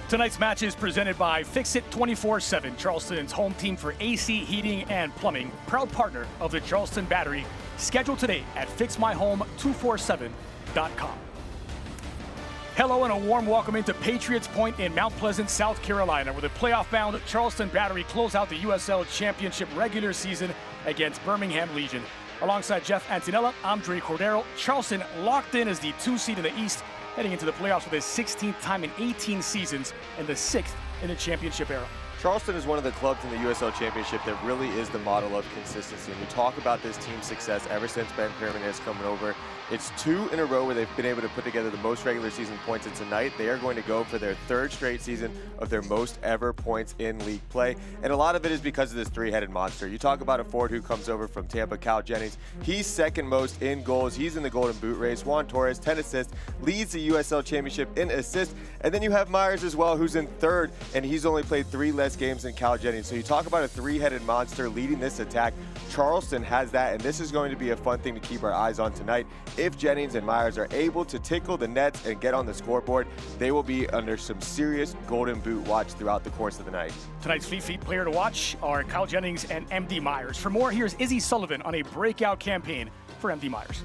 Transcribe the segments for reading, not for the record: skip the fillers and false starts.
Tonight's match is presented by Fix It 24/7, Charleston's home team for AC, heating, and plumbing. Proud partner of the Charleston Battery. Schedule today at fixmyhome247.com. Hello and a warm welcome into Patriots Point in Mount Pleasant, South Carolina, where the playoff-bound Charleston Battery close out the USL Championship regular season against Birmingham Legion. Alongside Jeff Antonella, I'm Dre Cordero. Charleston locked in as the 2 seed in the East, heading into the playoffs for the 16th time in 18 seasons and the 6th in the championship era. Charleston is one of the clubs in the USL Championship that really is the model of consistency. And we talk about this team's success ever since Ben Perriman has come over. It's 2 in a row where they've been able to put together the most regular season points, and tonight they are going to go for their 3rd straight season of their most ever points in league play. And a lot of it is because of this 3-headed monster. You talk about a forward who comes over from Tampa, Cal Jennings. He's 2nd most in goals. He's in the Golden Boot race. Juan Torres, 10 assists, leads the USL Championship in assists. And then you have Myers as well, who's in 3rd, and he's only played 3 less games than Cal Jennings. So you talk about a 3-headed monster leading this attack. Charleston has that, and this is going to be a fun thing to keep our eyes on tonight. If Jennings and Myers are able to tickle the nets and get on the scoreboard, they will be under some serious Golden Boot watch throughout the course of the night. Tonight's Fleet Feet player to watch are Kyle Jennings and MD Myers. For more, here's Izzy Sullivan on a breakout campaign for MD Myers.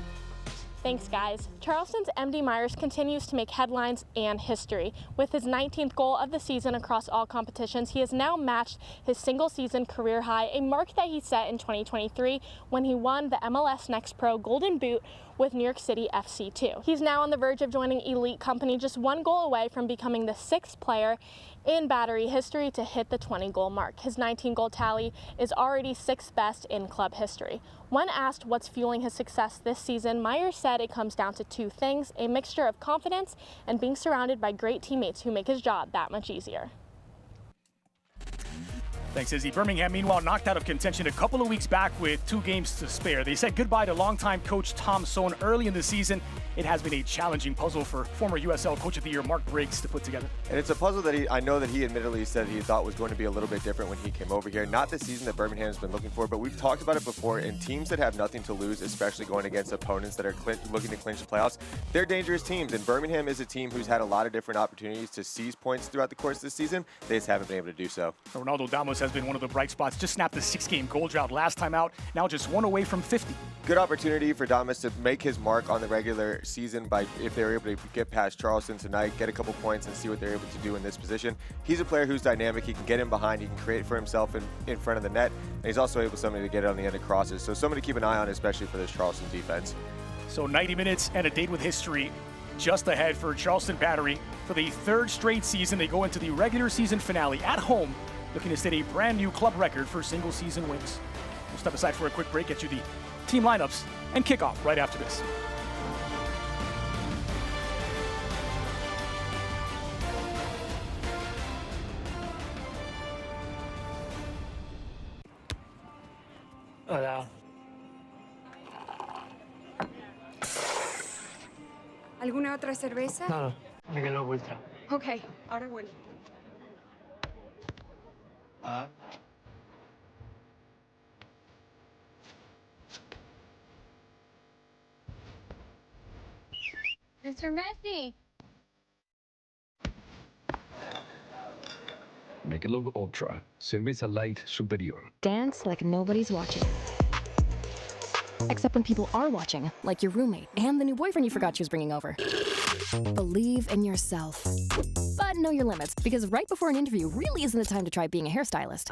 Thanks, guys. Charleston's MD Myers continues to make headlines and history. With his 19th goal of the season across all competitions, he has now matched his single-season career high, a mark that he set in 2023 when he won the MLS Next Pro Golden Boot with New York City FC2. He's now on the verge of joining elite company, just 1 goal away from becoming the 6th player in Battery history to hit the 20-goal mark. His 19-goal tally is already 6th best in club history. When asked what's fueling his success this season, Myers said it comes down to 2 things: a mixture of confidence and being surrounded by great teammates who make his job that much easier. Thanks, Izzy. Birmingham, meanwhile, knocked out of contention a couple of weeks back with 2 games to spare. They said goodbye to longtime coach Tom Sohn early in the season. It has been a challenging puzzle for former USL Coach of the Year Mark Briggs to put together. And it's a puzzle that I know that he admittedly said he thought was going to be a little bit different when he came over here. Not the season that Birmingham has been looking for, but we've talked about it before. And teams that have nothing to lose, especially going against opponents that are looking to clinch the playoffs, they're dangerous teams. And Birmingham is a team who's had a lot of different opportunities to seize points throughout the course of this season. They just haven't been able to do so. Ronaldo Damos has been one of the bright spots. Just snapped the 6-game goal drought last time out. Now just 1 away from 50. Good opportunity for Damas to make his mark on the regular season by, if they're able to get past Charleston tonight, get a couple points and see what they're able to do in this position. He's a player who's dynamic. He can get in behind. He can create for himself in front of the net. And he's also able somebody to get it on the end of crosses. So somebody to keep an eye on, especially for this Charleston defense. So 90 minutes and a date with history just ahead for Charleston Battery. For the 3rd straight season, they go into the regular season finale at home, looking to set a brand new club record for single season wins. We'll step aside for a quick break, get you the team lineups and kickoff right after this. Hola. ¿Alguna otra cerveza? No, me quedo vuelta. Ok, ahora vuelvo. Ah. Mr. Messi. Make it look ultra. Cerveza light superior. Dance like nobody's watching. Except when people are watching, like your roommate and the new boyfriend you forgot she was bringing over. Believe in yourself. But know your limits, because right before an interview really isn't the time to try being a hairstylist.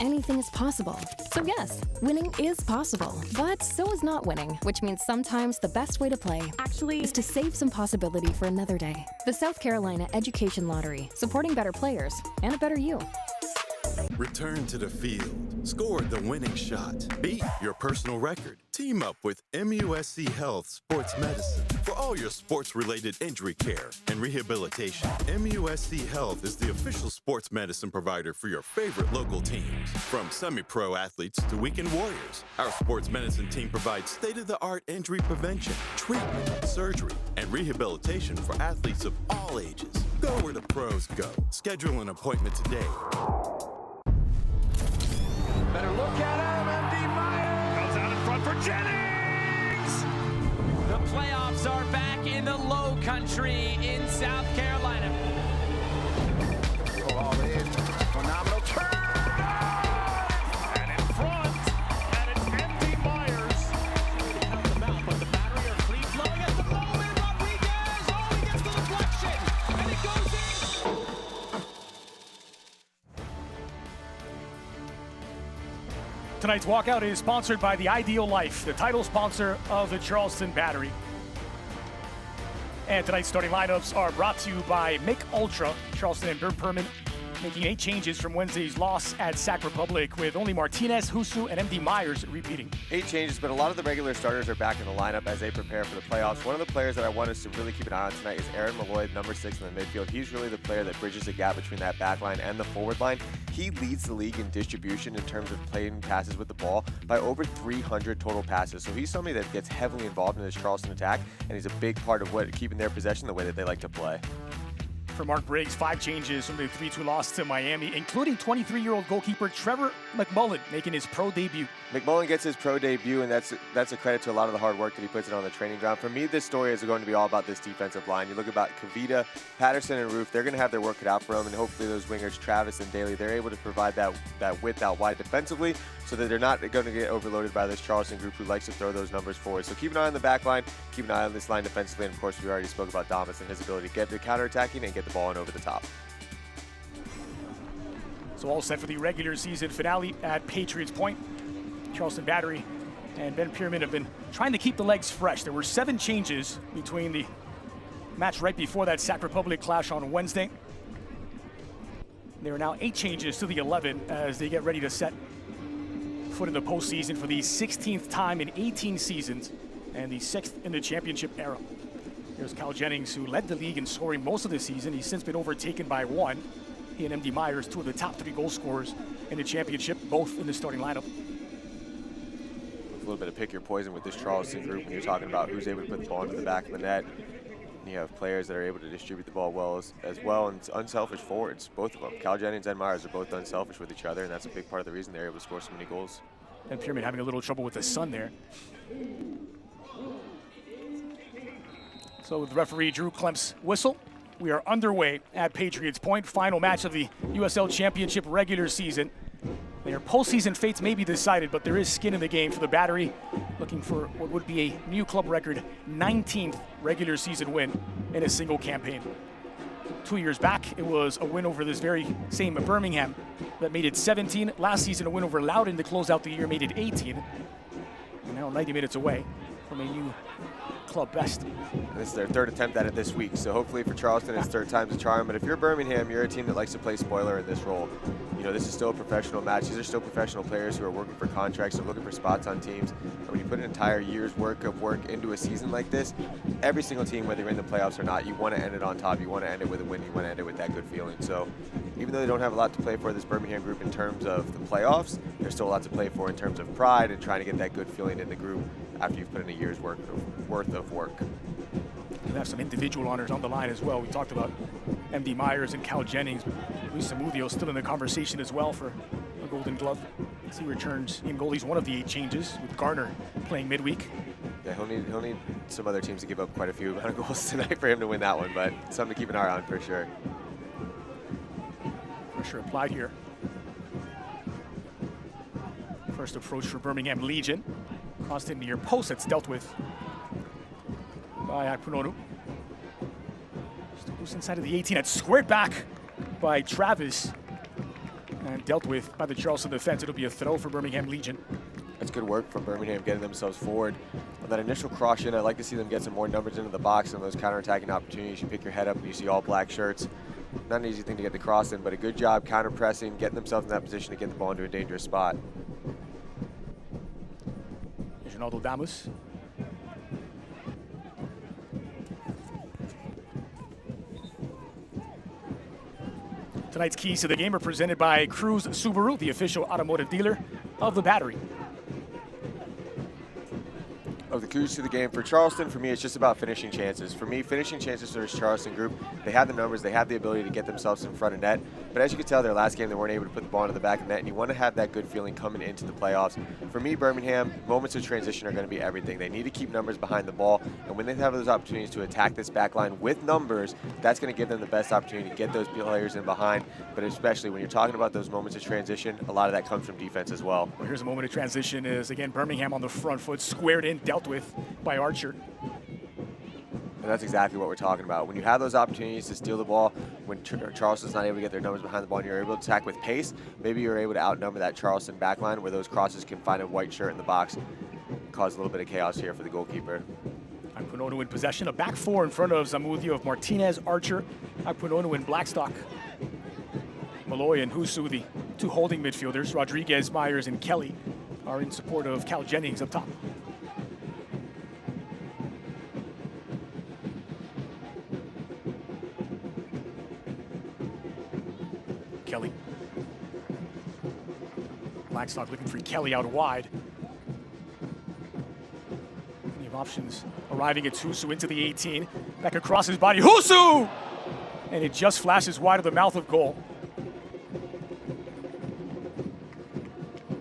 Anything is possible. So yes, winning is possible, but so is not winning, which means sometimes the best way to play is to save some possibility for another day. The South Carolina Education Lottery, supporting better players and a better you. Return to the field. Score the winning shot. Beat your personal record. Team up with MUSC Health Sports Medicine for all your sports-related injury care and rehabilitation. MUSC Health is the official sports medicine provider for your favorite local teams. From semi-pro athletes to weekend warriors, our sports medicine team provides state-of-the-art injury prevention, treatment, surgery, and rehabilitation for athletes of all ages. Go where the pros go. Schedule an appointment today. Better look at him, MD Myers. Comes out in front for Jennings. The playoffs are back in the low country in South Carolina. Go all in. Phenomenal turn. And in front. And it's empty Myers. Out the mouth, but the Battery are free flowing at the moment. Rodriguez. Oh, he gets the deflection. And it goes in. Tonight's walkout is sponsored by The Ideal Life, the title sponsor of the Charleston Battery. And tonight's starting lineups are brought to you by Make Ultra. Charleston and Birmingham making 8 changes from Wednesday's loss at Sac Republic, with only Martinez, Husu, and MD Myers repeating. 8 changes, but a lot of the regular starters are back in the lineup as they prepare for the playoffs. One of the players that I want us to really keep an eye on tonight is Aaron Malloy, number 6 in the midfield. He's really the player that bridges the gap between that back line and the forward line. He leads the league in distribution in terms of playing passes with the ball by over 300 total passes. So he's somebody that gets heavily involved in this Charleston attack, and he's a big part of keeping their possession the way that they like to play. For Mark Briggs, 5 changes from the 3-2 loss to Miami, including 23-year-old goalkeeper Trevor McMullen making his pro debut. McMullen gets his pro debut, and that's a credit to a lot of the hard work that he puts in on the training ground. For me, this story is going to be all about this defensive line. You look about Kavita, Patterson, and Roof. They're going to have their work cut out for them, and hopefully those wingers, Travis and Daly, they're able to provide that width out wide defensively so that they're not going to get overloaded by this Charleston group who likes to throw those numbers forward. So keep an eye on the back line, keep an eye on this line defensively, and of course we already spoke about Damas and his ability to get the counterattacking and get the ball in over the top. So all set for the regular season finale at Patriots Point. Charleston Battery and Ben Pierman have been trying to keep the legs fresh. There were 7 changes between the match right before that Sac Republic clash on Wednesday. There are now 8 changes to the 11 as they get ready to set foot in the postseason for the 16th time in 18 seasons and the 6th in the championship era. Here's Cal Jennings, who led the league in scoring most of the season. He's since been overtaken by 1. He and MD Myers, 2 of the top 3 goal scorers in the championship, both in the starting lineup. A little bit of pick your poison with this Charleston group when you're talking about who's able to put the ball into the back of the net. And you have players that are able to distribute the ball well as well, and unselfish forwards, both of them. Cal Jennings and Myers are both unselfish with each other, and that's a big part of the reason they're able to score so many goals. And Pierman having a little trouble with the sun there. So with referee Drew Klem's whistle, we are underway at Patriots Point, final match of the USL Championship regular season. Their postseason fates may be decided, but there is skin in the game for the Battery, looking for what would be a new club record 19th regular season win in a single campaign. 2 years back, it was a win over this very same Birmingham that made it 17. Last season, a win over Loudoun to close out the year made it 18. And now 90 minutes away from a new club best. This is their 3rd attempt at it this week, so hopefully for Charleston it's 3rd time's a charm. But if you're Birmingham, you're a team that likes to play spoiler in this role. You know, this is still a professional match. These are still professional players who are working for contracts or looking for spots on teams. And when you put an entire year's work of work into a season like this, every single team, whether you're in the playoffs or not, you want to end it on top. You want to end it with a win. You want to end it with that good feeling. So even though they don't have a lot to play for, this Birmingham group, in terms of the playoffs, there's still a lot to play for in terms of pride and trying to get that good feeling in the group after you've put in a year's worth of work. We have some individual honors on the line as well. We talked about MD Myers and Cal Jennings, but Luis Zamudio still in the conversation as well for a Golden Glove. As he returns in goal, he's one of the 8 changes, with Garner playing midweek. Yeah, he'll need some other teams to give up quite a few amount of goals tonight for him to win that one, but something to keep an eye on for sure. Pressure applied here. First approach for Birmingham Legion. Crossed into your post, that's dealt with by Akpunonu. Still loose inside of the 18, that's squared back by Travis and dealt with by the Charleston defense. It'll be a throw for Birmingham Legion. That's good work from Birmingham getting themselves forward. On that initial cross in, I'd like to see them get some more numbers into the box and those counterattacking opportunities. You pick your head up and you see all black shirts. Not an easy thing to get the cross in, but a good job counter-pressing, getting themselves in that position to get the ball into a dangerous spot. Here's Ronaldo Damus. Tonight's keys to the game are presented by Cruise Subaru, the official automotive dealer of the Battery. of the keys to the game for Charleston, for me, it's just about finishing chances. For me, finishing chances for this Charleston group, they have the numbers, they have the ability to get themselves in front of net. But as you can tell, their last game, they weren't able to put the ball into the back of the net, and you want to have that good feeling coming into the playoffs. For me, Birmingham, moments of transition are going to be everything. They need to keep numbers behind the ball, and when they have those opportunities to attack this back line with numbers, that's going to give them the best opportunity to get those players in behind. But especially when you're talking about those moments of transition, a lot of that comes from defense as well. Well, here's a moment of transition is, again, Birmingham on the front foot, squared in, dealt with by Archer. And that's exactly what we're talking about. When you have those opportunities to steal the ball, when Charleston's not able to get their numbers behind the ball and you're able to attack with pace, maybe you're able to outnumber that Charleston backline where those crosses can find a white shirt in the box, cause a little bit of chaos here for the goalkeeper. Akpunonu in possession, a back four in front of Zamudio of Martinez, Archer, Akpunonu and Blackstock. Malloy and Husu, the two holding midfielders, Rodriguez, Myers, and Kelly are in support of Cal Jennings up top. Kelly. Blackstock looking for Kelly out wide. Plenty of options arriving at Husu into the 18. Back across his body, Husu! And it just flashes wide of the mouth of goal.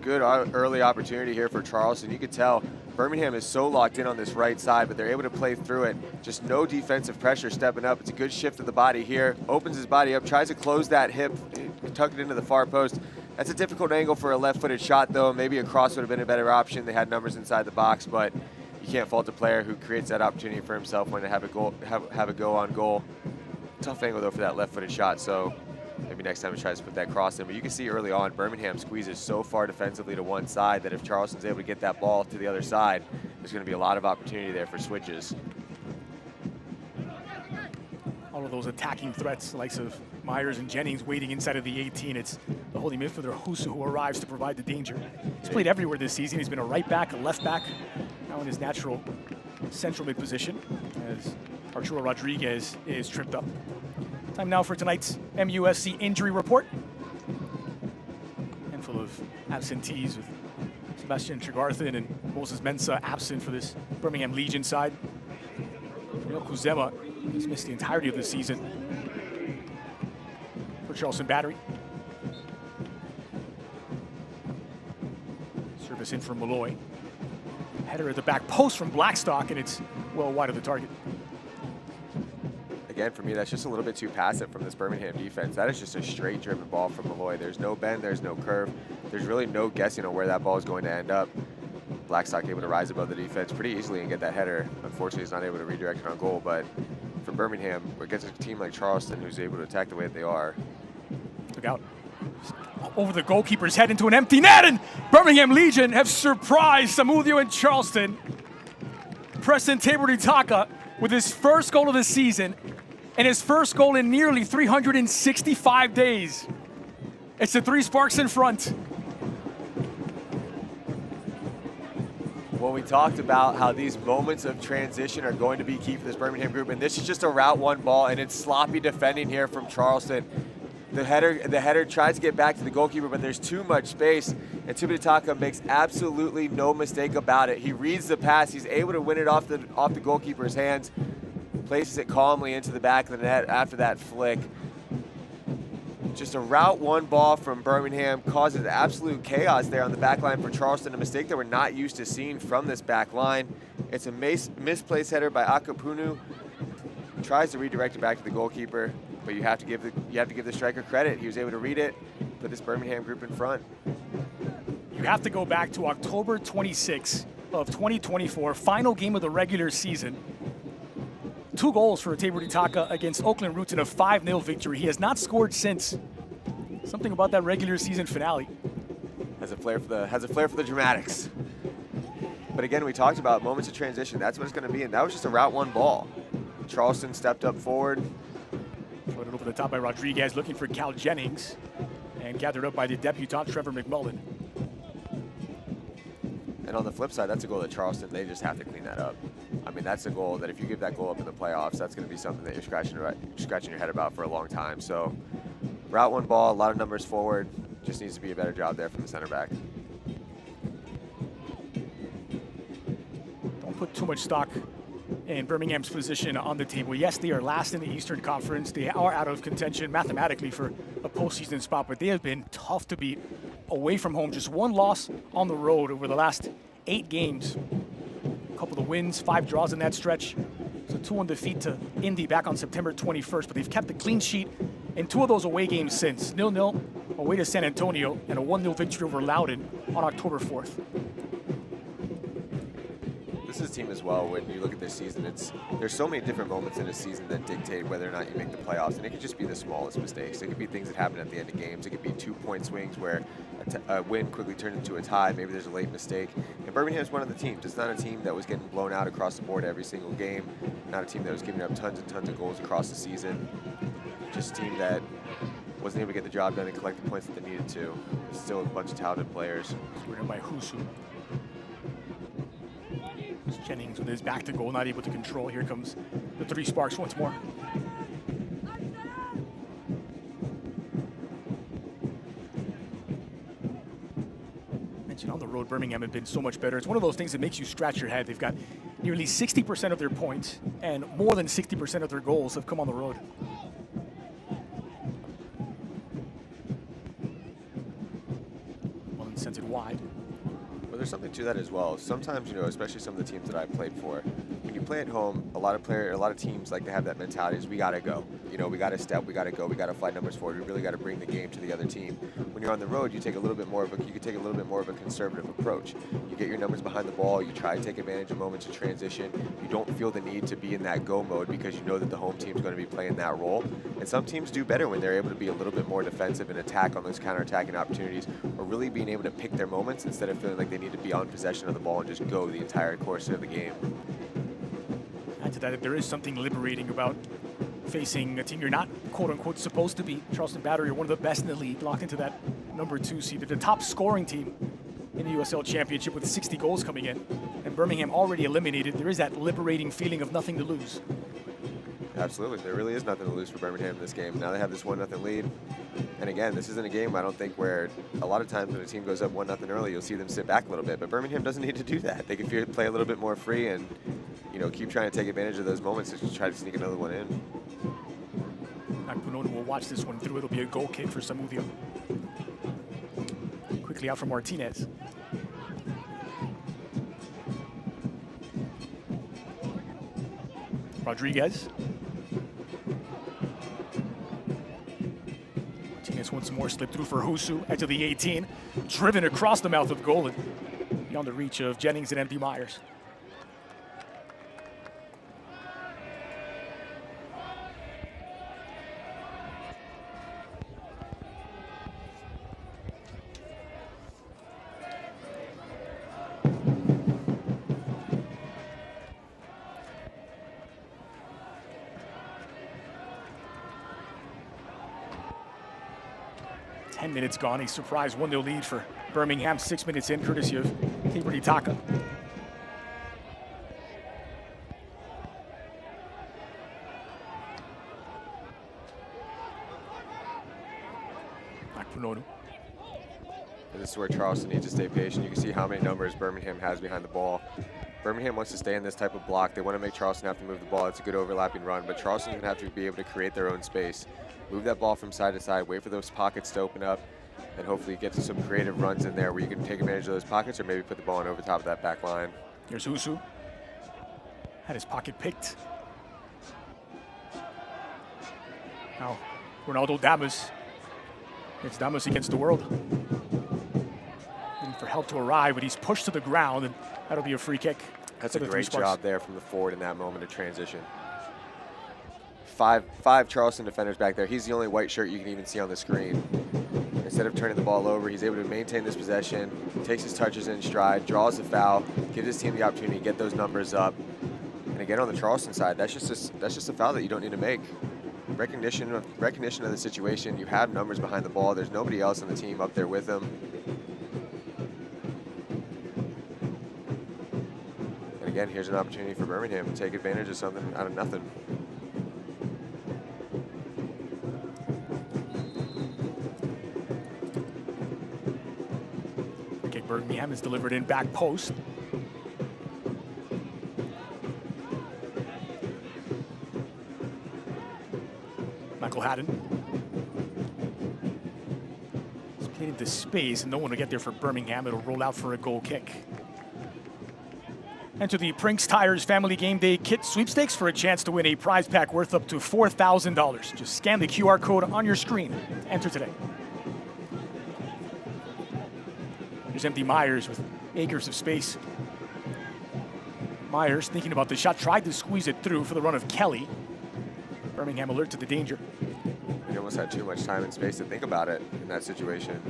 Good early opportunity here for Charleston. You could tell Birmingham is so locked in on this right side, but they're able to play through it. Just no defensive pressure stepping up. It's a good shift of the body here. Opens his body up, tries to close that hip, tuck it into the far post. That's a difficult angle for a left-footed shot, though. Maybe a cross would have been a better option. They had numbers inside the box, but you can't fault a player who creates that opportunity for himself when to have a go on goal. Tough angle, though, for that left-footed shot, so maybe next time he tries to put that cross in. But you can see early on, Birmingham squeezes so far defensively to one side that if Charleston's able to get that ball to the other side, there's going to be a lot of opportunity there for switches. All of those attacking threats, the likes of Myers and Jennings waiting inside of the 18. It's the holding midfielder Husu who arrives to provide the danger. He's played everywhere this season. He's been a right back, a left back, now in his natural central mid position as Arturo Rodriguez is tripped up. Time now for tonight's MUSC injury report. Handful of absentees with Sebastian Tregarthen and Moses Mensah absent for this Birmingham Legion side. Real Kuzema has missed the entirety of the season for Charleston Battery. Service in from Malloy. Header at the back post from Blackstock, and it's well wide of the target. Again, for me, that's just a little bit too passive from this Birmingham defense. That is just a straight driven ball from Malloy. There's no bend, there's no curve. There's really no guessing on where that ball is going to end up. Blackstock able to rise above the defense pretty easily and get that header. Unfortunately, he's not able to redirect it on goal, but for Birmingham, against a team like Charleston who's able to attack the way that they are. Look out. Over the goalkeeper's head into an empty net, and Birmingham Legion have surprised Zamudio and Charleston. Preston Tabor-Itaka with his first goal of the season and his first goal in nearly 365 days. It's the Three Sparks in front. Well, we talked about how these moments of transition are going to be key for this Birmingham group, and this is just a route one ball, and it's sloppy defending here from Charleston. The header tries to get back to the goalkeeper, but there's too much space, and Tabor-Itaka makes absolutely no mistake about it. He reads the pass, he's able to win it off the goalkeeper's hands, places it calmly into the back of the net after that flick. Just a route one ball from Birmingham causes absolute chaos there on the back line for Charleston, a mistake that we're not used to seeing from this back line. It's a misplaced header by Akpunonu. Tries to redirect it back to the goalkeeper, but you have to give the striker credit. He was able to read it, put this Birmingham group in front. You have to go back to October 26 of 2024, final game of the regular season. 2 goals for Tabor-Itaka against Oakland Roots in a 5-0 victory. He has not scored since. Something about that regular season finale. Has a flair for the dramatics. But again, we talked about moments of transition. That's what it's going to be, and that was just a route one ball. Charleston stepped up forward. Floated over the top by Rodriguez, looking for Cal Jennings, and gathered up by the debutant Trevor McMullen. And on the flip side, that's a goal that Charleston, they just have to clean that up. I mean, that's a goal that if you give that goal up in the playoffs, that's going to be something that you're scratching your head about for a long time. So, route one ball, a lot of numbers forward. Just needs to be a better job there from the center back. Don't put too much stock in Birmingham's position on the table. Yes, they are last in the Eastern Conference. They are out of contention mathematically for a postseason spot, but they have been tough to beat away from home. Just one loss on the road over the last 8 games. A couple of wins, 5 draws in that stretch. So 2-1 defeat to Indy back on September 21st, but they've kept the clean sheet in 2 of those away games since. 0-0 away to San Antonio and a 1-0 victory over Loudoun on October 4th. This is a team as well, when you look at this season, there's so many different moments in a season that dictate whether or not you make the playoffs, and it could just be the smallest mistakes. It could be things that happen at the end of games. It could be 2-point swings where a win quickly turns into a tie. Maybe there's a late mistake. And Birmingham's one of the teams. It's not a team that was getting blown out across the board every single game. Not a team that was giving up tons and tons of goals across the season. Just a team that wasn't able to get the job done and collect the points that they needed to. Still a bunch of talented players. Scored by Husu. Jennings with his back to goal, not able to control. Here comes the 3 Sparks once more. Mentioned on the road, Birmingham have been so much better. It's one of those things that makes you scratch your head. They've got nearly 60% of their points and more than 60% of their goals have come on the road. Well, sends it wide. Well, there's something to that as well. Sometimes, you know, especially some of the teams that I've played for, when you play at home, a lot of teams like to have that mentality is we got to go. You know, we got to step, we got to go, we got to fly numbers forward. We really got to bring the game to the other team. When you're on the road, you take a little bit more of a conservative approach. You get your numbers behind the ball, you try to take advantage of moments of transition. You don't feel the need to be in that go mode because you know that the home team's going to be playing that role. And some teams do better when they're able to be a little bit more defensive and attack on those counterattacking opportunities, or really being able to pick their moments instead of feeling like they need to be on possession of the ball and just go the entire course of the game. Add to that, there is something liberating about facing a team you're not quote-unquote supposed to beat. Charleston Battery are one of the best in the league, locked into that #2 seed. They're the top scoring team in the USL Championship with 60 goals coming in. And Birmingham already eliminated. There is that liberating feeling of nothing to lose. Absolutely. There really is nothing to lose for Birmingham in this game. Now they have this 1-0 lead. And again, this isn't a game, I don't think, where a lot of times when a team goes up 1-0 early, you'll see them sit back a little bit. But Birmingham doesn't need to do that. They can play a little bit more free and, you know, keep trying to take advantage of those moments to try to sneak another one in. Punonu will watch this one through. It'll be a goal kick for Samudio. Quickly out from Martinez. Rodriguez. Martinez once more slipped through for Husu, edge of the 18. Driven across the mouth of the goal and beyond the reach of Jennings and M.D. Myers. Minutes gone, a surprise 1-0 lead for Birmingham, 6 minutes in, courtesy of Tabor Itaka. This is where Charleston needs to stay patient. You can see how many numbers Birmingham has behind the ball. Birmingham wants to stay in this type of block. They want to make Charleston have to move the ball. It's a good overlapping run, but Charleston's going to have to be able to create their own space. Move that ball from side to side, wait for those pockets to open up, and hopefully get to some creative runs in there where you can take advantage of those pockets or maybe put the ball in over top of that back line. Here's Husu. Had his pocket picked. Now, Ronaldo Damas. It's Damas against the world. Looking for help to arrive, but he's pushed to the ground, and that'll be a free kick. That's a great job there from the forward in that moment of transition. Five Charleston defenders back there. He's the only white shirt you can even see on the screen. Instead of turning the ball over, he's able to maintain this possession, takes his touches in stride, draws the foul, gives his team the opportunity to get those numbers up. And again, on the Charleston side, that's just a foul that you don't need to make. Recognition of the situation. You have numbers behind the ball. There's nobody else on the team up there with them. And again, here's an opportunity for Birmingham to take advantage of something out of nothing. Birmingham is delivered in back post. Michael Haddon. It's played into space, and no one will get there for Birmingham. It'll roll out for a goal kick. Enter the Prinks Tires Family Game Day Kit Sweepstakes for a chance to win a prize pack worth up to $4,000. Just scan the QR code on your screen. Enter today. Here's Empty Myers with acres of space. Myers, thinking about the shot, tried to squeeze it through for the run of Kelly. Birmingham alert to the danger. He almost had too much time and space to think about it in that situation.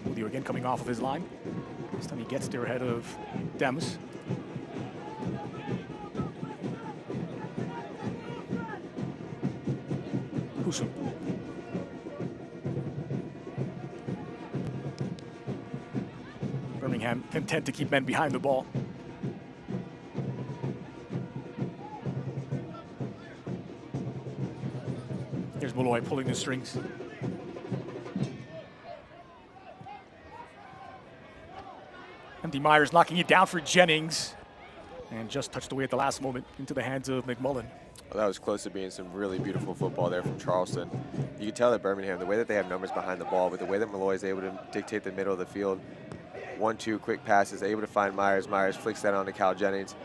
Mudio again coming off of his line. This time he gets there ahead of Dems. Husu. Birmingham content to keep men behind the ball. Here's Malloy pulling the strings. Empty Myers knocking it down for Jennings. And just touched away at the last moment into the hands of McMullen. Well, that was close to being some really beautiful football there from Charleston. You can tell that Birmingham, the way that they have numbers behind the ball, but the way that Malloy is able to dictate the middle of the field, 1-2 quick passes, able to find Myers. Myers flicks that on to Cal Jennings.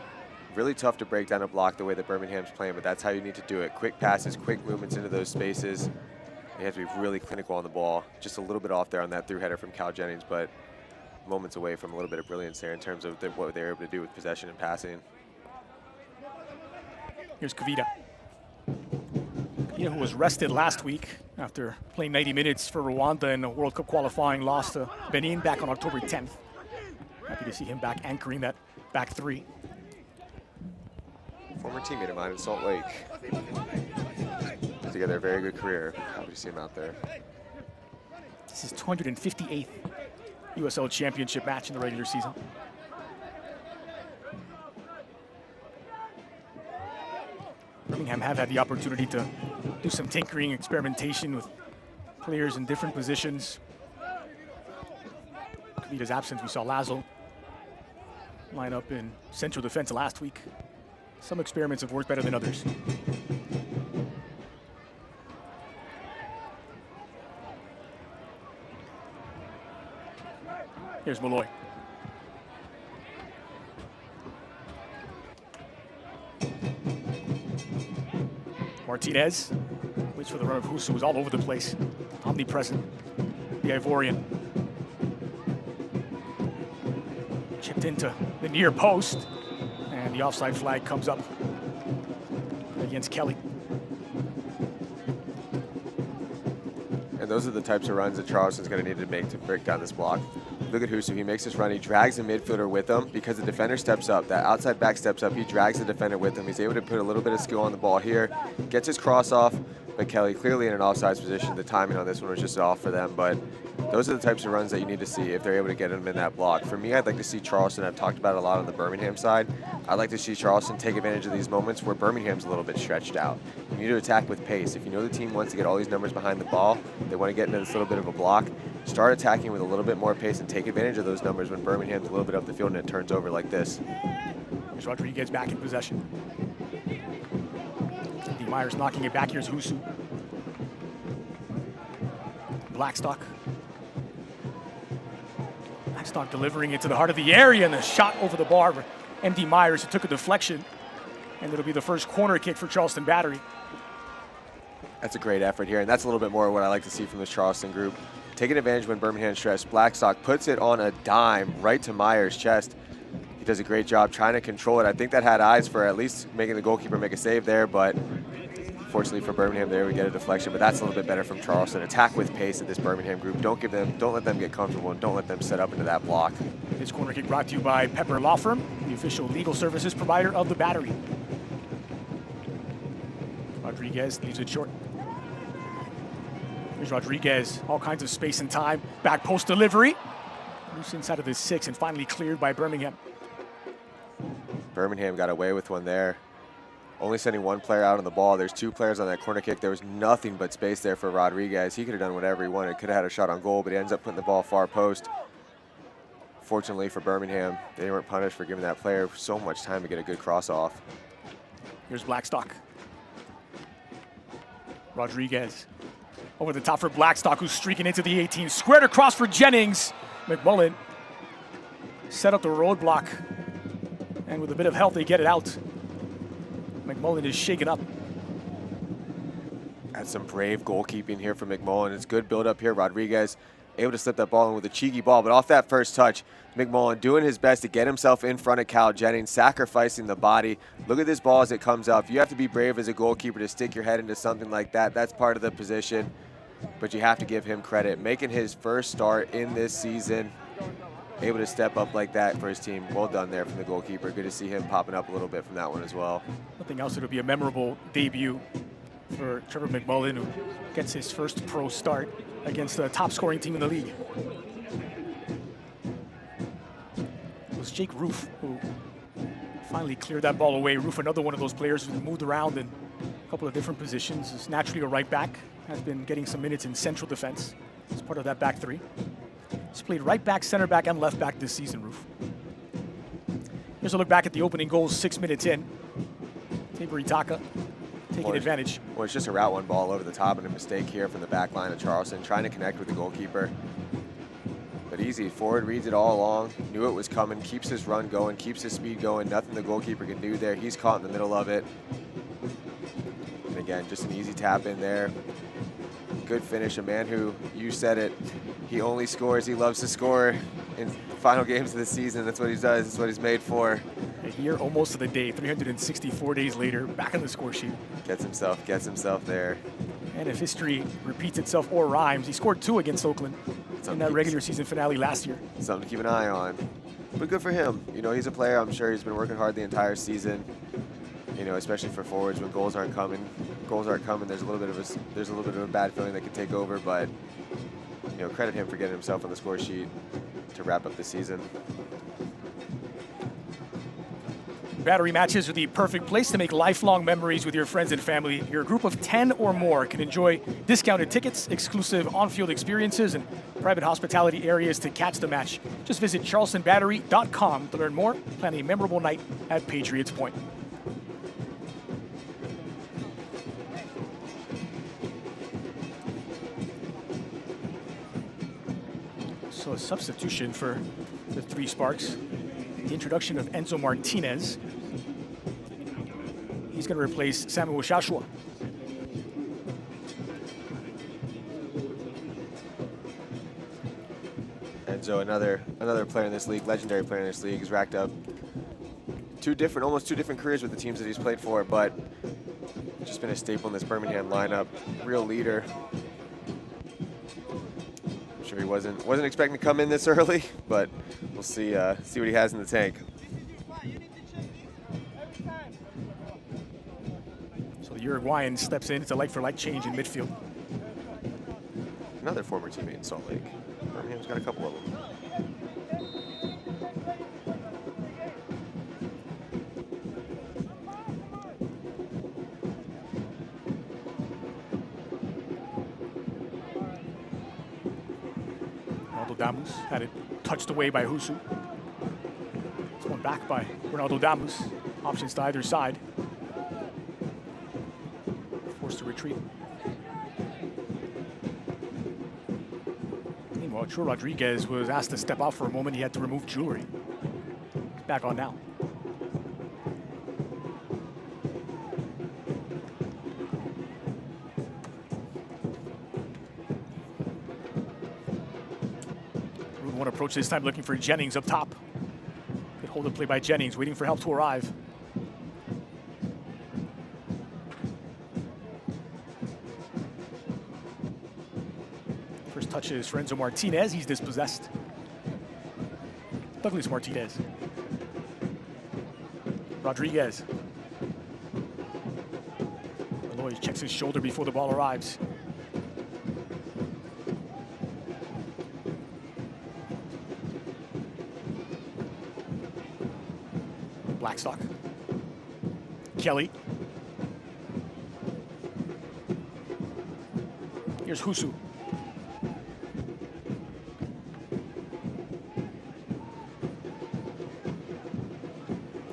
Really tough to break down a block the way that Birmingham's playing, but that's how you need to do it. Quick passes, quick movements into those spaces. You have to be really clinical on the ball. Just a little bit off there on that through header from Cal Jennings, but moments away from a little bit of brilliance there in terms of what they were able to do with possession and passing. Here's Kavita. Kavita, who was rested last week after playing 90 minutes for Rwanda in a World Cup qualifying loss to Benin back on October 10th. Happy to see him back anchoring that back three. Former teammate of mine in Salt Lake. Put together a very good career. Happy to see him out there. This is 258th USL Championship match in the regular season. Birmingham have had the opportunity to do some tinkering, experimentation with players in different positions. Kavita's absence, we saw Lazo line up in central defense last week. Some experiments have worked better than others. Here's Malloy. Martinez waits for the run of Husu, who's all over the place. Omnipresent, the Ivorian. Chipped into the near post, and the offside flag comes up against Kelly. And those are the types of runs that Charleston's going to need to make to break down this block. Look at Husu, he makes this run, he drags the midfielder with him because the defender steps up, that outside back steps up, he drags the defender with him. He's able to put a little bit of skill on the ball here, gets his cross off, but Kelly clearly in an offsides position. The timing on this one was just off for them, but those are the types of runs that you need to see if they're able to get him in that block. For me, I'd like to see Charleston, I've talked about it a lot on the Birmingham side, I'd like to see Charleston take advantage of these moments where Birmingham's a little bit stretched out. You need to attack with pace. If you know the team wants to get all these numbers behind the ball, they want to get into this little bit of a block, start attacking with a little bit more pace and take advantage of those numbers when Birmingham's a little bit up the field and it turns over like this. Here's Rodriguez back in possession. Andy Myers knocking it back. Here's Husu. Blackstock. Blackstock delivering it to the heart of the area, and the shot over the bar. MD Myers, who took a deflection, and it'll be the first corner kick for Charleston Battery. That's a great effort here, and that's a little bit more what I like to see from this Charleston group. Taking advantage when Birmingham stressed. Blackstock puts it on a dime right to Myers' chest. He does a great job trying to control it. I think that had eyes for at least making the goalkeeper make a save there, but fortunately for Birmingham there, we get a deflection, but that's a little bit better from Charleston. Attack with pace at this Birmingham group. Don't let them get comfortable, and don't let them set up into that block. This corner kick brought to you by Pepper Law Firm, the official legal services provider of the Battery. Rodriguez leaves it short. Here's Rodriguez, all kinds of space and time. Back post delivery. Loose inside of the 6 and finally cleared by Birmingham. Birmingham got away with one there. Only sending one player out on the ball. There's 2 players on that corner kick. There was nothing but space there for Rodriguez. He could have done whatever he wanted. Could have had a shot on goal, but he ends up putting the ball far post. Fortunately for Birmingham, they weren't punished for giving that player so much time to get a good cross off. Here's Blackstock. Rodriguez over the top for Blackstock, who's streaking into the 18. Squared across for Jennings. McMullen set up the roadblock, and with a bit of help, they get it out. McMullen is shaken up. That's some brave goalkeeping here from McMullen. It's good build up here. Rodriguez able to slip that ball in with a cheeky ball, but off that first touch, McMullen doing his best to get himself in front of Cal Jennings, sacrificing the body. Look at this ball as it comes up. You have to be brave as a goalkeeper to stick your head into something like that. That's part of the position, but you have to give him credit. Making his first start in this season, able to step up like that for his team. Well done there from the goalkeeper. Good to see him popping up a little bit from that one as well. Nothing else, it'll be a memorable debut for Trevor McMullen, who gets his first pro start against the top scoring team in the league. It was Jake Roof who finally cleared that ball away. Roof, another one of those players who moved around in a couple of different positions, is naturally a right back, has been getting some minutes in central defense as part of that back three. He's played right back, center back, and left back this season, Roof. Here's a look back at the opening goals 6 minutes in. Tabor Itaka taking advantage. Well, it's just a route one ball over the top and a mistake here from the back line of Charleston, trying to connect with the goalkeeper. But easy, forward reads it all along, knew it was coming, keeps his run going, keeps his speed going, nothing the goalkeeper can do there. He's caught in the middle of it. And again, just an easy tap in there. Good finish, a man who, you said it, he only scores, he loves to score in the final games of the season. That's what he does, that's what he's made for. A year almost to the day, 364 days later, back on the score sheet. Gets himself there. And if history repeats itself or rhymes, he scored 2 against Oakland in that regular season finale last year. Something to keep an eye on. But good for him. You know, he's a player, I'm sure he's been working hard the entire season. You know, especially for forwards when goals aren't coming. There's a little bit of a bad feeling that could take over, but you know, credit him for getting himself on the score sheet to wrap up the season. Battery matches are the perfect place to make lifelong memories with your friends and family. Your group of 10 or more can enjoy discounted tickets, exclusive on-field experiences, and private hospitality areas to catch the match. Just visit charlestonbattery.com to learn more. Plan a memorable night at Patriots Point. So a substitution for the Three Sparks. The introduction of Enzo Martinez. He's going to replace Samuel Shashua. Enzo, another player in this league, legendary player in this league, has racked up almost two different careers with the teams that he's played for, but just been a staple in this Birmingham lineup. Real leader. I'm sure he wasn't expecting to come in this early, but we'll see what he has in the tank. So the Uruguayan steps in. It's a like-for-like change in midfield. Another former teammate in Salt Lake. Birmingham's got a couple of them. Ronaldo Damus had it touched away by Husu. It's one back by Ronaldo Damus. Options to either side. Forced to retreat. Meanwhile, True Rodriguez was asked to step out for a moment. He had to remove jewelry. He's back on now. One approach this time looking for Jennings up top. Good hold and play by Jennings, waiting for help to arrive. First touch is for Enzo Martinez. He's dispossessed. Douglas Martinez. Rodriguez. Aloy checks his shoulder before the ball arrives. Blackstock. Kelly. Here's Husu.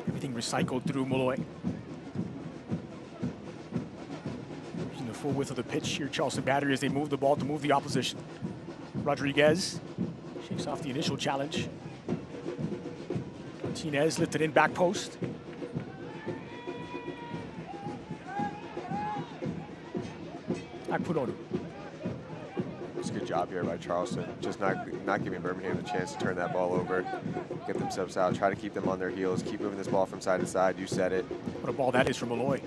Everything recycled through Molloy. Using the full width of the pitch here, Charleston Battery, as they move the ball to move the opposition. Rodriguez shakes off the initial challenge. Martinez lifted in back post. Akpunodu. It's a good job here by Charleston. Just not giving Birmingham the chance to turn that ball over, get themselves out, try to keep them on their heels, keep moving this ball from side to side. You said it. What a ball that is from Malloy.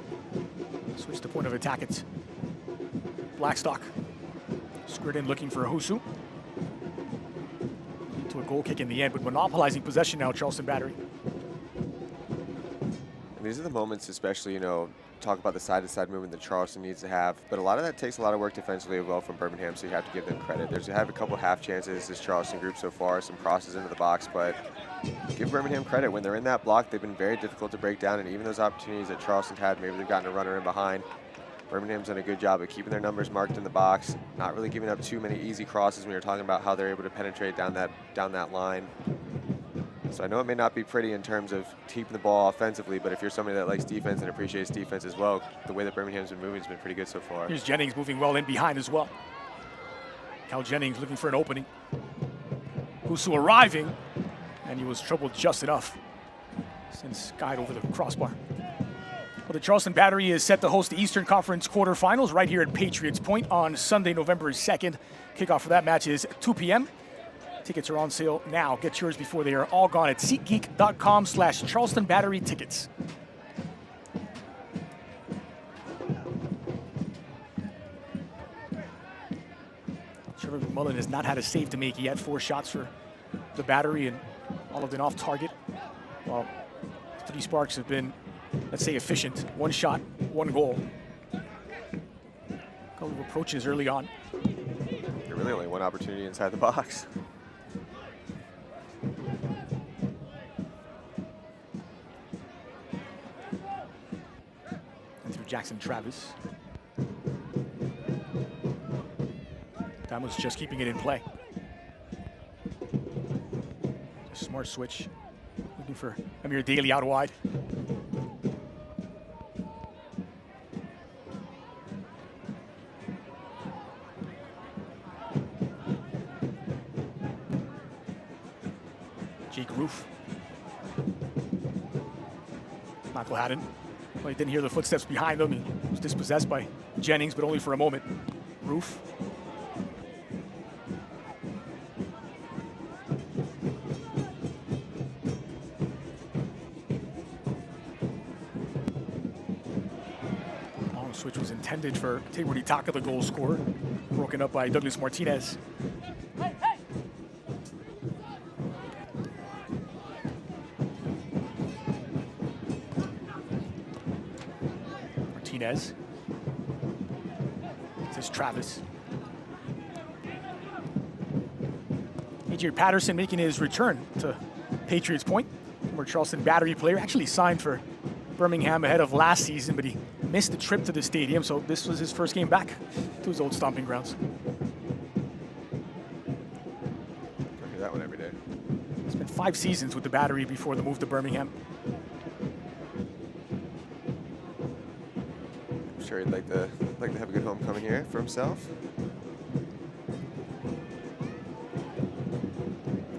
Switch the point of attack. It's Blackstock. Squared in looking for Husu. To a goal kick in the end, but monopolizing possession now, Charleston Battery. And these are the moments, especially, you know, talk about the side-to-side movement that Charleston needs to have, but a lot of that takes a lot of work defensively as well from Birmingham, so you have to give them credit. They have a couple half chances, this Charleston group so far, some crosses into the box, but give Birmingham credit. When they're in that block, they've been very difficult to break down, and even those opportunities that Charleston had, maybe they've gotten a runner in behind. Birmingham's done a good job of keeping their numbers marked in the box, not really giving up too many easy crosses when you're talking about how they're able to penetrate down that line. So I know it may not be pretty in terms of keeping the ball offensively, but if you're somebody that likes defense and appreciates defense as well, the way that Birmingham's been moving has been pretty good so far. Here's Jennings moving well in behind as well. Cal Jennings looking for an opening. Husu arriving, and he was troubled just enough since skied over the crossbar. Well, the Charleston Battery is set to host the Eastern Conference quarterfinals right here at Patriots Point on Sunday, November 2nd. Kickoff for that match is 2 p.m. Tickets are on sale now. Get yours before they are all gone at SeatGeek.com/Charleston Battery tickets. Trevor McMullen has not had a save to make yet. 4 shots for the Battery and all of them off target. While 3 Sparks have been, let's say, efficient. 1 shot, 1 goal. A couple of approaches early on. There really only 1 opportunity inside the box. Jackson Travis. That was just keeping it in play. A smart switch. Looking for Amir Daly out wide. Jake Roof. Michael Haddon. Well, he didn't hear the footsteps behind him. He was dispossessed by Jennings, but only for a moment. Roof. Long switch was intended for Tabor Itaka, the goal scorer. Broken up by Douglas Martinez. Martinez. This is Travis. AJ Patterson making his return to Patriots Point. Former Charleston Battery player, actually signed for Birmingham ahead of last season, but he missed the trip to the stadium, so this was his first game back to his old stomping grounds. I hear that one every day. Spent 5 seasons with the Battery before the move to Birmingham. I'm sure he'd like to have a good homecoming here for himself.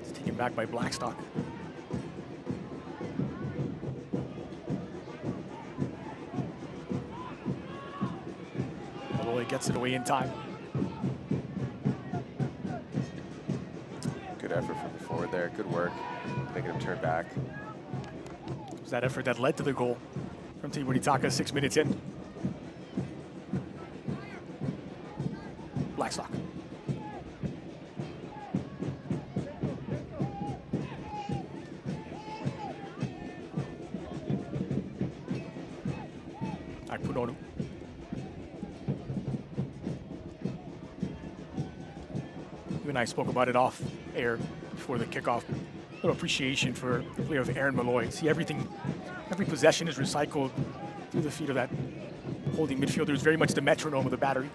It's taken back by Blackstock. Malloy gets it away in time. Good effort from the forward there. Good work, making him turn back. It was that effort that led to the goal from Tabor Itaka 6 minutes in. Blackstock. Akpunodu. You and I spoke about it off air before the kickoff. A little appreciation for the player of Aaron Malloy. See, every possession is recycled through the feet of that holding midfielder who's very much the metronome of the Battery.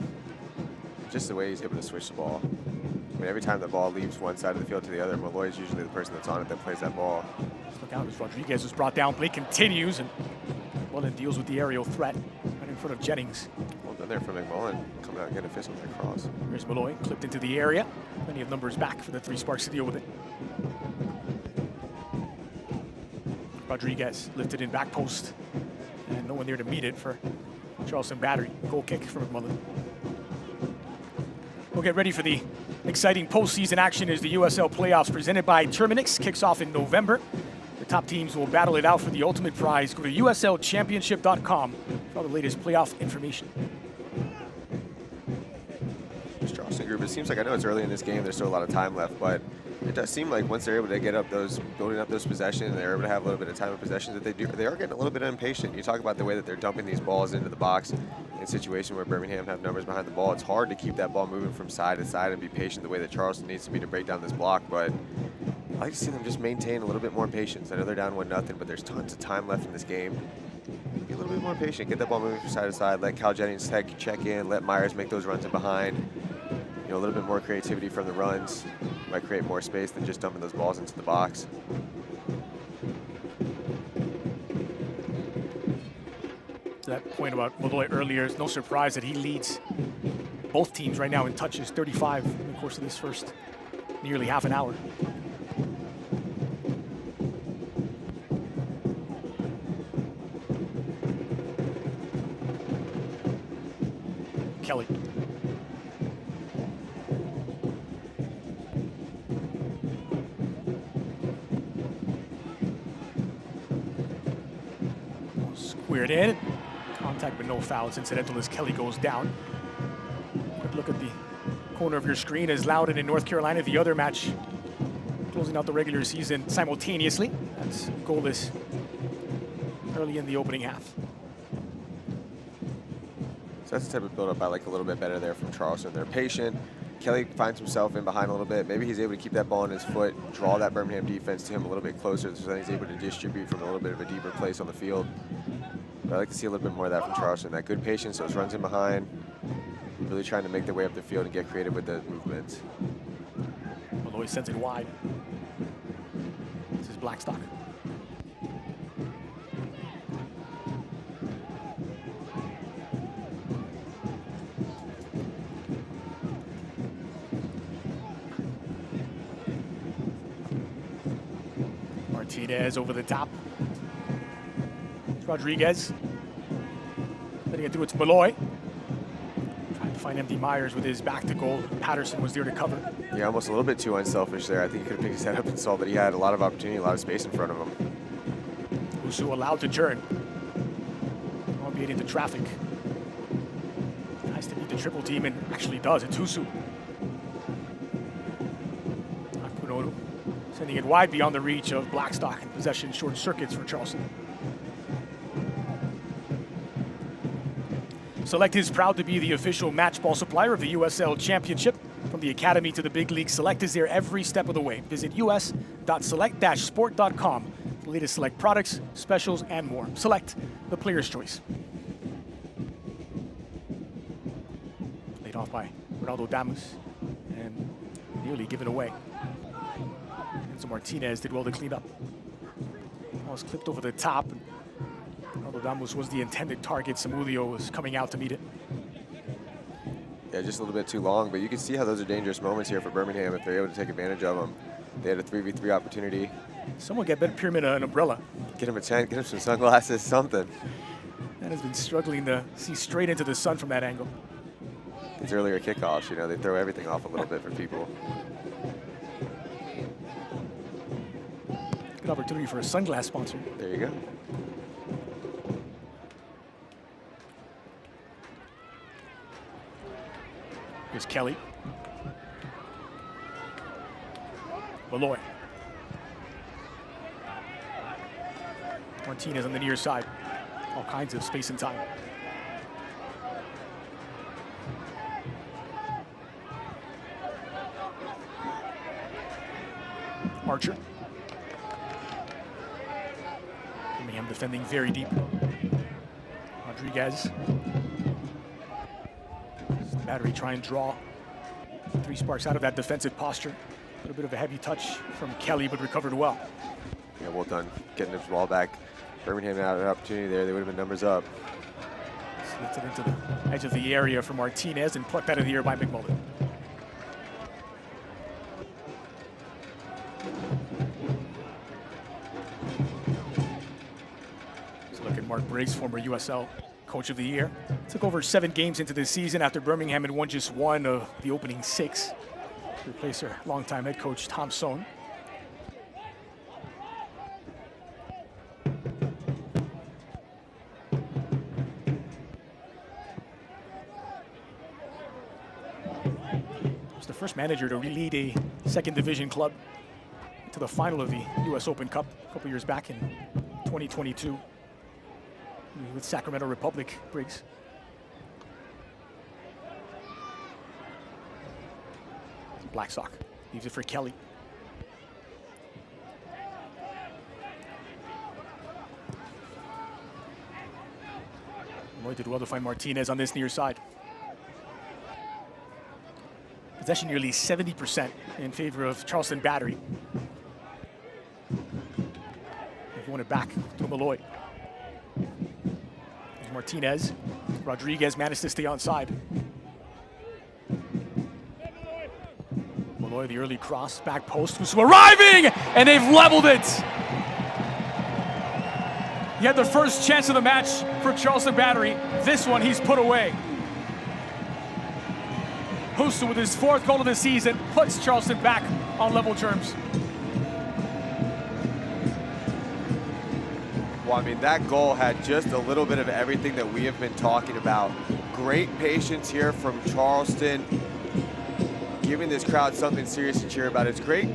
Just the way he's able to switch the ball. I mean, every time the ball leaves one side of the field to the other, Malloy is usually the person that's on it that plays that ball. Just look out as Rodriguez is brought down. Play continues, and well, then deals with the aerial threat right in front of Jennings. Well done run there from McMullen, coming out and getting a fist on that cross. Here's Malloy, clipped into the area. Plenty of numbers back for the Three Sparks to deal with it. Rodriguez lifted in back post, and no one there to meet it for Charleston Battery. Goal kick from McMullen. We'll get ready for the exciting postseason action as the USL playoffs presented by Terminix kicks off in November. The top teams will battle it out for the ultimate prize. Go to USLChampionship.com for all the latest playoff information. This Charleston group, it seems like, I know it's early in this game, there's still a lot of time left, but it does seem like once they're able to get up building up those possessions, and they're able to have a little bit of time of possession, that they are getting a little bit impatient. You talk about the way that they're dumping these balls into the box in a situation where Birmingham have numbers behind the ball. It's hard to keep that ball moving from side to side and be patient the way that Charleston needs to be to break down this block, but I like to see them just maintain a little bit more patience. I know they're down 1-0, but there's tons of time left in this game. Be a little bit more patient, get that ball moving from side to side, let Cal Jennings check in, let Myers make those runs in behind. You know, a little bit more creativity from the runs might create more space than just dumping those balls into the box. To that point about Malloy earlier, it's no surprise that he leads both teams right now in touches, 35 in the course of this first nearly half an hour. Kelly. Squared in. Contact but no foul. It's incidental as Kelly goes down. Quick look at the corner of your screen as Loudoun in North Carolina, the other match closing out the regular season simultaneously. That's goalless early in the opening half. So that's the type of build-up I like a little bit better there from Charleston. They're patient. Kelly finds himself in behind a little bit. Maybe he's able to keep that ball in his foot, draw that Birmingham defense to him a little bit closer, so then he's able to distribute from a little bit of a deeper place on the field. But I like to see a little bit more of that from Charleston. That good patience, those runs in behind, really trying to make their way up the field and get creative with the movements. Malloy sends it wide. This is Blackstock. Martinez over the top. It's Rodriguez. Letting it through, it's Malloy. Trying to find empty Myers with his back to goal. Patterson was there to cover. Yeah, almost a little bit too unselfish there. I think he could have picked his head up and saw that he had a lot of opportunity, a lot of space in front of him. Usu allowed to turn. Albeit into traffic. Tries to beat the triple team and actually does. It's Usu. Akunoru sending it wide beyond the reach of Blackstock, and possession short circuits for Charleston. Select is proud to be the official match ball supplier of the USL Championship. From the Academy to the big league, Select is there every step of the way. Visit us.select-sport.com for the latest Select products, specials, and more. Select, the player's choice. Laid off by Ronaldo Damus and nearly given away. And so Martinez did well to clean up. Ball was clipped over the top. Ronaldo Damus was the intended target. Samudio was coming out to meet it. Yeah, just a little bit too long, but you can see how those are dangerous moments here for Birmingham if they're able to take advantage of them. They had a 3v3 opportunity. Someone get Ben Pyramid an umbrella. Get him a tent, get him some sunglasses, something. Man has been struggling to see straight into the sun from that angle. These earlier kickoffs, you know, they throw everything off a little bit for people. Good opportunity for a sunglass sponsor. There you go. Here's Kelly. Malloy. Martinez on the near side. All kinds of space and time. Archer. Birmingham defending very deep. Rodriguez. Battery try and draw Three Sparks out of that defensive posture. A little bit of a heavy touch from Kelly, but recovered well. Yeah, well done getting his ball back. Birmingham had an opportunity there. They would have been numbers up. Lifted into the edge of the area for Martinez and plucked out of the air by McMullen. So look at Mark Briggs, former USL Coach of the Year. Took over 7 games into this season after Birmingham had won just 1 of the opening 6. Replaced their longtime head coach Tom Sohn. First manager to lead a second division club to the final of the US Open Cup a couple years back in 2022 with Sacramento Republic. Briggs. Blacksock leaves it for Kelly. Lloyd did well to find Martinez on this near side. Possession nearly 70% in favor of Charleston Battery. They won it back to Malloy. There's Martinez. Rodriguez managed to stay onside. Malloy, the early cross, back post, who's arriving, and they've leveled it. He had the first chance of the match for Charleston Battery. This one he's put away. Husu, with his 4th goal of the season, puts Charleston back on level terms. Well, I mean, that goal had just a little bit of everything that we have been talking about. Great patience here from Charleston, giving this crowd something serious to cheer about. It's great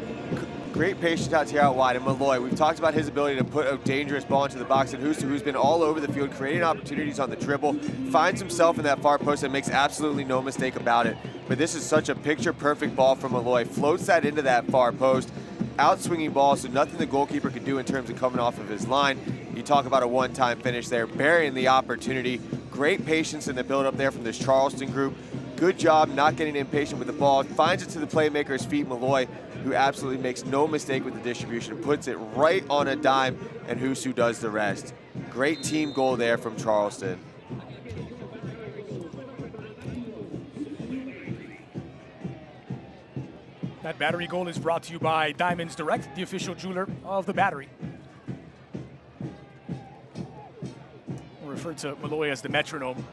patience out here out wide. And Malloy, we've talked about his ability to put a dangerous ball into the box, and Husu, who's been all over the field, creating opportunities on the dribble, finds himself in that far post and makes absolutely no mistake about it. But this is such a picture-perfect ball from Malloy. Floats that into that far post. Out-swinging ball, so nothing the goalkeeper could do in terms of coming off of his line. You talk about a one-time finish there, burying the opportunity. Great patience in the build-up there from this Charleston group. Good job not getting impatient with the ball. Finds it to the playmaker's feet, Malloy, who absolutely makes no mistake with the distribution. Puts it right on a dime, and Husu does the rest. Great team goal there from Charleston. That Battery goal is brought to you by Diamonds Direct, the official jeweler of the Battery. We're referred to Malloy as the metronome,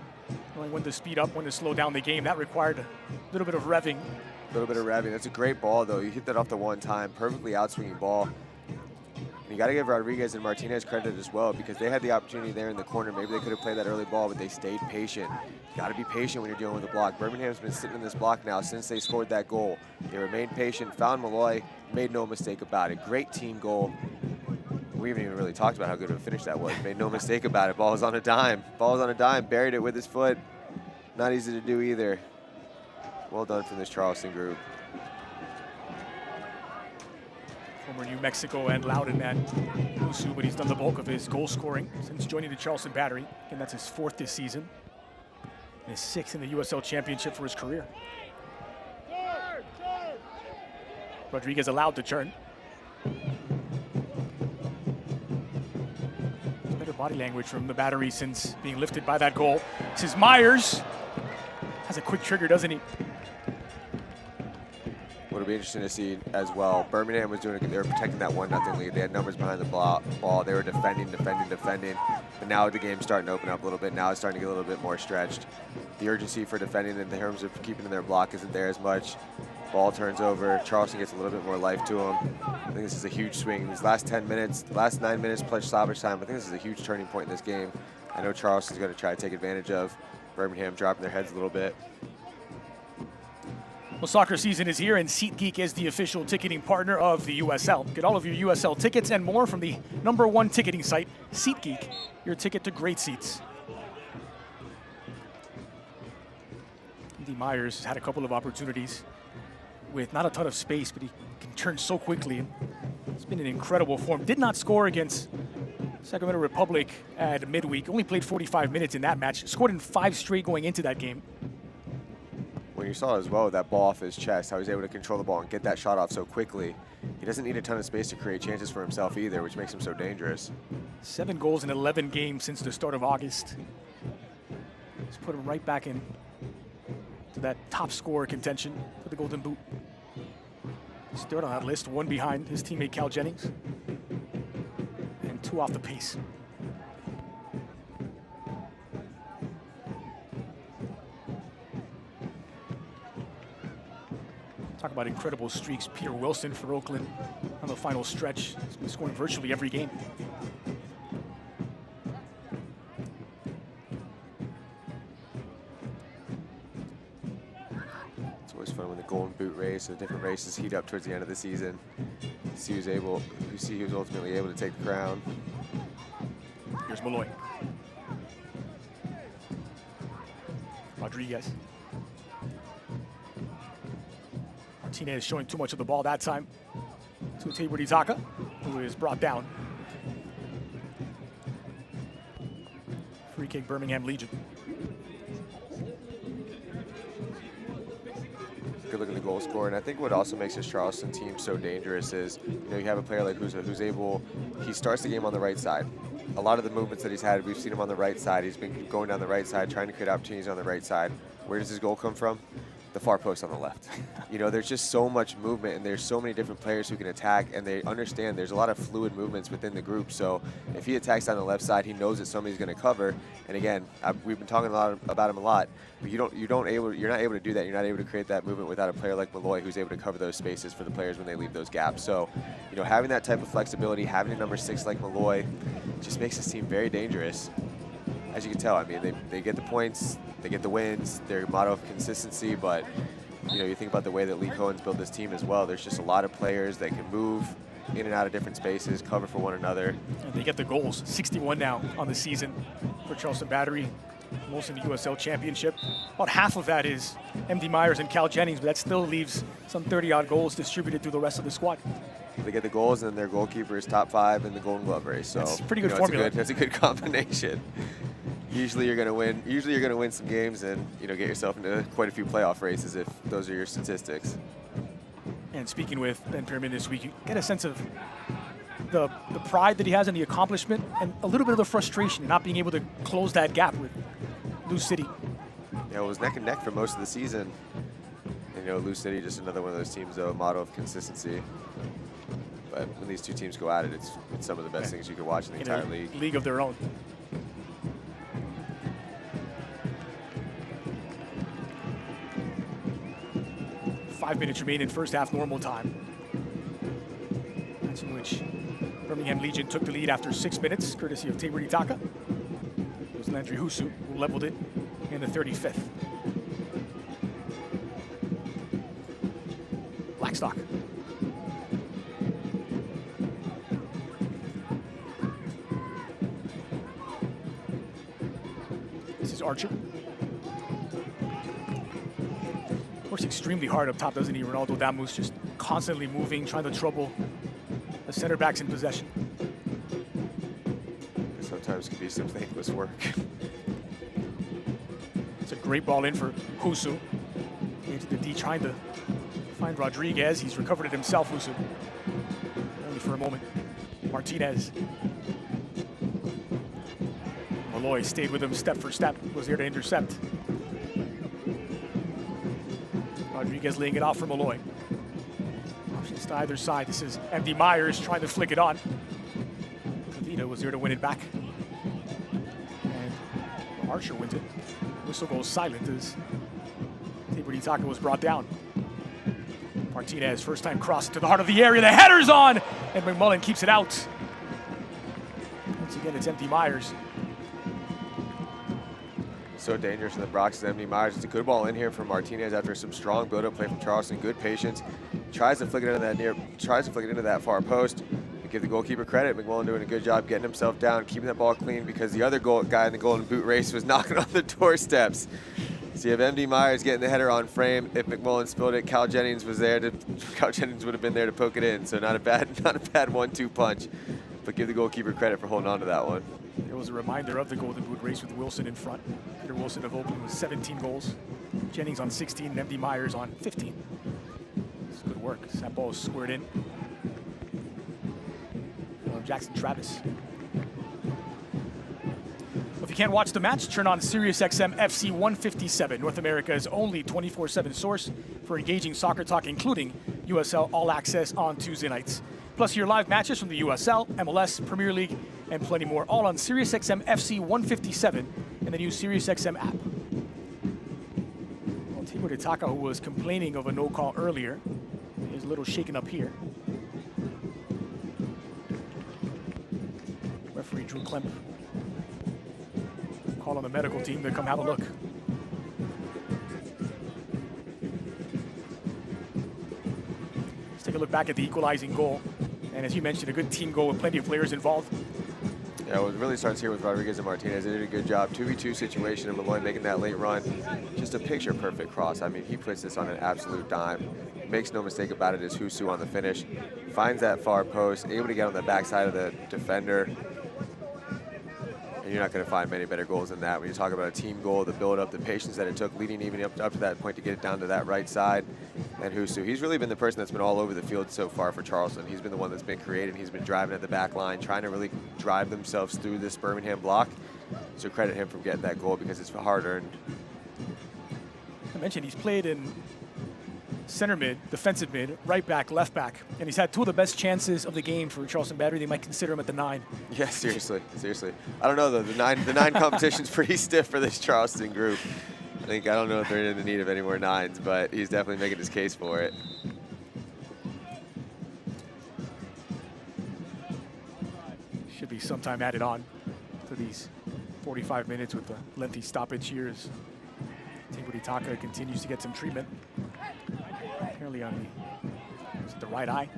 knowing when to speed up, when to slow down the game. That required a little bit of revving. A little bit of revving. That's a great ball, though. You hit that off the one time. Perfectly out-swinging ball. And you got to give Rodriguez and Martinez credit as well, because they had the opportunity there in the corner. Maybe they could have played that early ball, but they stayed patient. You got to be patient when you're dealing with a block. Birmingham's been sitting in this block now since they scored that goal. They remained patient, found Malloy, made no mistake about it. Great team goal. We haven't even really talked about how good of a finish that was. Made no mistake about it. Ball was on a dime. Ball was on a dime. Buried it with his foot. Not easy to do either. Well done from this Charleston group. Former New Mexico and Loudoun man, Husu, but he's done the bulk of his goal scoring since joining the Charleston Battery. And that's his 4th this season. And his 6th in the USL Championship for his career. Rodriguez allowed to turn. Better body language from the Battery since being lifted by that goal. This is Myers. Has a quick trigger, doesn't he? It'll be interesting to see as well. Birmingham was doing it. They were protecting that 1-0 lead. They had numbers behind the ball. They were defending. But now the game's starting to open up a little bit. Now it's starting to get a little bit more stretched. The urgency for defending in terms of keeping in their block isn't there as much. Ball turns over. Charleston gets a little bit more life to them. I think this is a huge swing. These last 10 minutes, the last 9 minutes plus stoppage time, I think this is a huge turning point in this game. I know Charleston's going to try to take advantage of Birmingham dropping their heads a little bit. Well, soccer season is here, and SeatGeek is the official ticketing partner of the USL. Get all of your USL tickets and more from the #1 ticketing site, SeatGeek, your ticket to great seats. Andy Myers has had a couple of opportunities with not a ton of space, but he can turn so quickly. It's been in incredible form. Did not score against Sacramento Republic at midweek. Only played 45 minutes in that match. Scored in 5 straight going into that game. When you saw as well that ball off his chest, how he's able to control the ball and get that shot off so quickly. He doesn't need a ton of space to create chances for himself either, which makes him so dangerous. 7 goals in 11 games since the start of August. He's put him right back in to that top scorer contention for the Golden Boot. He's third on that list, one behind his teammate Cal Jennings, and 2 off the pace. Talk about incredible streaks. Peter Wilson for Oakland on the final stretch. He's been scoring virtually every game. It's always fun when the Golden Boot race, the different races heat up towards the end of the season. See who's ultimately able to take the crown. Here's Malloy. Rodriguez. Martinez showing too much of the ball that time to Tabor Itaka, who is brought down. Free kick, Birmingham Legion. Good look at the goal scorer, and I think what also makes this Charleston team so dangerous is, you have a player like Husa who's able, he starts the game on the right side. A lot of the movements that he's had, we've seen him on the right side. He's been going down the right side, trying to create opportunities on the right side. Where does his goal come from? The far post on the left. There's just so much movement, and there's so many different players who can attack, and they understand there's a lot of fluid movements within the group. So if he attacks on the left side, he knows that somebody's going to cover. And again, we've been talking about him a lot, but you're not able to do that. You're not able to create that movement without a player like Malloy, who's able to cover those spaces for the players when they leave those gaps. So, having that type of flexibility, having a number 6 like Malloy, just makes this team very dangerous. As you can tell, I mean, they get the points, they get the wins, their motto of consistency, but you think about the way that Lee Cohen's built this team as well. There's just a lot of players that can move in and out of different spaces, cover for one another. And they get the goals, 61 now on the season for Charleston Battery, most in the USL Championship. About half of that is MD Myers and Cal Jennings, but that still leaves some 30-odd goals distributed through the rest of the squad. They get the goals, and then their goalkeeper is top 5 in the Golden Glove race. So that's a pretty good formula. That's a good combination. Usually you're going to win. Usually you're going to win some games and get yourself into quite a few playoff races if those are your statistics. And speaking with Ben Pearman this week, you get a sense of the pride that he has in the accomplishment, and a little bit of the frustration in not being able to close that gap with Lou City. Yeah, it was neck and neck for most of the season. And Lou City, just another one of those teams, though, a motto of consistency. But when these two teams go at it, it's some of the best things you could watch in the entire league. League of their own. Five minutes remain in first half normal time. That's in which Birmingham Legion took the lead after 6 minutes, courtesy of Tabor Itaka. It was Landry Husu who leveled it in the 35th. Blackstock. This is Archer. Works extremely hard up top, doesn't he? Ronaldo Damus just constantly moving, trying to trouble the center backs in possession. Sometimes it can be some thankless work. It's a great ball in for Husu. Into the D, trying to find Rodriguez. He's recovered it himself, Husu. Only for a moment. Martinez. Malloy stayed with him step for step, was there to intercept. Rodriguez laying it off for Malloy. Options to either side. This is MD Myers trying to flick it on. Kavita was there to win it back. And Archer wins it. Whistle goes silent as Tabor Itaka was brought down. Martinez, first time cross to the heart of the area. The header's on, and McMullen keeps it out. Once again, it's MD Myers. So dangerous in the Brox and MD Myers. It's a good ball in here from Martinez after some strong build-up play from Charleston. Good patience. Tries to flick it into that far post. But give the goalkeeper credit. McMullen doing a good job getting himself down, keeping that ball clean, because the other guy in the Golden Boot race was knocking on the doorsteps. So you have MD Myers getting the header on frame. If McMullen spilled it, Cal Jennings would have been there to poke it in. So not a bad 1-2 punch. But give the goalkeeper credit for holding on to that one. There was a reminder of the Golden Boot race with Wilson in front. Peter Wilson of Oakland with 17 goals. Jennings on 16, and MD Myers on 15. It's good work. That ball is squared in. Jackson Travis. if you can't watch the match, turn on SiriusXM FC 157, North America's only 24/7 source for engaging soccer talk, including USL All Access on Tuesday nights. Plus your live matches from the USL, MLS, Premier League, and plenty more, all on SiriusXM FC 157 and the new SiriusXM app. Well, Timur Itaka, who was complaining of a no call earlier, is a little shaken up here. Referee Drew Klemp call on the medical team to come have a look. Let's take a look back at the equalizing goal. And as you mentioned, a good team goal with plenty of players involved. Yeah, well, it really starts here with Rodriguez and Martinez. They did a good job. 2v2 situation of Malloy making that late run. Just a picture-perfect cross. I mean, he puts this on an absolute dime. Makes no mistake about it, is Husu on the finish. Finds that far post, able to get on the backside of the defender. And you're not going to find many better goals than that. When you talk about a team goal, the build-up, the patience that it took leading even up to that point to get it down to that right side. And Husu, he's really been the person that's been all over the field so far for Charleston. He's been the one that's been creating. He's been driving at the back line, trying to really drive themselves through this Birmingham block. So credit him for getting that goal because it's hard-earned. I mentioned he's played in center mid, defensive mid, right back, left back, and he's had two of the best chances of the game for Charleston Battery. They might consider him at the 9. Yeah, seriously. I don't know though. The nine competition's pretty stiff for this Charleston group. I don't know if they're in the need of any more 9s, but he's definitely making his case for it. Should be sometime added on to these 45 minutes with the lengthy stoppage here as Timur Itaka continues to get some treatment. Apparently on the right eye.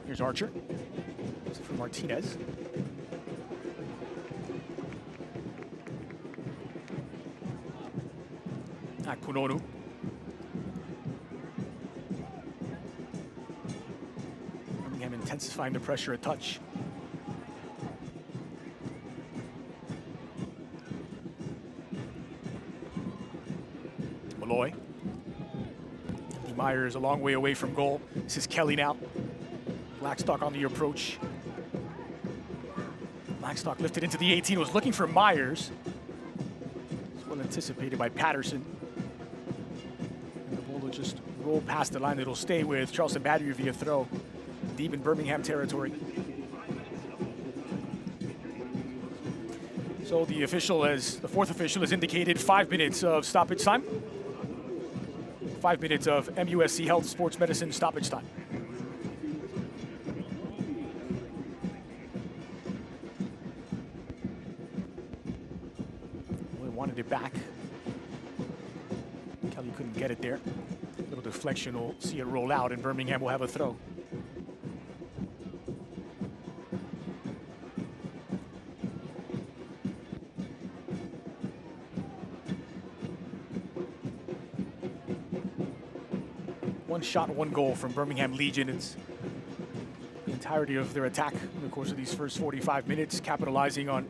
Here's Archer. This is for Martinez. Akpunonu. Birmingham intensifying the pressure a touch. Malloy. Andy Myers a long way away from goal. This is Kelly now. Blackstock on the approach. Blackstock lifted into the 18, was looking for Myers. It's well anticipated by Patterson. And the ball will just roll past the line. It'll stay with Charleston Battery via throw. Deep in Birmingham territory. So the fourth official has indicated 5 minutes of stoppage time. 5 minutes of MUSC Health Sports Medicine stoppage time. Wanted it back. Kelly couldn't get it there. A little deflection, we'll see it roll out, and Birmingham will have a throw. One shot, one goal from Birmingham Legion. It's the entirety of their attack in the course of these first 45 minutes, capitalizing on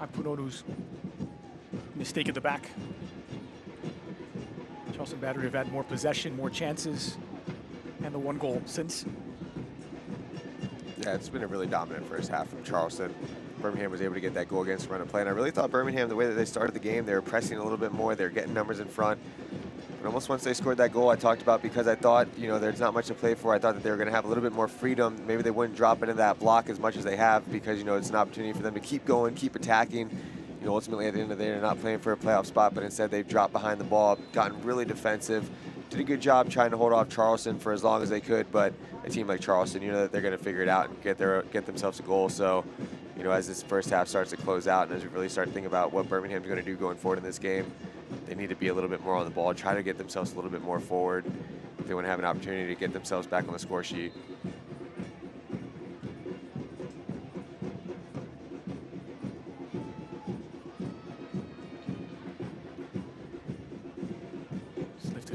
Akpunonu's mistake at the back. Charleston Battery have had more possession, more chances, and the one goal since. Yeah, it's been a really dominant first half from Charleston. Birmingham was able to get that goal against the run of play, and I really thought Birmingham, the way that they started the game, they were pressing a little bit more, they were getting numbers in front. And almost once they scored that goal, I talked about, because I thought, there's not much to play for. I thought that they were going to have a little bit more freedom. Maybe they wouldn't drop into that block as much as they have, because, it's an opportunity for them to keep going, keep attacking. Ultimately, at the end of the day, they're not playing for a playoff spot, but instead they've dropped behind the ball, gotten really defensive, did a good job trying to hold off Charleston for as long as they could. But a team like Charleston, that they're going to figure it out and get themselves a goal. So, as this first half starts to close out, and as we really start to think about what Birmingham's going to do going forward in this game, they need to be a little bit more on the ball, try to get themselves a little bit more forward if they want to have an opportunity to get themselves back on the score sheet.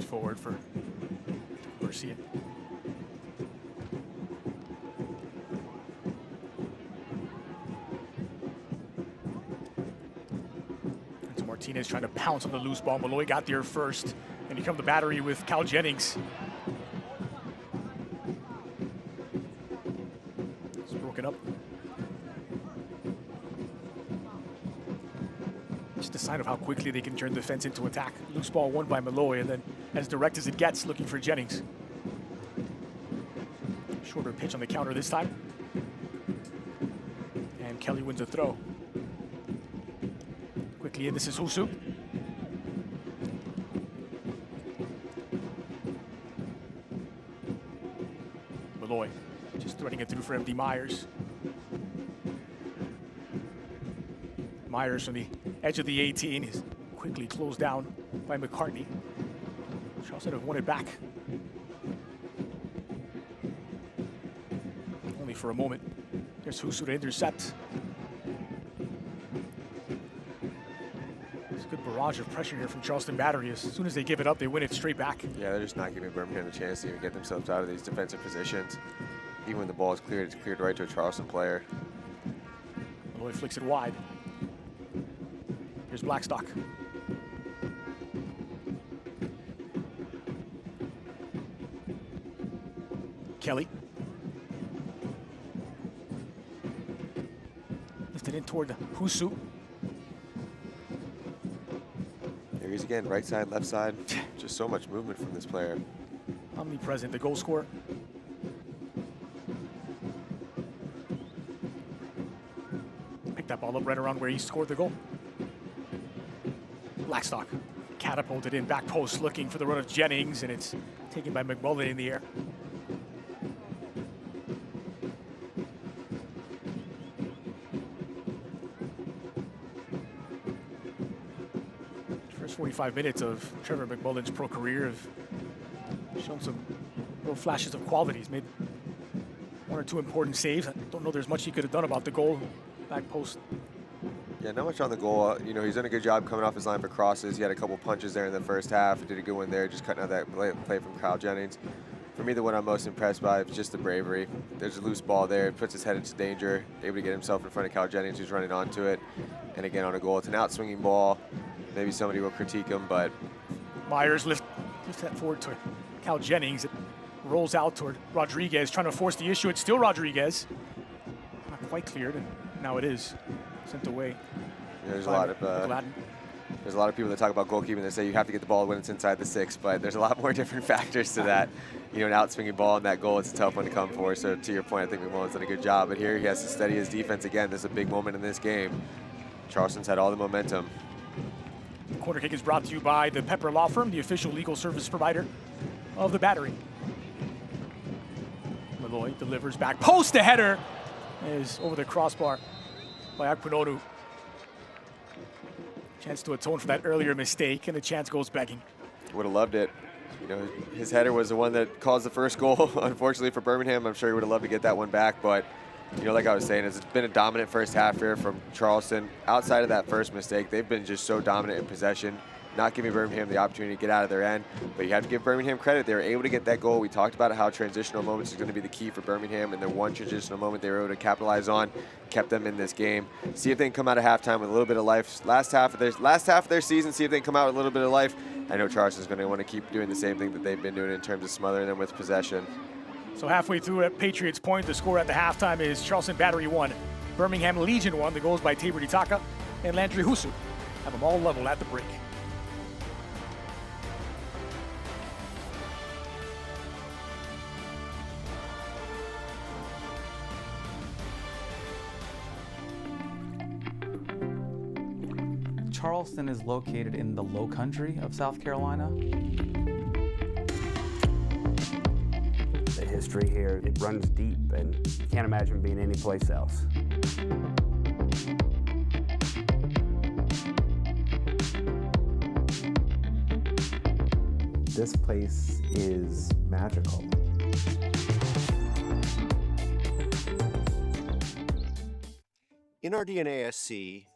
Forward for Garcia. Martinez trying to pounce on the loose ball. Malloy got there first. And here come the battery with Cal Jennings. It's broken up. Just a sign of how quickly they can turn the defense into attack. Loose ball won by Malloy, and then as direct as it gets, looking for Jennings. Shorter pitch on the counter this time. And Kelly wins a throw. Quickly in, this is Husu. Malloy just threading it through for MD Myers. Myers from the edge of the 18 is quickly closed down by McCartney. Charleston have won it back. Only for a moment. There's Husu to intercept. It's a good barrage of pressure here from Charleston Battery. As soon as they give it up, they win it straight back. Yeah, they're just not giving Birmingham a chance to even get themselves out of these defensive positions. Even when the ball is cleared, it's cleared right to a Charleston player. Malloy flicks it wide. Here's Blackstock. Kelly. Lifted in toward Husu. There he is again, right side, left side. Just so much movement from this player. Omnipresent, the goal scorer. Picked that ball up right around where he scored the goal. Blackstock catapulted in, back post looking for the run of Jennings, and it's taken by McMullen in the air. First 45 minutes of Trevor McMullen's pro career have shown some real flashes of quality. He's made one or two important saves. I don't know there's much he could have done about the goal. Back post. Yeah, not much on the goal. You know, he's done a good job coming off his line for crosses. He had a couple punches there in the first half. He did a good one there, just cutting out that play from Kyle Jennings. For me, the one I'm most impressed by is just the bravery. There's a loose ball there. Puts his head into danger. Able to get himself in front of Kyle Jennings, who's running onto it. And again, on a goal. It's an out-swinging ball. Maybe somebody will critique him, but... Myers lifts that forward to Kyle Jennings. It rolls out toward Rodriguez, trying to force the issue. It's still Rodriguez. Not quite cleared, and now it is. Sent away. Yeah, there's a lot of people that talk about goalkeeping that say you have to get the ball when it's inside the 6, but there's a lot more different factors to that. You know, an out-swinging ball and that goal, it's a tough one to come for. So to your point, I think McMullen's done a good job. But here he has to steady his defense again. This is a big moment in this game. Charleston's had all the momentum. The corner kick is brought to you by the Pepper Law Firm, the official legal service provider of the Battery. Malloy delivers back post. The header is over the crossbar by Akpinodu. Chance to atone for that earlier mistake, and the chance goes begging. Would have loved it. You know, his header was the one that caused the first goal. Unfortunately for Birmingham, I'm sure he would have loved to get that one back. But, you know, like I was saying, it's been a dominant first half here from Charleston. Outside of that first mistake, they've been just so dominant in possession, not giving Birmingham the opportunity to get out of their end. But you have to give Birmingham credit. They were able to get that goal. We talked about how transitional moments is going to be the key for Birmingham, and their one transitional moment they were able to capitalize on kept them in this game. See if they can come out of halftime with a little bit of life. Last half of their season, see if they can come out with a little bit of life. I know Charleston's going to want to keep doing the same thing that they've been doing in terms of smothering them with possession. So halfway through at Patriots Point, the score at the halftime is Charleston Battery 1, Birmingham Legion 1. The goals by Tabor Ditaka and Landry Husu have them all level at the break. Charleston is located in the low country of South Carolina. The history here, it runs deep, and you can't imagine being anyplace else. This place is magical. NRDNASC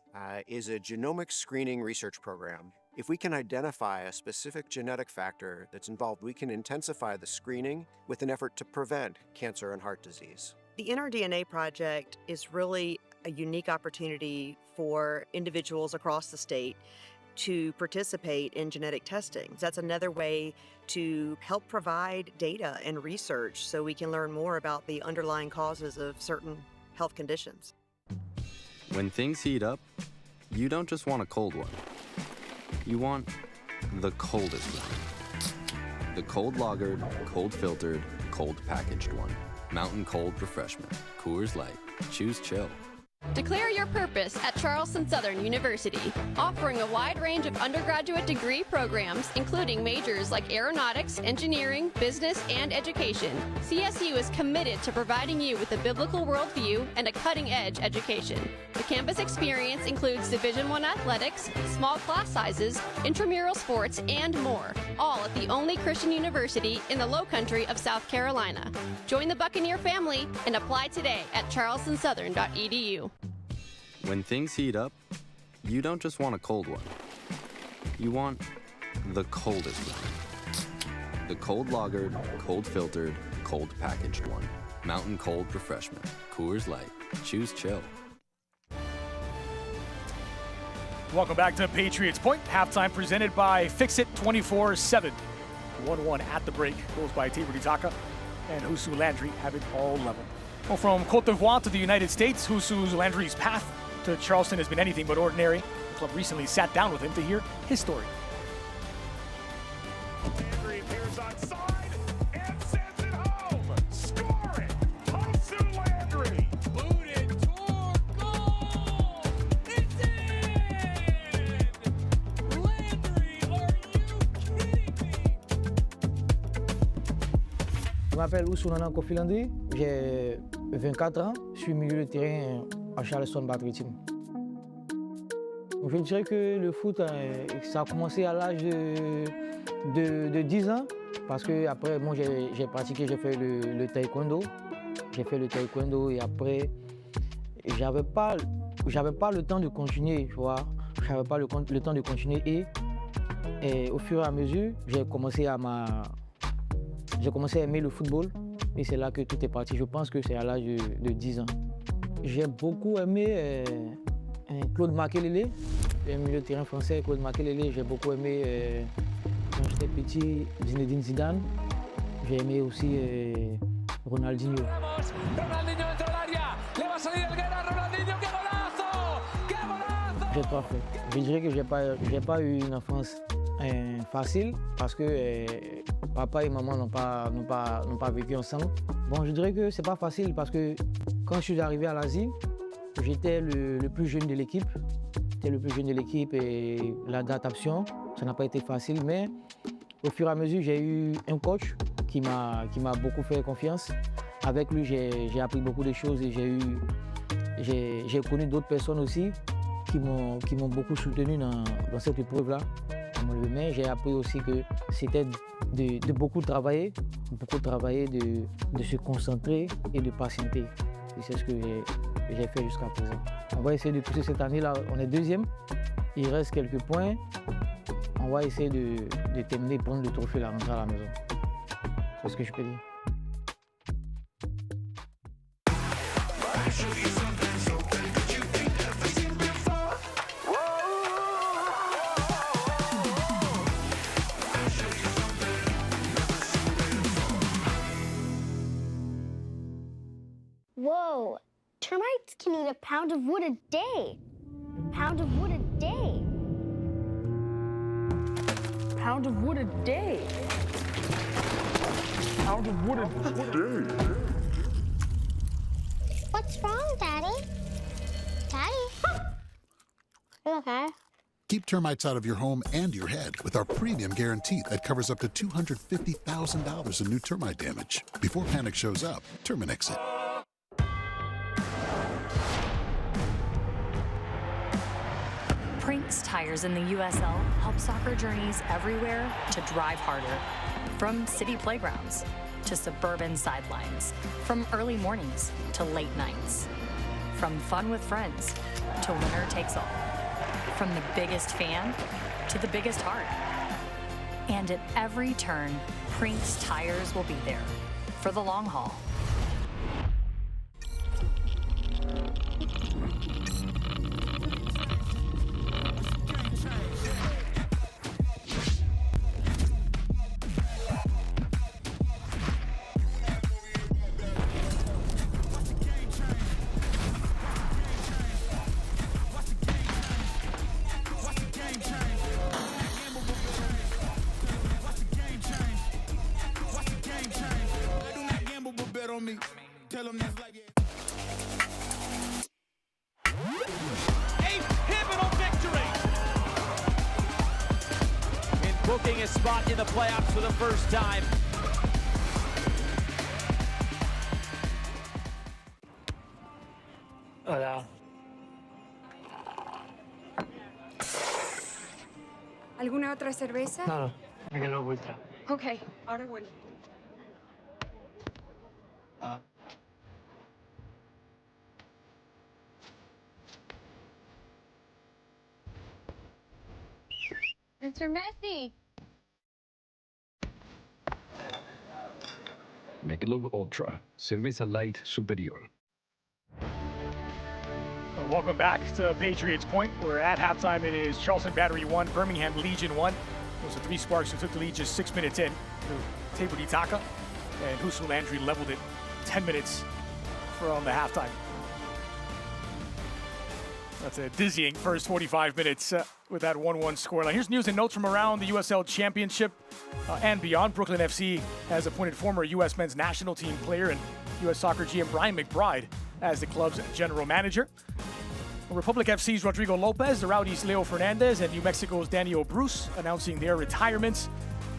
is a genomic screening research program. If we can identify a specific genetic factor that's involved, we can intensify the screening with an effort to prevent cancer and heart disease. The NRDNA project is really a unique opportunity for individuals across the state to participate in genetic testing. That's another way to help provide data and research so we can learn more about the underlying causes of certain health conditions. When things heat up, you don't just want a cold one. You want the coldest one. The cold lagered, cold filtered, cold packaged one. Mountain Cold Refreshment. Coors Light. Choose chill. Declare your purpose at Charleston Southern University, offering a wide range of undergraduate degree programs, including majors like aeronautics, engineering, business, and education. CSU is committed to providing you with a biblical worldview and a cutting-edge education. The campus experience includes Division I athletics, small class sizes, intramural sports, and more, all at the only Christian university in the Lowcountry of South Carolina. Join the Buccaneer family and apply today at charlestonsouthern.edu. When things heat up, you don't just want a cold one. You want the coldest one. The cold lagered, cold filtered, cold packaged one. Mountain Cold Refreshment. Coors Light. Choose chill. Welcome back to Patriots Point. Halftime presented by Fix It 24/7. 1-1 at the break. Goals by Tabor Ditaka and Husu Landry have it all level. Well, from Cote d'Ivoire to the United States, Husu Landry's path to Charleston has been anything but ordinary. The club recently sat down with him to hear his story. Landry appears on side and sends it home. Scoring, Husu Landry. Booted toward goal. It's in. Landry, are you kidding me? Je m'appelle Husu Kofi Landry, j'ai 24 ans, je suis milieu de terrain à Charleston Battery Team. Je dirais que le foot, ça a commencé à l'âge de 10 ans, parce que après, moi j'ai pratiqué, j'ai fait le taekwondo. J'ai fait le taekwondo et après, j'avais pas le temps de continuer, tu vois. J'avais pas le temps de continuer et au fur et à mesure, j'ai commencé à aimer le football et c'est là que tout est parti. Je pense que c'est à l'âge de 10 ans. J'ai beaucoup aimé Claude Makelele, un milieu de terrain français, Claude Makelele. J'ai beaucoup aimé quand j'étais petit Zinedine Zidane. J'ai aimé aussi Ronaldinho. Ronaldinho dentro del área. Le va a salir el Guerra. Ronaldinho, qué golazo! Qué golazo! J'ai pas fait. Je dirais que j'ai pas eu une enfance facile parce que papa et maman n'ont pas vécu ensemble. Bon, je dirais que c'est pas facile parce que quand je suis arrivé à l'Asie, j'étais le plus jeune de l'équipe. J'étais le plus jeune de l'équipe et l'adaptation, ça n'a pas été facile. Mais au fur et à mesure, j'ai eu un coach qui m'a beaucoup fait confiance. Avec lui, j'ai appris beaucoup de choses et j'ai connu d'autres personnes aussi qui m'ont beaucoup soutenu dans cette épreuve-là. Mais j'ai appris aussi que c'était de beaucoup travailler, de se concentrer et de patienter. Et c'est ce que j'ai fait jusqu'à présent. On va essayer de pousser cette année-là, on est deuxième. Il reste quelques points. On va essayer de terminer, prendre le trophée, la rentrer à la maison. C'est ce que je peux dire. Whoa, termites can eat a pound of wood a day. Pound of wood a day. Pound of wood a day. Pound of wood a day. What's wrong, Daddy? Daddy? You okay? Keep termites out of your home and your head with our premium guarantee that covers up to $250,000 in new termite damage. Before panic shows up, Terminix it. Prinks Tires in the USL help soccer journeys everywhere to drive harder. From city playgrounds to suburban sidelines. From early mornings to late nights. From fun with friends to winner takes all. From the biggest fan to the biggest heart. And at every turn, Prinks Tires will be there for the long haul. Pivotal victory in booking a spot in the playoffs for the first time. Hola. ¿Alguna otra cerveza? No, me quedo ultra. Ok, ahora vuelvo. Mr. Messi. Michelob Ultra, Cerveza Light Superior. Welcome back to Patriots Point. We're at halftime. It is Charleston Battery 1, Birmingham Legion 1. Those are 3 Sparks who took the lead just 6 minutes in through Tabor Ditaka, and Husu Landry leveled it 10 minutes from the halftime. That's a dizzying first 45 minutes with that 1-1 scoreline. Here's news and notes from around the USL Championship and beyond. Brooklyn FC has appointed former U.S. men's national team player and U.S. Soccer GM Brian McBride as the club's general manager. Republic FC's Rodrigo Lopez, the Rowdies' Leo Fernandez, and New Mexico's Daniel Bruce announcing their retirements,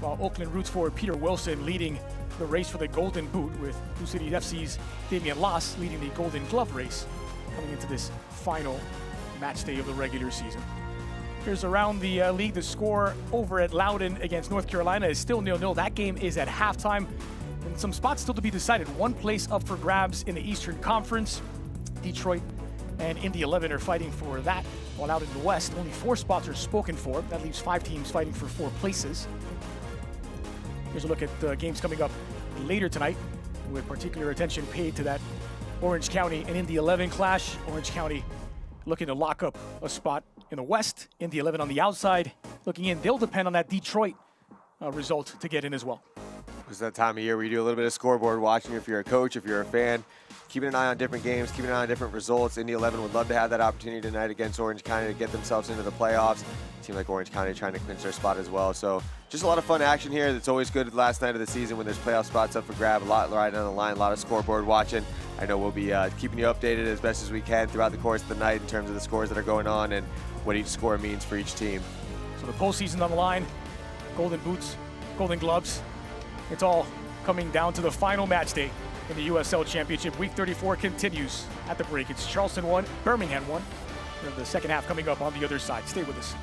while Oakland roots forward Peter Wilson leading the race for the Golden Boot, with Blue City FC's Damian Loss leading the Golden Glove race coming into this final match day of the regular season. Here's around the league. The score over at Loudoun against North Carolina is still 0-0. That game is at halftime, and some spots still to be decided. One place up for grabs in the Eastern Conference. Detroit and Indy 11 are fighting for that, while out in the West, only 4 spots are spoken for. That leaves 5 teams fighting for 4 places. Here's a look at the games coming up later tonight, with particular attention paid to that Orange County and Indy 11 clash. Orange County looking to lock up a spot in the West. Indy 11 on the outside looking in. They'll depend on that Detroit result to get in as well. It's that time of year where you do a little bit of scoreboard watching. If you're a coach, if you're a fan, keeping an eye on different games, keeping an eye on different results. Indy 11 would love to have that opportunity tonight against Orange County to get themselves into the playoffs. Team like Orange County trying to clinch their spot as well. So just a lot of fun action here. That's always good last night of the season when there's playoff spots up for grab. A lot riding on the line, a lot of scoreboard watching. I know we'll be keeping you updated as best as we can throughout the course of the night in terms of the scores that are going on and what each score means for each team. So the postseason on the line, Golden Boots, Golden Gloves. It's all coming down to the final match day in the USL Championship. Week 34 continues at the break. It's Charleston 1, Birmingham 1. We have the second half coming up on the other side. Stay with us.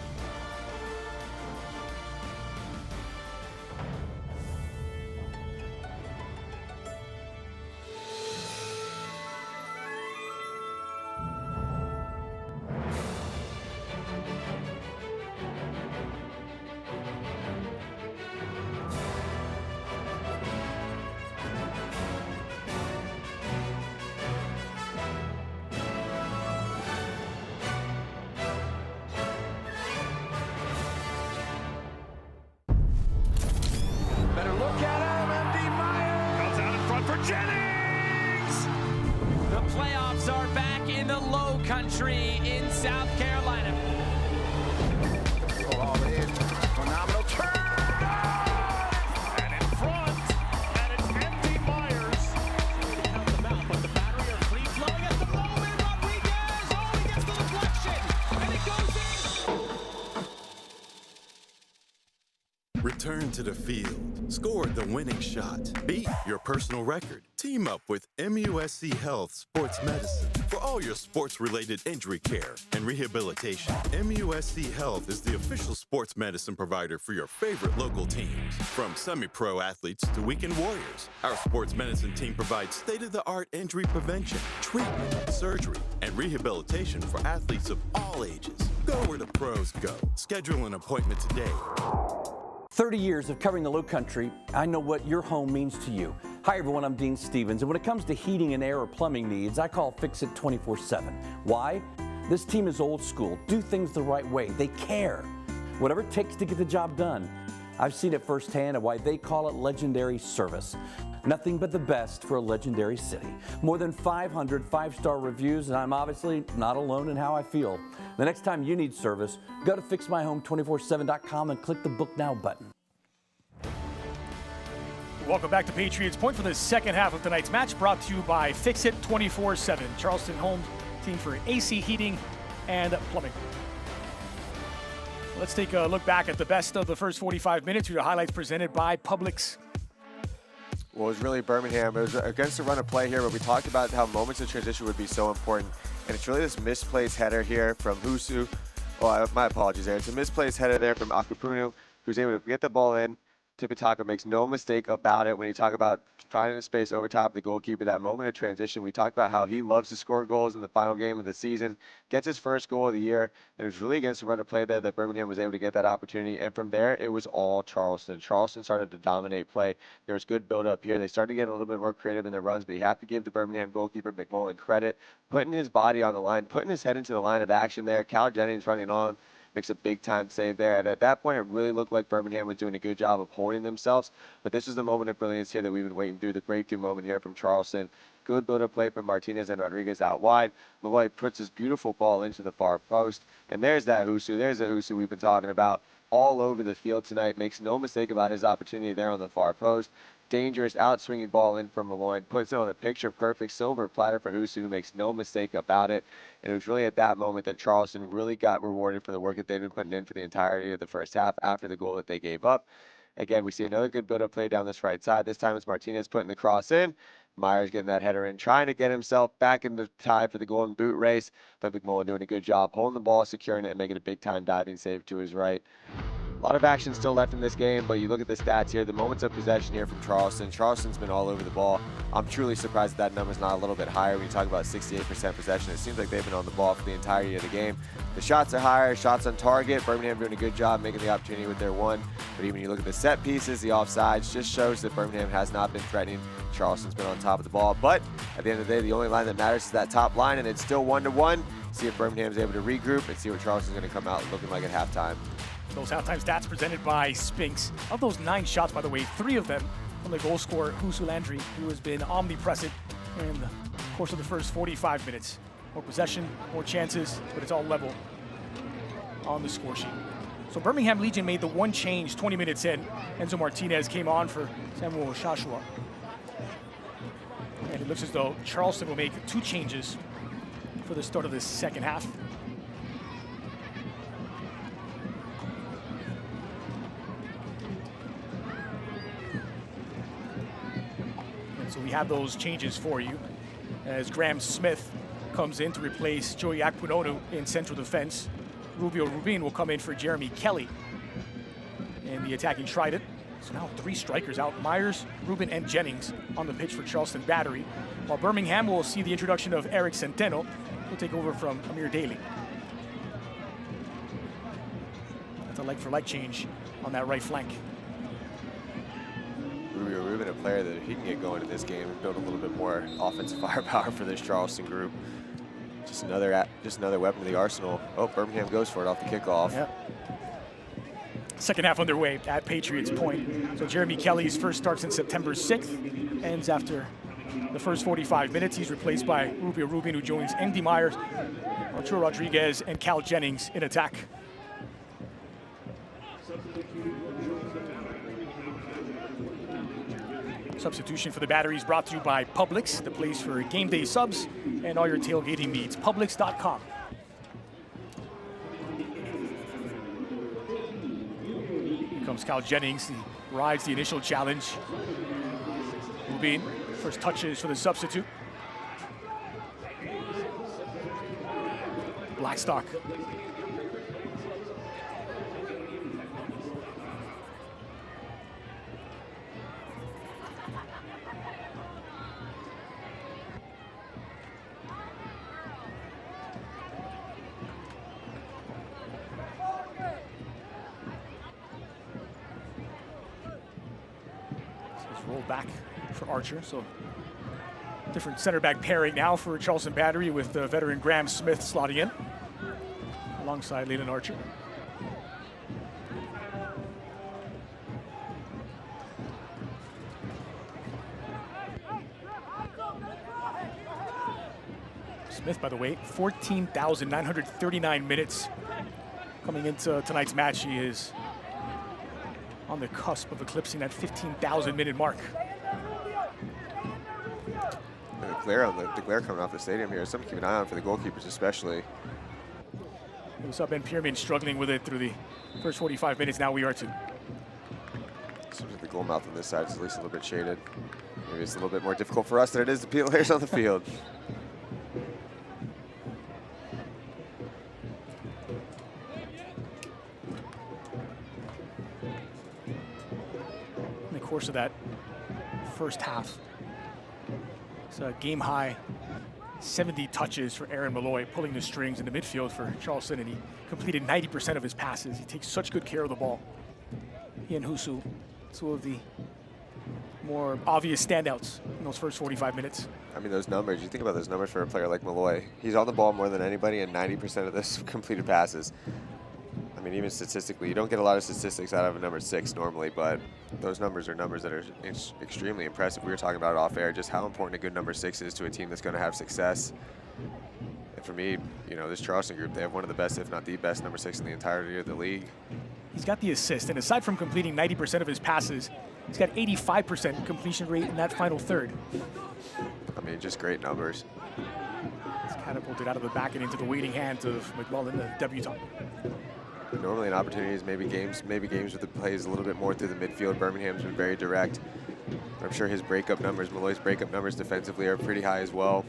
The playoffs are back in the low country in South Carolina. Phenomenal turn! And in front, and it's empty Myers. Count them out, but the battery are free-flowing at the moment. Rodriguez, he gets the deflection, and it goes in. Return to the field. Score the winning shot. Beat your personal record. Team up with MUSC Health Sports Medicine for all your sports-related injury care and rehabilitation. MUSC Health is the official sports medicine provider for your favorite local teams. From semi-pro athletes to weekend warriors, our sports medicine team provides state-of-the-art injury prevention, treatment, surgery, and rehabilitation for athletes of all ages. Go where the pros go. Schedule an appointment today. 30 years of covering the Low Country, I know what your home means to you. Hi everyone, I'm Dean Stevens, and when it comes to heating and air or plumbing needs, I call Fix It 24/7. Why? This team is old school, do things the right way, they care. Whatever it takes to get the job done. I've seen it firsthand and why they call it legendary service. Nothing but the best for a legendary city. More than 500 five-star reviews, and I'm obviously not alone in how I feel. The next time you need service, go to fixmyhome247.com and click the Book Now button. Welcome back to Patriots Point for the second half of tonight's match, brought to you by Fix-It 24/7, Charleston home team for AC heating and plumbing. Let's take a look back at the best of the first 45 minutes with the highlights presented by Publix. Well, it was really Birmingham. It was against the run of play here, but we talked about how moments of transition would be so important. And it's really this misplaced header here from Husu. Oh, my apologies there. It's a misplaced header there from Akupunu, who's able to get the ball in. Tipitaka makes no mistake about it when you talk about finding a space over top of the goalkeeper, that moment of transition. We talked about how he loves to score goals in the final game of the season, gets his first goal of the year, and it was really against the run of play there that Birmingham was able to get that opportunity. And from there, it was all Charleston. Charleston started to dominate play. There was good build-up here. They started to get a little bit more creative in their runs, but you have to give the Birmingham goalkeeper McMullen credit, putting his body on the line, putting his head into the line of action there. Cal Jennings running on. Makes a big-time save there. And at that point, it really looked like Birmingham was doing a good job of holding themselves. But this is the moment of brilliance here that we've been waiting through, the breakthrough moment here from Charleston. Good build-up play from Martinez and Rodriguez out wide. Malloy puts his beautiful ball into the far post. And there's that Husu. There's the Husu we've been talking about all over the field tonight. Makes no mistake about his opportunity there on the far post. Dangerous out-swinging ball in from Malloy. Puts it on a picture-perfect silver platter for Husu, who makes no mistake about it. And it was really at that moment that Charleston really got rewarded for the work that they've been putting in for the entirety of the first half after the goal that they gave up. Again, we see another good build-up play down this right side. This time it's Martinez putting the cross in. Myers getting that header in, trying to get himself back in the tie for the golden boot race. But McMullen doing a good job holding the ball, securing it, and making a big-time diving save to his right. A lot of action still left in this game, but you look at the stats here, the moments of possession here from Charleston. Charleston's been all over the ball. I'm truly surprised that number's not a little bit higher when you talk about 68% possession. It seems like they've been on the ball for the entirety of the game. The shots are higher, shots on target. Birmingham doing a good job making the opportunity with their one. But even when you look at the set pieces, the offsides, just shows that Birmingham has not been threatening. Charleston's been on top of the ball. But at the end of the day, the only line that matters is that top line, and it's still 1-1. See if Birmingham's able to regroup and see what Charleston's going to come out looking like at halftime. Those halftime stats presented by Spinks. Of those 9 shots, by the way, 3 of them from the goal scorer, Husu Landry, who has been omnipresent in the course of the first 45 minutes. More possession, more chances, but it's all level on the score sheet. So Birmingham Legion made the one change 20 minutes in. Enzo Martinez came on for Samuel Shashua. And it looks as though Charleston will make 2 changes for the start of this second half. So we have those changes for you as Graham Smith comes in to replace Joey Akpunodu in central defense. Rubio Rubin will come in for Jeremy Kelly in the attacking trident. So now 3 strikers out, Myers, Rubin, and Jennings on the pitch for Charleston Battery. While Birmingham will see the introduction of Eric Centeno, who'll take over from Amir Daly. That's a like-for-like change on that right flank. Rubio Rubin, a player that he can get going in this game and build a little bit more offensive firepower for this Charleston group. Just another weapon to the arsenal. Oh, Birmingham goes for it off the kickoff. Yep. Second half underway at Patriots Point. So Jeremy Kelly's first starts in September 6th, ends after the first 45 minutes. He's replaced by Rubio Rubin, who joins Andy Myers, Arturo Rodriguez, and Cal Jennings in attack. Substitution for the Batteries brought to you by Publix, the place for game day subs and all your tailgating needs. Publix.com. Here comes Cal Jennings. He rides the initial challenge. Rubin, first touches for the substitute. Blackstock. Roll back for Archer, so different center back pairing now for Charleston Battery with the veteran Graham Smith slotting in alongside Leland Archer. Smith, by the way, 14,939 minutes coming into tonight's match. He is on on the cusp of eclipsing that 15,000 minute mark. And the glare coming off the stadium here. Something to keep an eye on for the goalkeepers especially. We saw Ben Pierman struggling with it through the first 45 minutes. Now we are too. Seems like the goal mouth on this side is at least a little bit shaded. Maybe it's a little bit more difficult for us than it is the players on the field. In the course of that first half, it's a game high 70 touches for Aaron Malloy, pulling the strings in the midfield for Charleston, and he completed 90% of his passes. He takes such good care of the ball. He and Husu, two of the more obvious standouts in those first 45 minutes. I mean, those numbers, you think about those numbers for a player like Malloy. He's on the ball more than anybody, and 90% of this completed passes. I mean, even statistically, you don't get a lot of statistics out of a number 6 normally, but those numbers are numbers that are extremely impressive. We were talking about it off air, just how important a good number 6 is to a team that's going to have success. And for me, you know, this Charleston group, they have one of the best, if not the best, number 6 in the entirety of the league. He's got the assist, and aside from completing 90% of his passes, he's got 85% completion rate in that final third. I mean, just great numbers. He's catapulted out of the back and into the waiting hands of McMullen, the debutant. Normally in opportunities, maybe games with the plays a little bit more through the midfield. Birmingham's been very direct. I'm sure his breakup numbers, Malloy's breakup numbers defensively are pretty high as well.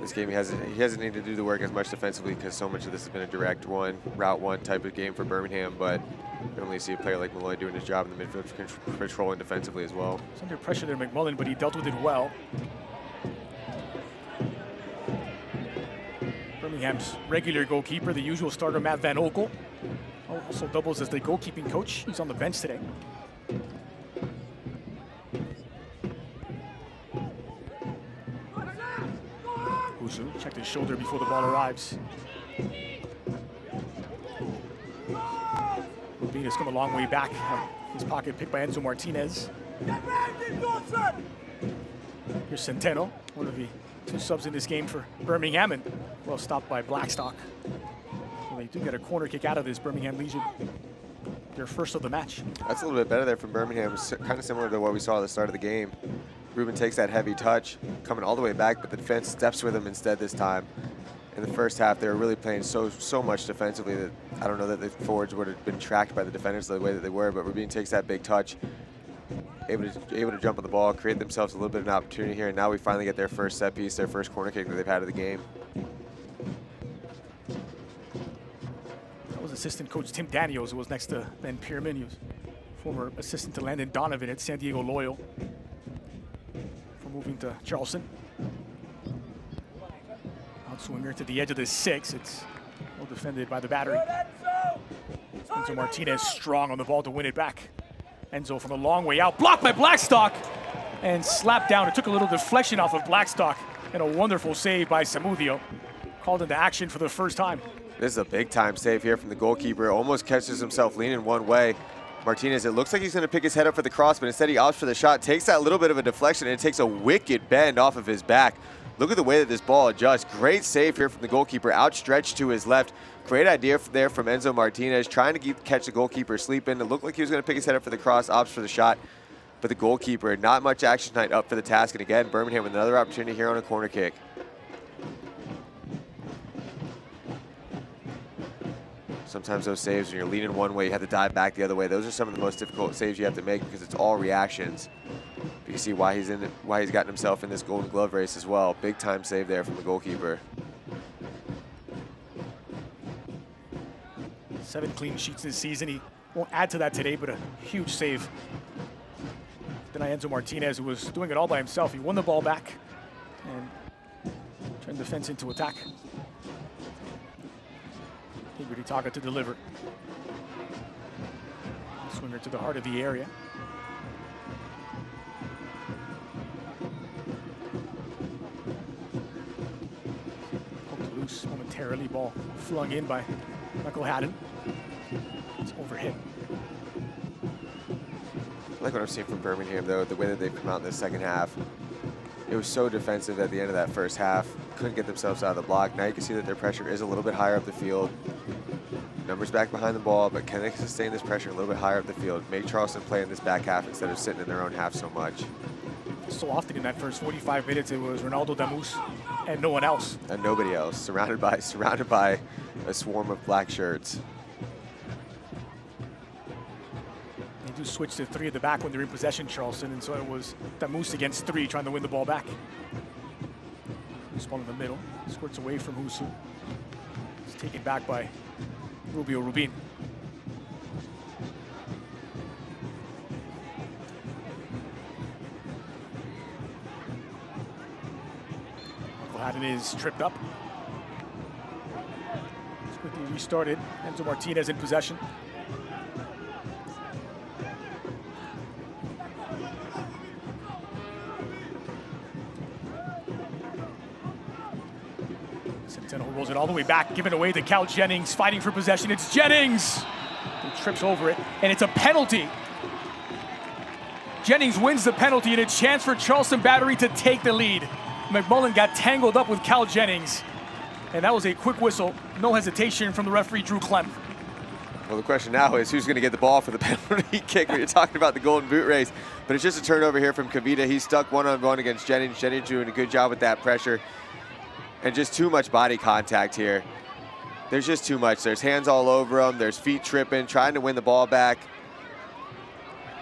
This game, he hasn't needed to do the work as much defensively because so much of this has been a direct one, route one type of game for Birmingham, but you only see a player like Malloy doing his job in the midfield, controlling defensively as well. He's under pressure there, McMullen, but he dealt with it well. Birmingham's regular goalkeeper, the usual starter, Matt Van Okel, also doubles as the goalkeeping coach. He's on the bench today. Usu checked his shoulder before the ball arrives. Rubina's come a long way back. His pocket picked by Enzo Martinez. Here's Centeno, one of the 2 subs in this game for Birmingham, and well stopped by Blackstock. Well, they do get a corner kick out of this. Birmingham Legion, their first of the match. That's a little bit better there from Birmingham. It's kind of similar to what we saw at the start of the game. Ruben takes that heavy touch, coming all the way back, but the defense steps with him instead this time. In the first half, they were really playing so much defensively that I don't know that the forwards would have been tracked by the defenders the way that they were, but Rubin takes that big touch, able to jump on the ball, create themselves a little bit of an opportunity here, and now we finally get their first set piece, their first corner kick that they've had of the game. That was assistant coach Tim Daniels, who was next to Ben Pierman. He was former assistant to Landon Donovan at San Diego Loyal. Moving to Charleston. Outswinger to the edge of the 6. It's well defended by the battery. Enzo Martinez strong on the ball to win it back. Enzo from a long way out, blocked by Blackstock and slapped down. It took a little deflection off of Blackstock and a wonderful save by Samudio. Called into action for the first time. This is a big time save here from the goalkeeper. Almost catches himself leaning one way. Martinez, it looks like he's going to pick his head up for the cross, but instead he opts for the shot, takes that little bit of a deflection, and it takes a wicked bend off of his back. Look at the way that this ball adjusts. Great save here from the goalkeeper, outstretched to his left. Great idea there from Enzo Martinez, trying to catch the goalkeeper sleeping. It looked like he was going to pick his head up for the cross, opts for the shot, but the goalkeeper, not much action tonight, up for the task. And again, Birmingham with another opportunity here on a corner kick. Sometimes those saves, when you're leaning one way, you have to dive back the other way. Those are some of the most difficult saves you have to make because it's all reactions. But you see why he's gotten himself in this Golden Glove race as well. Big time save there from the goalkeeper. 7 clean sheets this season. He won't add to that today, but a huge save. Then Enzo Martinez, who was doing it all by himself. He won the ball back and turned the defense into attack. Taga to deliver. Swinger to the heart of the area. Poked loose momentarily. Ball flung in by Michael Haddon. It's overhit. I like what I'm seeing from Birmingham, though, the way that they've come out in the second half. It was so defensive at the end of that first half. Couldn't get themselves out of the block. Now you can see that their pressure is a little bit higher up the field. Numbers back behind the ball, but can they sustain this pressure a little bit higher up the field? Make Charleston play in this back half instead of sitting in their own half so much. So often in that first 45 minutes, it was Ronaldo Damus and no one else. And nobody else, surrounded by a swarm of black shirts. They do switch to 3 at the back when they're in possession, Charleston, and so it was Damus against 3 trying to win the ball back. Loose ball in the middle, squirts away from Husu. It's taken back by Rubio Rubin. Haddon is tripped up. It's quickly restarted. Enzo Martinez in possession. Centeno rolls it all the way back, given away to Cal Jennings, fighting for possession. It's Jennings! He trips over it, and it's a penalty. Jennings wins the penalty, and a chance for Charleston Battery to take the lead. McMullen got tangled up with Cal Jennings, and that was a quick whistle. No hesitation from the referee, Drew Clem. Well, the question now is who's going to get the ball for the penalty kick when you're talking about the golden boot race. But it's just a turnover here from Kavita. He's stuck one-on-one against Jennings. Jennings doing a good job with that pressure. And just too much body contact here. There's just too much. There's hands all over him. There's feet tripping, trying to win the ball back.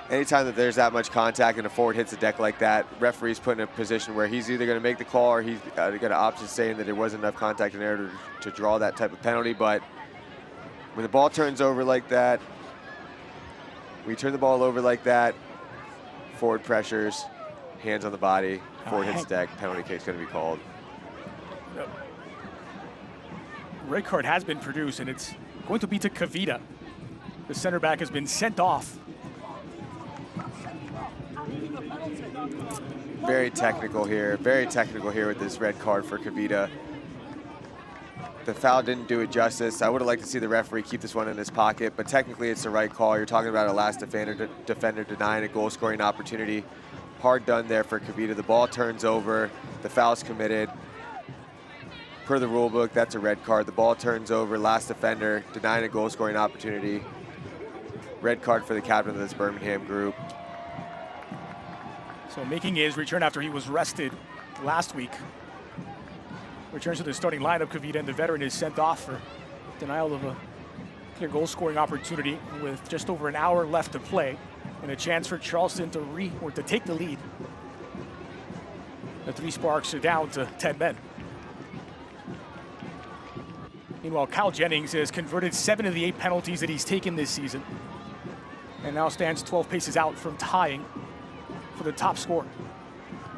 Anytime that there's that much contact and a forward hits the deck like that, referee's put in a position where he's either going to make the call or he's got an option saying that there wasn't enough contact in there to draw that type of penalty. But when the ball turns over like that, we turn the ball over like that, forward pressures, hands on the body, forward hits the deck, penalty kick's going to be called. Red card has been produced, and it's going to be to Kavita. The center back has been sent off. Very technical here with this red card for Kavita. The foul didn't do it justice. I would have liked to see the referee keep this one in his pocket, but technically it's the right call. You're talking about a last defender denying a goal scoring opportunity. Hard done there for Kavita. The ball turns over, the foul's committed. Per the rule book, that's a red card. The ball turns over, last defender denying a goal scoring opportunity. Red card for the captain of this Birmingham group. So making his return after he was rested last week. Returns to the starting lineup, Kavita, and the veteran is sent off for denial of a clear goal-scoring opportunity with just over an hour left to play and a chance for Charleston to take the lead. The 3 Sparks are down to 10 men. Meanwhile, Cal Jennings has converted 7 of the 8 penalties that he's taken this season and now stands 12 paces out from tying for the top scorer.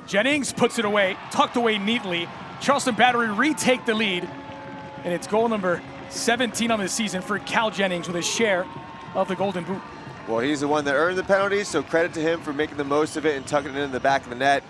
Jennings puts it away, tucked away neatly. Charleston Battery retake the lead, and it's goal number 17 on the season for Cal Jennings with a share of the Golden Boot. Well, he's the one that earned the penalty, so credit to him for making the most of it and tucking it in the back of the net.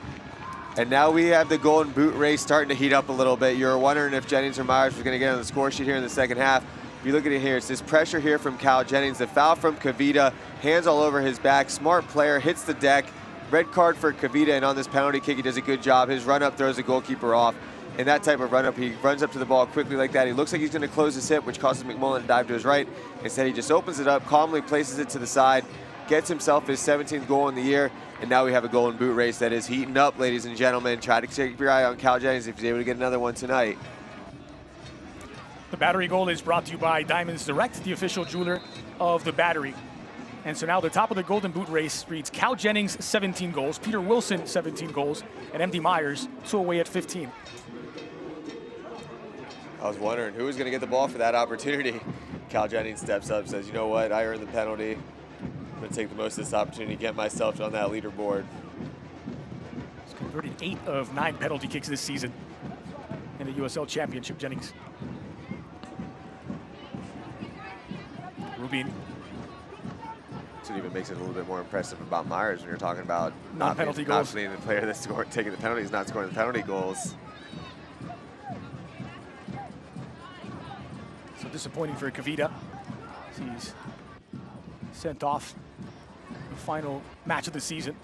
And now we have the Golden Boot race starting to heat up a little bit. You're wondering if Jennings or Myers was going to get on the score sheet here in the second half. If you look at it here, it's this pressure here from Cal Jennings, the foul from Kavita, hands all over his back, smart player, hits the deck. Red card for Kavita, and on this penalty kick, he does a good job. His run-up throws the goalkeeper off. In that type of run-up, he runs up to the ball quickly like that. He looks like he's going to close his hip, which causes McMullen to dive to his right. Instead, he just opens it up, calmly places it to the side, gets himself his 17th goal in the year, and now we have a Golden Boot race that is heating up, ladies and gentlemen. Try to keep your eye on Cal Jennings if he's able to get another one tonight. The Battery goal is brought to you by Diamonds Direct, the official jeweler of the Battery. And so now the top of the Golden Boot race reads Cal Jennings, 17 goals, Peter Wilson, 17 goals, and MD Myers, 2 away at 15. I was wondering who was going to get the ball for that opportunity. Cal Jennings steps up, says, you know what, I earned the penalty. I'm going to take the most of this opportunity to get myself on that leaderboard. He's converted 8 of 9 penalty kicks this season in the USL Championship, Jennings. Rubin. So it even makes it a little bit more impressive about Myers when you're talking about non-penalty goals. Not being the player that's taking the penalties, not scoring the penalty goals. So disappointing for Kavita. He's sent off the final match of the season.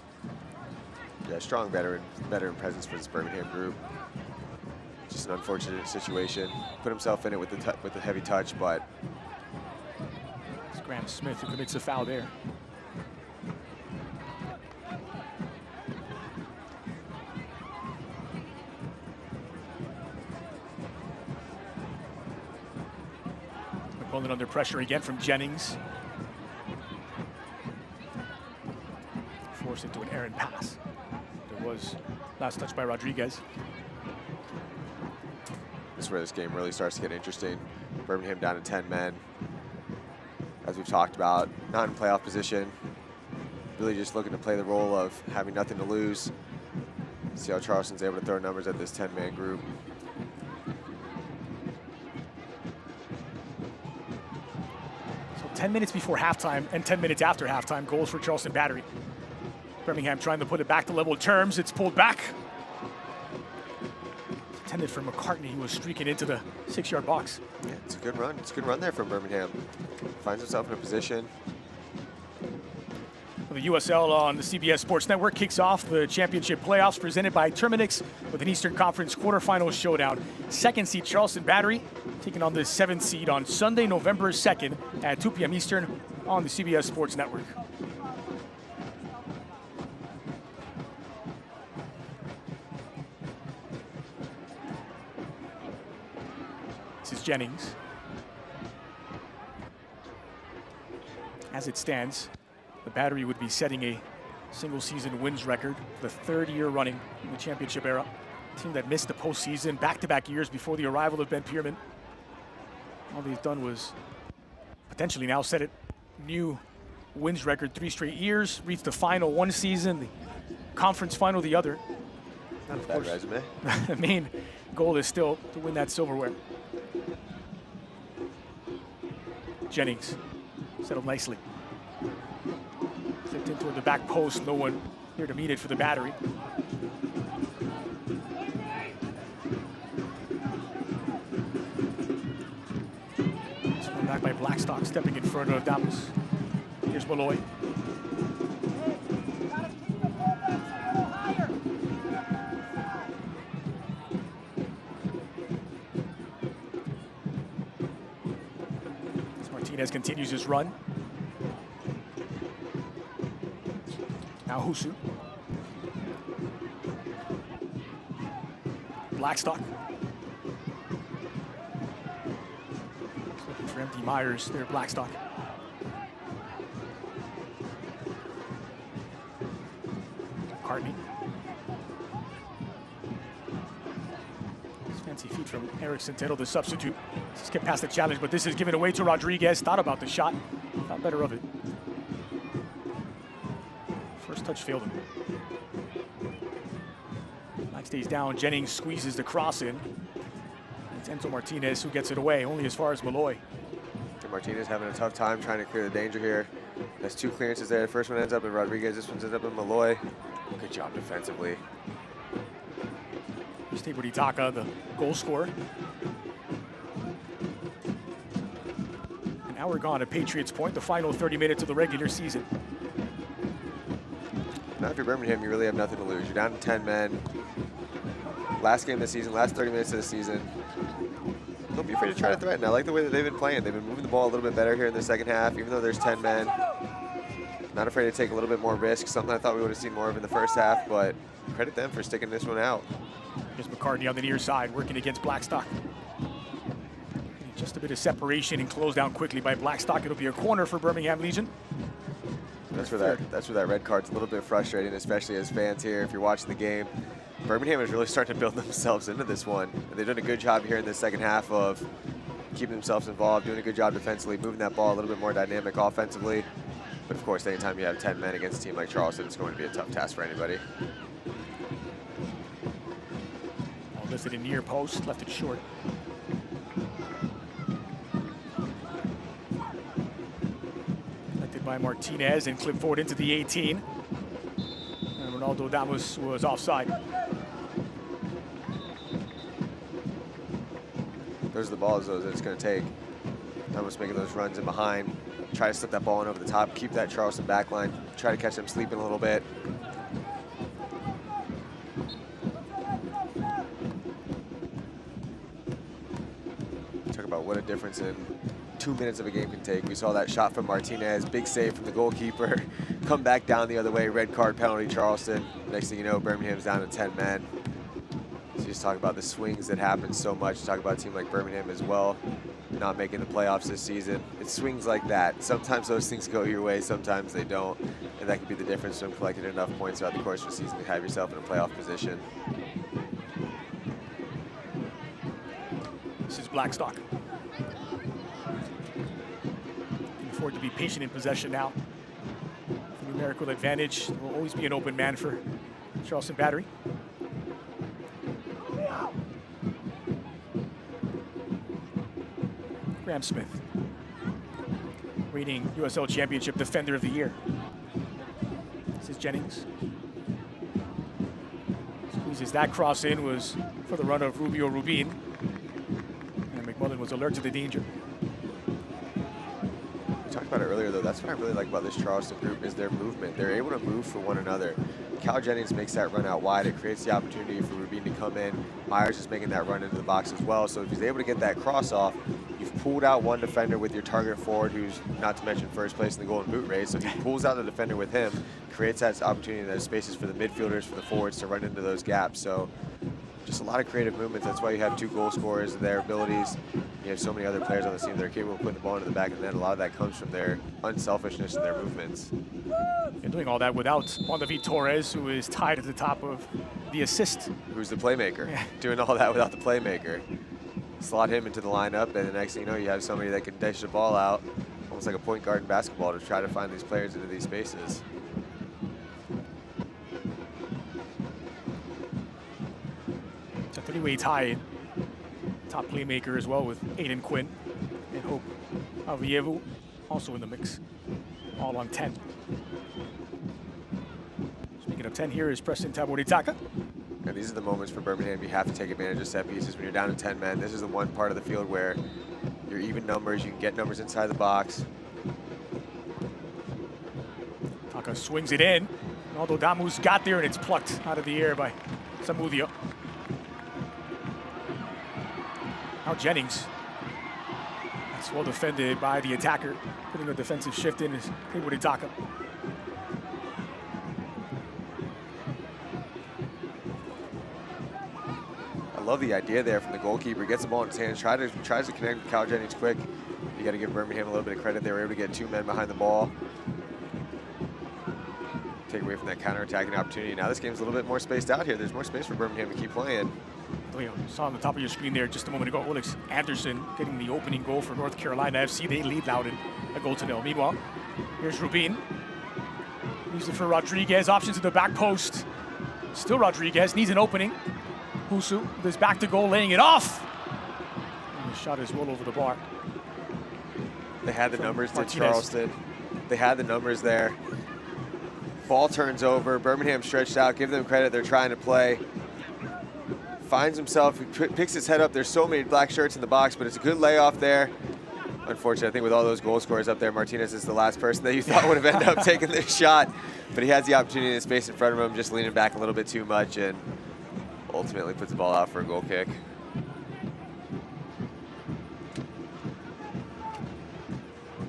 Yeah, strong veteran presence for this Birmingham group. Just an unfortunate situation. Put himself in it with the heavy touch, but Graham Smith, who commits a foul there. McMullen under pressure again from Jennings. Forced into an errant pass. There was last touch by Rodriguez. This is where this game really starts to get interesting. Birmingham down to 10 men. As we've talked about, not in playoff position. Really just looking to play the role of having nothing to lose. See how Charleston's able to throw numbers at this 10-man group. So 10 minutes before halftime and 10 minutes after halftime, goals for Charleston Battery. Birmingham trying to put it back to level terms. It's pulled back. Intended for McCartney. He was streaking into the 6-yard box. Yeah, it's a good run. It's a good run there from Birmingham. Finds himself in a position. The USL on the CBS Sports Network kicks off the championship playoffs presented by Terminix with an Eastern Conference quarterfinal showdown. Second seed Charleston Battery taking on the 7th seed on Sunday, November 2nd at 2 p.m. Eastern on the CBS Sports Network. This is Jennings. As it stands, the Battery would be setting a single-season wins record for the 3rd year running in the championship era. A team that missed the postseason back-to-back years before the arrival of Ben Pierman. All they've done was potentially now set a new wins record 3 straight years, reached the final one season, the conference final the other. Not a bad resume. The main goal is still to win that silverware. Jennings settled nicely. Flipped in toward the back post. No one here to meet it for the Battery. This one back by Blackstock, stepping in front of Damus. Here's Malloy. Martinez continues his run. Now Husu. Blackstock. Looking for empty Myers there, Blackstock. McCartney. Fancy feet from Eric Centeno, the substitute. Just get past the challenge, but this is given away to Rodriguez. Thought about the shot, thought better of it. First touch failed him. Black stays down. Jennings squeezes the cross in. It's Enzo Martinez who gets it away, only as far as Malloy. And Martinez having a tough time trying to clear the danger here. There's 2 clearances there. The first one ends up in Rodriguez. This one ends up in Malloy. Good job defensively. Steve Ritaka, the goal scorer. Now we're gone at Patriots Point, the final 30 minutes of the regular season. Now if you're Birmingham, you really have nothing to lose. You're down to 10 men. Last game of the season, last 30 minutes of the season. Don't be afraid to try to threaten. I like the way that they've been playing. They've been moving the ball a little bit better here in the second half, even though there's 10 men. Not afraid to take a little bit more risk, something I thought we would have seen more of in the first half, but credit them for sticking this one out. Here's McCartney on the near side, working against Blackstock. Just a bit of separation and closed down quickly by Blackstock. It'll be a corner for Birmingham Legion. That's where that red card's a little bit frustrating, especially as fans here. If you're watching the game, Birmingham is really starting to build themselves into this one. And they've done a good job here in the second half of keeping themselves involved, doing a good job defensively, moving that ball a little bit more dynamic offensively. But of course, anytime you have 10 men against a team like Charleston, it's going to be a tough task for anybody. Lifted in near post, left it short. Collected by Martinez and clipped forward into the 18. And Ronaldo Damus was offside. Those are the balls that it's going to take. Damus making those runs in behind. Try to slip that ball in over the top, keep that Charleston back line, try to catch them sleeping a little bit. Talk about what a difference in 2 minutes of a game can take. We saw that shot from Martinez, big save from the goalkeeper, come back down the other way, red card penalty, Charleston. Next thing you know, Birmingham's down to 10 men. So you just talk about the swings that happen so much. Talk about a team like Birmingham as well, not making the playoffs this season. It swings like that. Sometimes those things go your way, sometimes they don't. And that could be the difference from collecting enough points throughout the course of the season to have yourself in a playoff position. This is Blackstock. Can afford to be patient in possession now. The numerical advantage. There will always be an open man for Charleston Battery. Graham Smith, reigning USL Championship Defender of the Year. This is Jennings. Squeezes that cross in, was for the run of Rubio Rubin. And McMullen was alert to the danger. We talked about it earlier, though. That's what I really like about this Charleston group is their movement. They're able to move for one another. Cal Jennings makes that run out wide. It creates the opportunity for Rubin to come in. Myers is making that run into the box as well. So if he's able to get that cross off, you've pulled out one defender with your target forward, who's not to mention first place in the Golden Boot race. So he pulls out the defender with him, creates that opportunity and those spaces for the midfielders, for the forwards to run into those gaps. So just a lot of creative movements. That's why you have 2 goal scorers and their abilities. You have so many other players on the team that are capable of putting the ball into the back of the net. A lot of that comes from their unselfishness and their movements. And doing all that without Juan David Torres, who is tied at the top of the assist. Who's the playmaker? Yeah. Doing all that without the playmaker. Slot him into the lineup, and the next thing you know, you have somebody that can dish the ball out, almost like a point guard in basketball, to try to find these players into these spaces. It's a 3-way tie. Top playmaker as well with Aiden Quinn and Hope Avievu also in the mix, all on 10. Speaking of 10, here is Preston Taboritaka. And these are the moments for Birmingham you have to take advantage of set pieces when you're down to 10 men. This is the one part of the field where you're even numbers, you can get numbers inside the box. Taka swings it in. Although Damu's got there and it's plucked out of the air by Samudio. Now Jennings. That's well defended by the attacker. Putting a defensive shift in is Taboritaka. I love the idea there from the goalkeeper. Gets the ball in his hands, tries to connect with Cal Jennings quick. You got to give Birmingham a little bit of credit. They were able to get 2 men behind the ball. Take away from that counter-attacking opportunity. Now this game's a little bit more spaced out here. There's more space for Birmingham to keep playing. You saw on the top of your screen there just a moment ago, Alex Anderson getting the opening goal for North Carolina FC. They lead Loudon a goal to 0. Meanwhile, here's Rubin. Uses it for Rodriguez. Options at the back post. Still Rodriguez needs an opening. Husu with his back to goal, laying it off. And the shot is well over the bar. They had the numbers to Charleston. They had the numbers there. Ball turns over. Birmingham stretched out. Give them credit. They're trying to play. Finds himself, he picks his head up. There's so many black shirts in the box, but it's a good layoff there. Unfortunately, I think with all those goal scorers up there, Martinez is the last person that you thought would have ended up taking this shot. But he has the opportunity in space in front of him, just leaning back a little bit too much, and ultimately puts the ball out for a goal kick.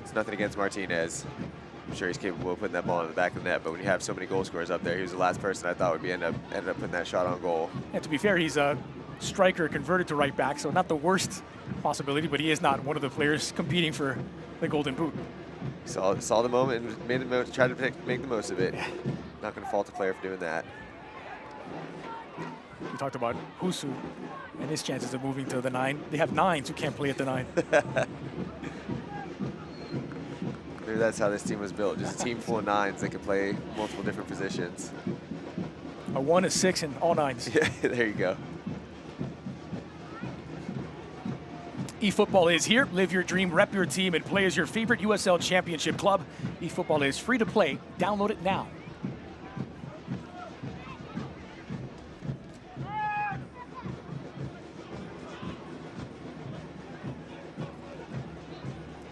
It's nothing against Martinez. I'm sure he's capable of putting that ball in the back of the net, but when you have so many goal scorers up there, he was the last person I thought would be ended up putting that shot on goal. And to be fair, he's a striker converted to right back, so not the worst possibility, but he is not one of the players competing for the Golden Boot. Saw the moment and made the most, tried to make the most of it. Not going to fault the player for doing that. We talked about Husu and his chances of moving to the 9. They have 9s who can't play at the 9. Maybe that's how this team was built. Just a team full of 9s that can play multiple different positions. A 1, a 6, and all 9s. Yeah, there you go. eFootball is here. Live your dream, rep your team, and play as your favorite USL Championship club. eFootball is free to play. Download it now.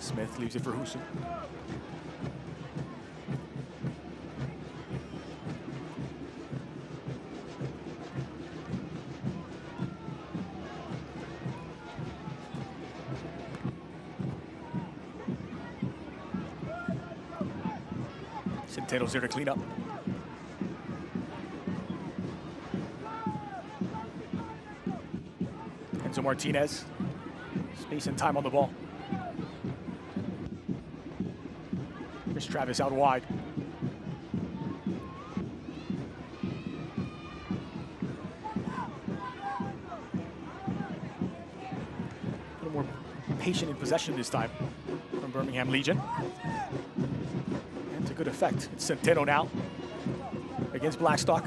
Smith leaves it for Husu. Centeno's there to clean up. Enzo Martinez. Space and time on the ball. Chris Travis out wide. A little more patient in possession this time from Birmingham Legion. And to good effect. It's Centeno now against Blackstock.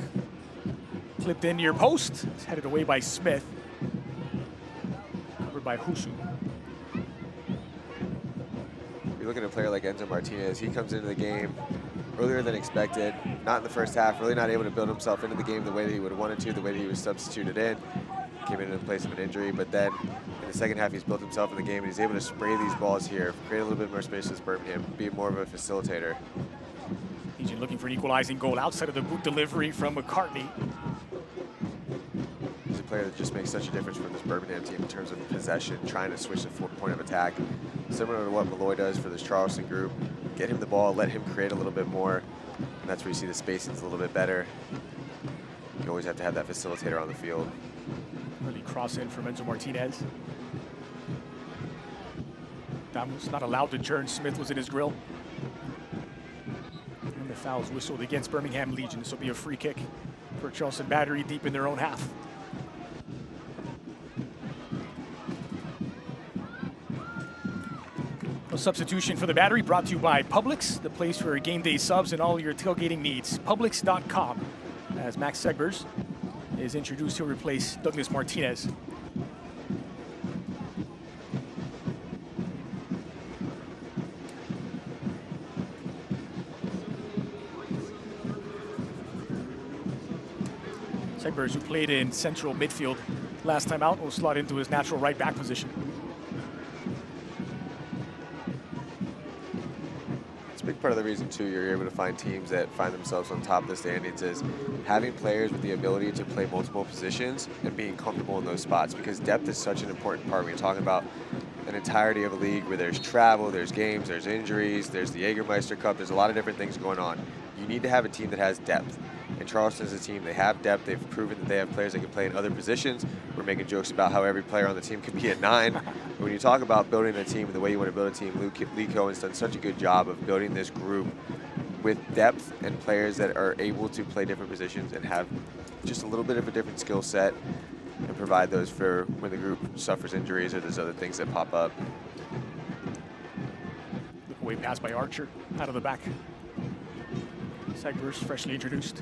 Clipped in near post. It's headed away by Smith. Covered by Husu. You look at a player like Enzo Martinez, he comes into the game earlier than expected, not in the first half, really not able to build himself into the game the way that he would have wanted to, the way that he was substituted in. Came in place of an injury, but then in the second half he's built himself in the game and he's able to spray these balls here, create a little bit more space for Birmingham, be more of a facilitator. Legion looking for an equalizing goal outside of the boot delivery from McCartney. He's a player that just makes such a difference for this Birmingham team in terms of possession, trying to switch the point of attack. Similar to what Malloy does for this Charleston group. Get him the ball, let him create a little bit more, and that's where you see the spacing's a little bit better. You always have to have that facilitator on the field. Early cross in from Enzo Martinez. Damus not allowed to turn. Smith was in his grill. And the foul's whistled against Birmingham Legion. This will be a free kick for Charleston Battery deep in their own half. A substitution for the Battery brought to you by Publix, the place for game day subs and all your tailgating needs. Publix.com. As Max Segbers is introduced, he'll replace Douglas Martinez. Segbers, who played in central midfield last time out, will slot into his natural right back position. It's a big part of the reason, too, you're able to find teams that find themselves on top of the standings is having players with the ability to play multiple positions and being comfortable in those spots, because depth is such an important part when you're talking about an entirety of a league where there's travel, there's games, there's injuries, there's the Jägermeister Cup, there's a lot of different things going on. You need to have a team that has depth. And Charleston is a team, they have depth, they've proven that they have players that can play in other positions. We're making jokes about how every player on the team can be a 9. But when you talk about building a team and the way you want to build a team, Lee Cohen's done such a good job of building this group with depth and players that are able to play different positions and have just a little bit of a different skill set and provide those for when the group suffers injuries or there's other things that pop up. Look away pass by Archer, out of the back. Segbers, freshly introduced.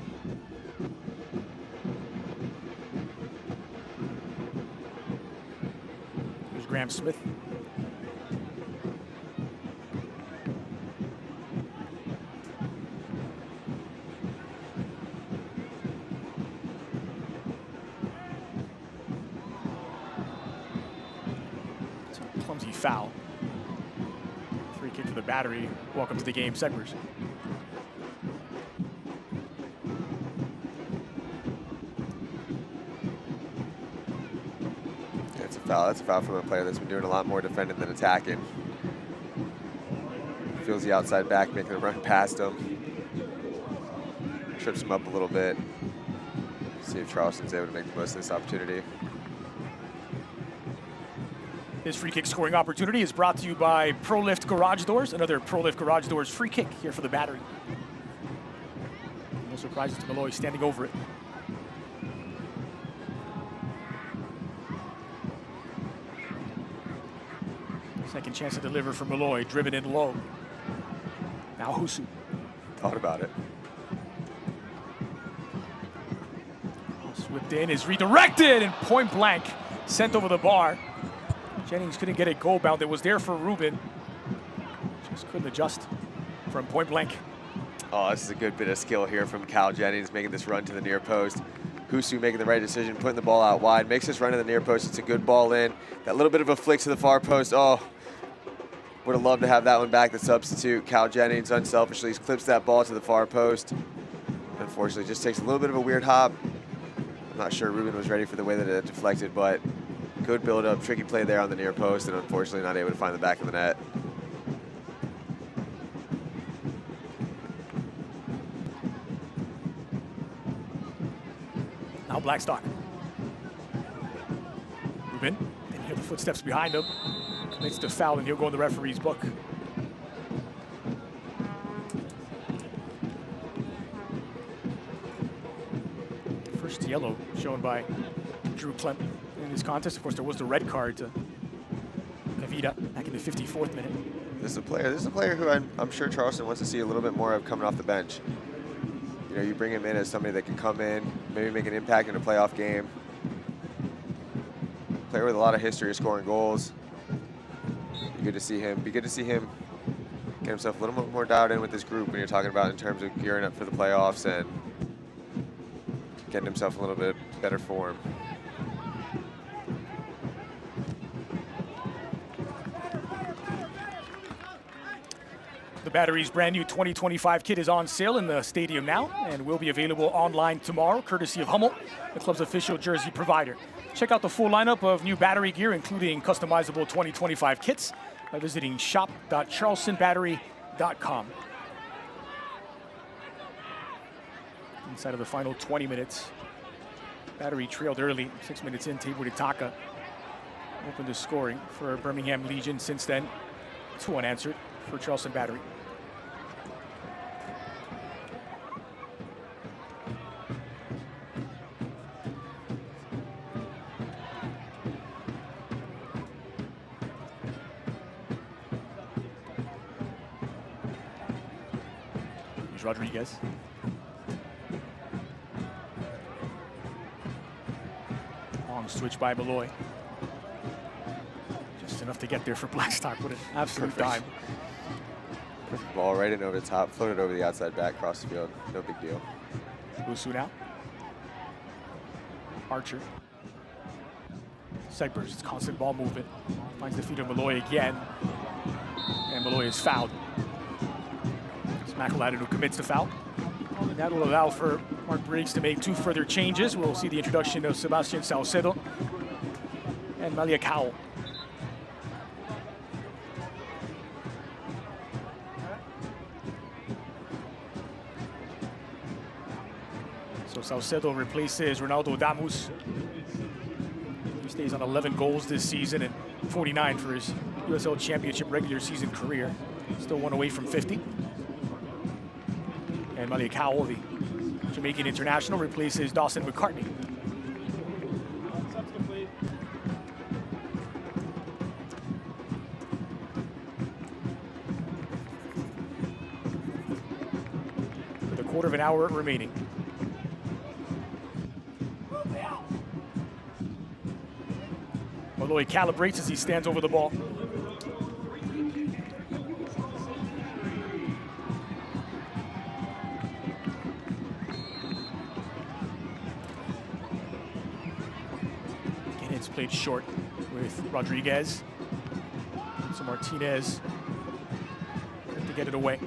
Here's Graham Smith. It's a clumsy foul. Free kick for the Battery. Welcome to the game, Segbers. That's a foul from a player that's been doing a lot more defending than attacking. Feels the outside back, making a run past him. Trips him up a little bit. See if Charleston's able to make the most of this opportunity. This free kick scoring opportunity is brought to you by ProLift Garage Doors. Another ProLift Garage Doors free kick here for the Battery. No surprise, it's Malloy standing over it. Second chance to deliver for Malloy, driven in low. Now Husu. Thought about it. Whipped in, is redirected, and point blank, sent over the bar. Jennings couldn't get a goal bound. It was there for Ruben. Just couldn't adjust from point blank. Oh, this is a good bit of skill here from Cal Jennings, making this run to the near post. Husu making the right decision, putting the ball out wide, makes this run to the near post. It's a good ball in. That little bit of a flick to the far post. Oh, would have loved to have that one back, the substitute. Cal Jennings unselfishly clips that ball to the far post. Unfortunately, just takes a little bit of a weird hop. I'm not sure Ruben was ready for the way that it deflected, but good build-up, tricky play there on the near post, and unfortunately not able to find the back of the net. Now Blackstock. Ruben, didn't hear the footsteps behind him. Commits the foul, and he'll go in the referee's book. First yellow shown by Drew Clem in this contest. Of course, there was the red card to Kavita back in the 54th minute. This is a player who I'm sure Charleston wants to see a little bit more of coming off the bench. You know, you bring him in as somebody that can come in, maybe make an impact in a playoff game. Player with a lot of history of scoring goals. Be good to see him. Be good to see him get himself a little bit more dialed in with this group when you're talking about in terms of gearing up for the playoffs and getting himself a little bit better form. The Battery's brand new 2025 kit is on sale in the stadium now and will be available online tomorrow, courtesy of Hummel, the club's official jersey provider. Check out the full lineup of new Battery gear, including customizable 2025 kits, by visiting shop.charlestonbattery.com. Inside of the final 20 minutes, Battery trailed early, 6 minutes in. Tabor Taka opened the scoring for Birmingham Legion. Since then, 2 unanswered for Charleston Battery. Here's Rodriguez. Long switch by Malloy. Just enough to get there for Blackstock. What an absolute dime. Perfect ball right in over the top, floated over the outside back, across the field. No big deal. Busu now. Archer. Segbers, it's constant ball movement. Finds the feet of Malloy again. And Malloy is fouled. It's McElladden who commits the foul. And that will allow for Mark Briggs to make 2 further changes. We'll see the introduction of Sebastian Salcedo and Malia Cowell. So Salcedo replaces Ronaldo Damus. He stays on 11 goals this season and 49 for his USL Championship regular season career. Still 1 away from 50. And Malia Cowell, the Jamaican international, replaces Dawson McCartney. With a quarter of an hour remaining. Malloy calibrates as he stands over the ball. Again, it's played short with Rodriguez. So Martinez to get it away.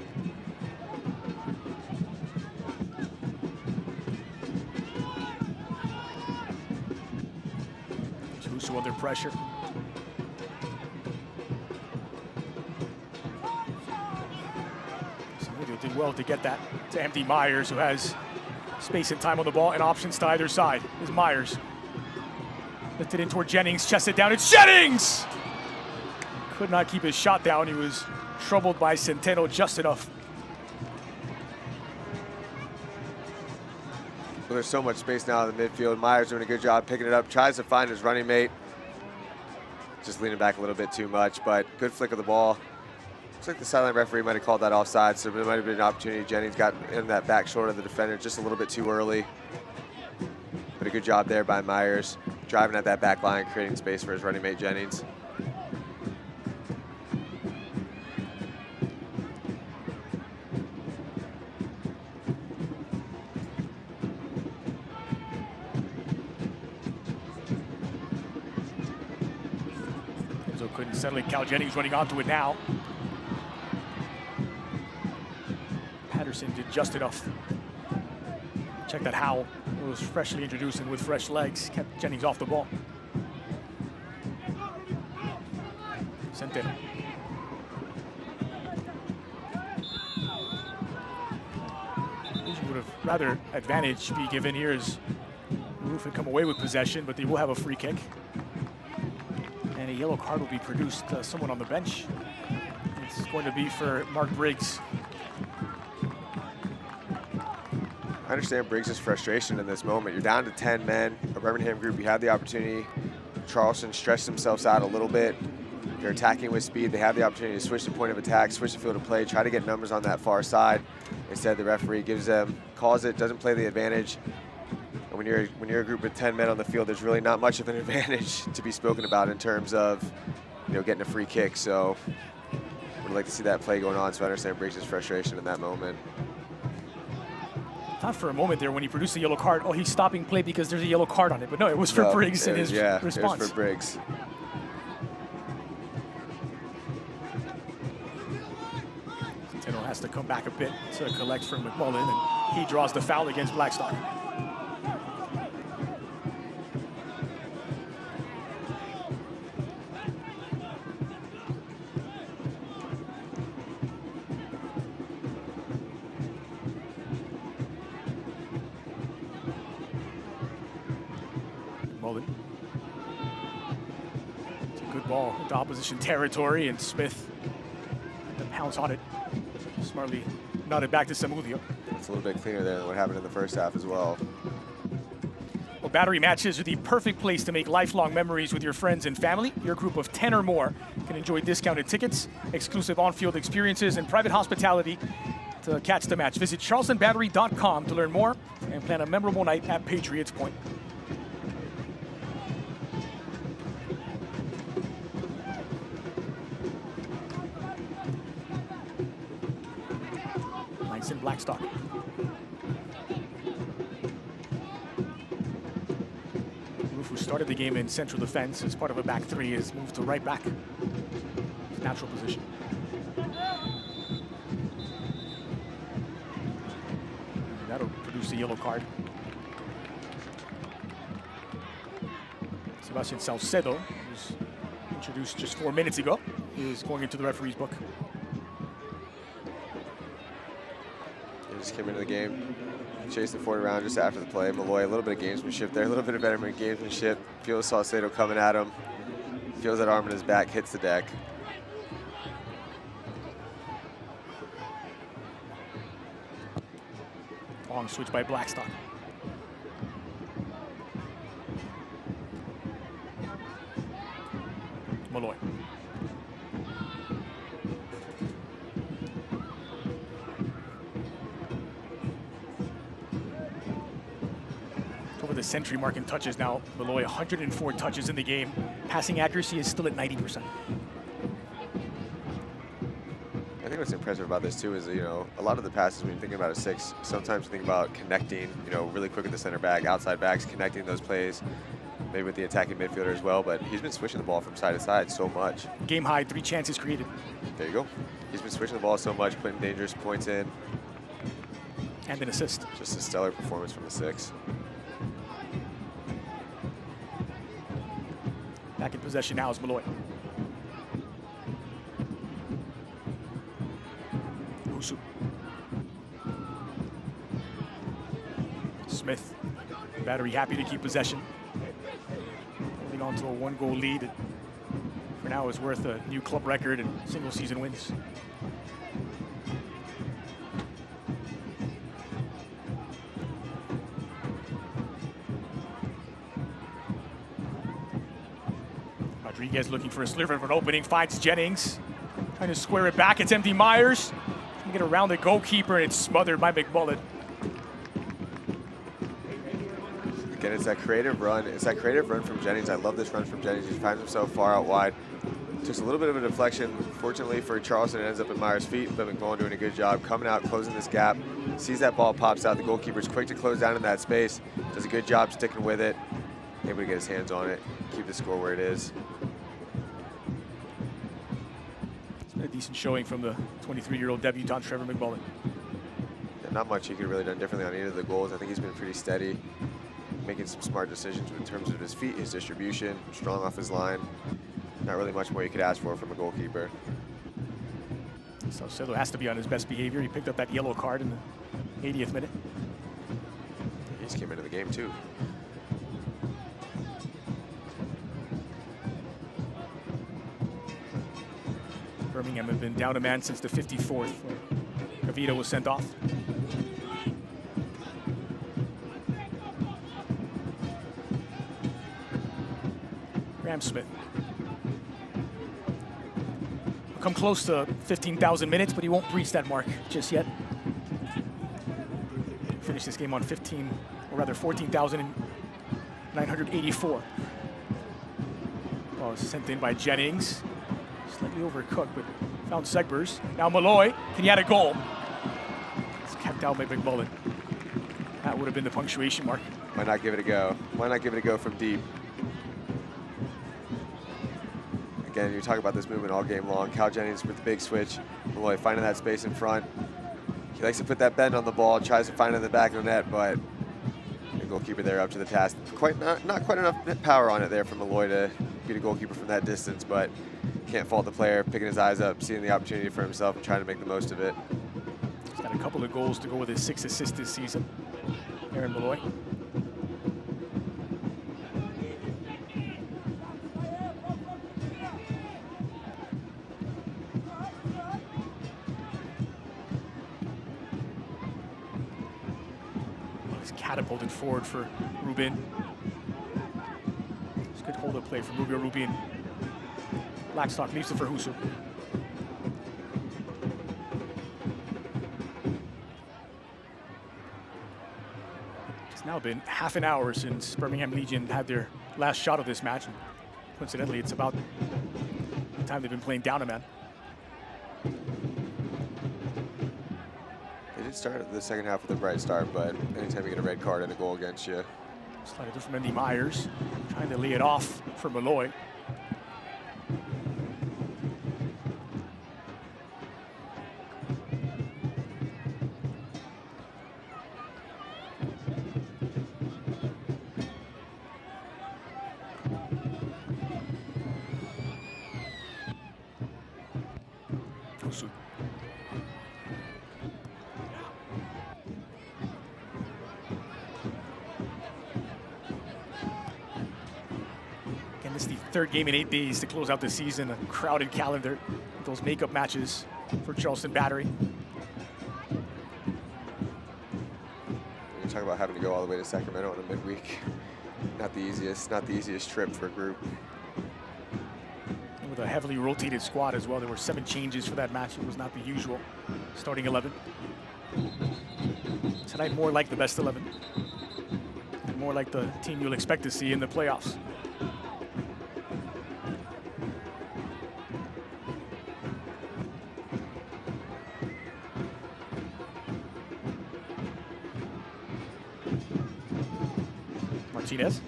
Busu under pressure. Samudio did well to get that to empty Myers, who has space and time on the ball and options to either side. Is Myers. Lifted in toward Jennings, chested down, it's Jennings! Could not keep his shot down. He was troubled by Centeno just enough. Well, there's so much space now in the midfield. Myers doing a good job picking it up, tries to find his running mate. Just leaning back a little bit too much, but good flick of the ball. Looks like the sideline referee might have called that offside, so there might have been an opportunity. Jennings got in that back shoulder of the defender just a little bit too early. But a good job there by Myers, driving at that back line, creating space for his running mate Jennings. Couldn't settle it. Cal Jennings running onto it now. Patterson did just enough. Check that Howell was freshly introduced and with fresh legs kept Jennings off the ball. Centeno. Would have rather advantage be given here as Roof had come away with possession, but they will have a free kick. And a yellow card will be produced, someone on the bench. It's going to be for Mark Briggs. I understand Briggs' frustration in this moment. You're down to 10 men, a Birmingham group. You have the opportunity. Charleston stretched themselves out a little bit. They're attacking with speed. They have the opportunity to switch the point of attack, switch the field of play, try to get numbers on that far side. Instead, the referee gives them, calls it, doesn't play the advantage. And when you're a group of 10 men on the field, there's really not much of an advantage to be spoken about in terms of, getting a free kick. So would like to see that play going on. So I understand Briggs' frustration in that moment. Thought for a moment there when he produced the yellow card, oh, he's stopping play because there's a yellow card on it. But no, it was for Briggs in his response. It was for Briggs. Has to come back a bit to collect from McMullen, and he draws the foul against Blackstock. McMullen. It's a good ball into opposition territory, and Smith had to pounce on it. Smartly nodded back to Samudio. It's a little bit cleaner there than what happened in the first half as well. Well, Battery matches are the perfect place to make lifelong memories with your friends and family. Your group of 10 or more can enjoy discounted tickets, exclusive on-field experiences, and private hospitality to catch the match. Visit charlestonbattery.com to learn more and plan a memorable night at Patriots Point. In Blackstock. Roof, who started the game in central defense as part of a back three, has moved to right back. His natural position. And that'll produce a yellow card. Sebastian Salcedo, who's introduced just 4 minutes ago, is going into the referee's book. Just came into the game, chased the forward around just after the play. Malloy, a little bit of gamesmanship there, a little bit of veteran gamesmanship. Feels Salcedo coming at him, feels that arm in his back, hits the deck. Long switch by Blackstock. Malloy. Over the century mark in touches now. Malloy 104 touches in the game. Passing accuracy is still at 90%. I think what's impressive about this too is, a lot of the passes when you're thinking about a six, sometimes you think about connecting, really quick with the center back, outside backs, connecting those plays, maybe with the attacking midfielder as well, but he's been switching the ball from side to side so much. Game high, 3 chances created. There you go. He's been switching the ball so much, putting dangerous points in. And an assist. Just a stellar performance from the six. Back in possession now is Malloy. Usu. Smith. Battery happy to keep possession. Holding on to a 1-goal lead. For now is worth a new club record and single season wins. Rodriguez looking for a sliver of an opening, finds Jennings. Trying to square it back, it's empty Myers. Trying to get around the goalkeeper, and it's smothered by McMullen. Again, it's that creative run. It's that creative run from Jennings. I love this run from Jennings. He finds himself far out wide. Takes a little bit of a deflection. Fortunately for Charleston, it ends up at Myers' feet, but McMullen doing a good job coming out, closing this gap. Sees that ball, pops out. The goalkeeper's quick to close down in that space. Does a good job sticking with it. Able to get his hands on it, keep the score where it is. It's been a decent showing from the 23-year-old debutant Trevor McMullen. Yeah, not much he could have really done differently on either of the goals. I think he's been pretty steady, making some smart decisions in terms of his feet, his distribution, strong off his line. Not really much more you could ask for from a goalkeeper. Salcedo has to be on his best behavior. He picked up that yellow card in the 80th minute. He just came into the game too. Birmingham have been down a man since the 54th, when Gavita was sent off. Graham Smith. Come close to 15,000 minutes, but he won't reach that mark just yet. Finish this game on 14,984. Ball was sent in by Jennings. Slightly overcooked, but found Segbers. Now Malloy, can he add a goal? It's kept out by McMullen. That would have been the punctuation mark. Why not give it a go? Why not give it a go from deep? Again, you talk about this movement all game long. Cal Jennings with the big switch. Malloy finding that space in front. He likes to put that bend on the ball, tries to find it in the back of the net, but the goalkeeper there up to the task. Not quite enough power on it there from Malloy to beat a goalkeeper from that distance, but can't fault the player picking his eyes up, seeing the opportunity for himself and trying to make the most of it. He's got a couple of goals to go with his 6 assists this season. Aaron Malloy. Catapulted forward for Rubin. It's a good hold-up play from Rubio Rubin. Blackstock leaves it for Husu. It's now been half an hour since Birmingham Legion had their last shot of this match. And coincidentally, it's about the time they've been playing down a man. Started the second half with a bright start, but anytime you get a red card and a goal against you. Slightly from Andy Myers, trying to lay it off for Malloy. This is the third game in 8 days to close out the season. A crowded calendar with those makeup matches for Charleston Battery. You talk about having to go all the way to Sacramento in a midweek. Not the easiest trip for a group. And with a heavily rotated squad as well, there were 7 changes for that match. It was not the usual starting 11. Tonight, more like the best 11. And more like the team you'll expect to see in the playoffs. Martinez.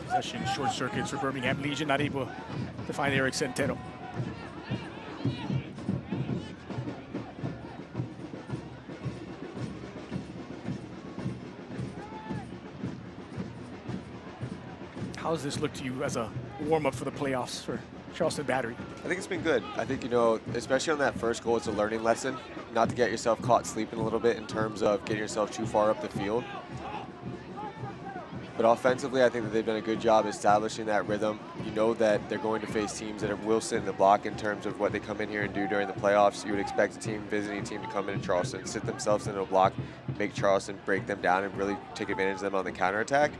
Possession short circuits for Birmingham Legion, not able to find Eric Centeno. How does this look to you as a warm-up for the playoffs for Charleston Battery? I think it's been good. I think, you know, especially on that first goal, it's a learning lesson, not to get yourself caught sleeping a little bit in terms of getting yourself too far up the field. But offensively, I think that they've done a good job establishing that rhythm. You know that they're going to face teams that will sit in the block in terms of what they come in here and do during the playoffs. You would expect a team, visiting team, to come in Charleston, sit themselves into a block, make Charleston break them down and really take advantage of them on the counterattack.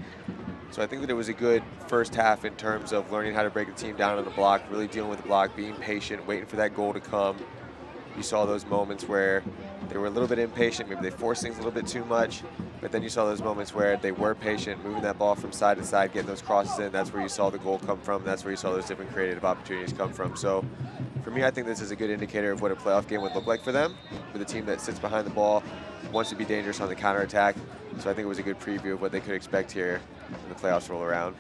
So I think that it was a good first half in terms of learning how to break the team down on the block, really dealing with the block, being patient, waiting for that goal to come. You saw those moments where they were a little bit impatient, maybe they forced things a little bit too much, but then you saw those moments where they were patient, moving that ball from side to side, getting those crosses in. That's where you saw the goal come from. That's where you saw those different creative opportunities come from. So for me, I think this is a good indicator of what a playoff game would look like for them, with a team that sits behind the ball, wants to be dangerous on the counterattack. So I think it was a good preview of what they could expect here when the playoffs roll around.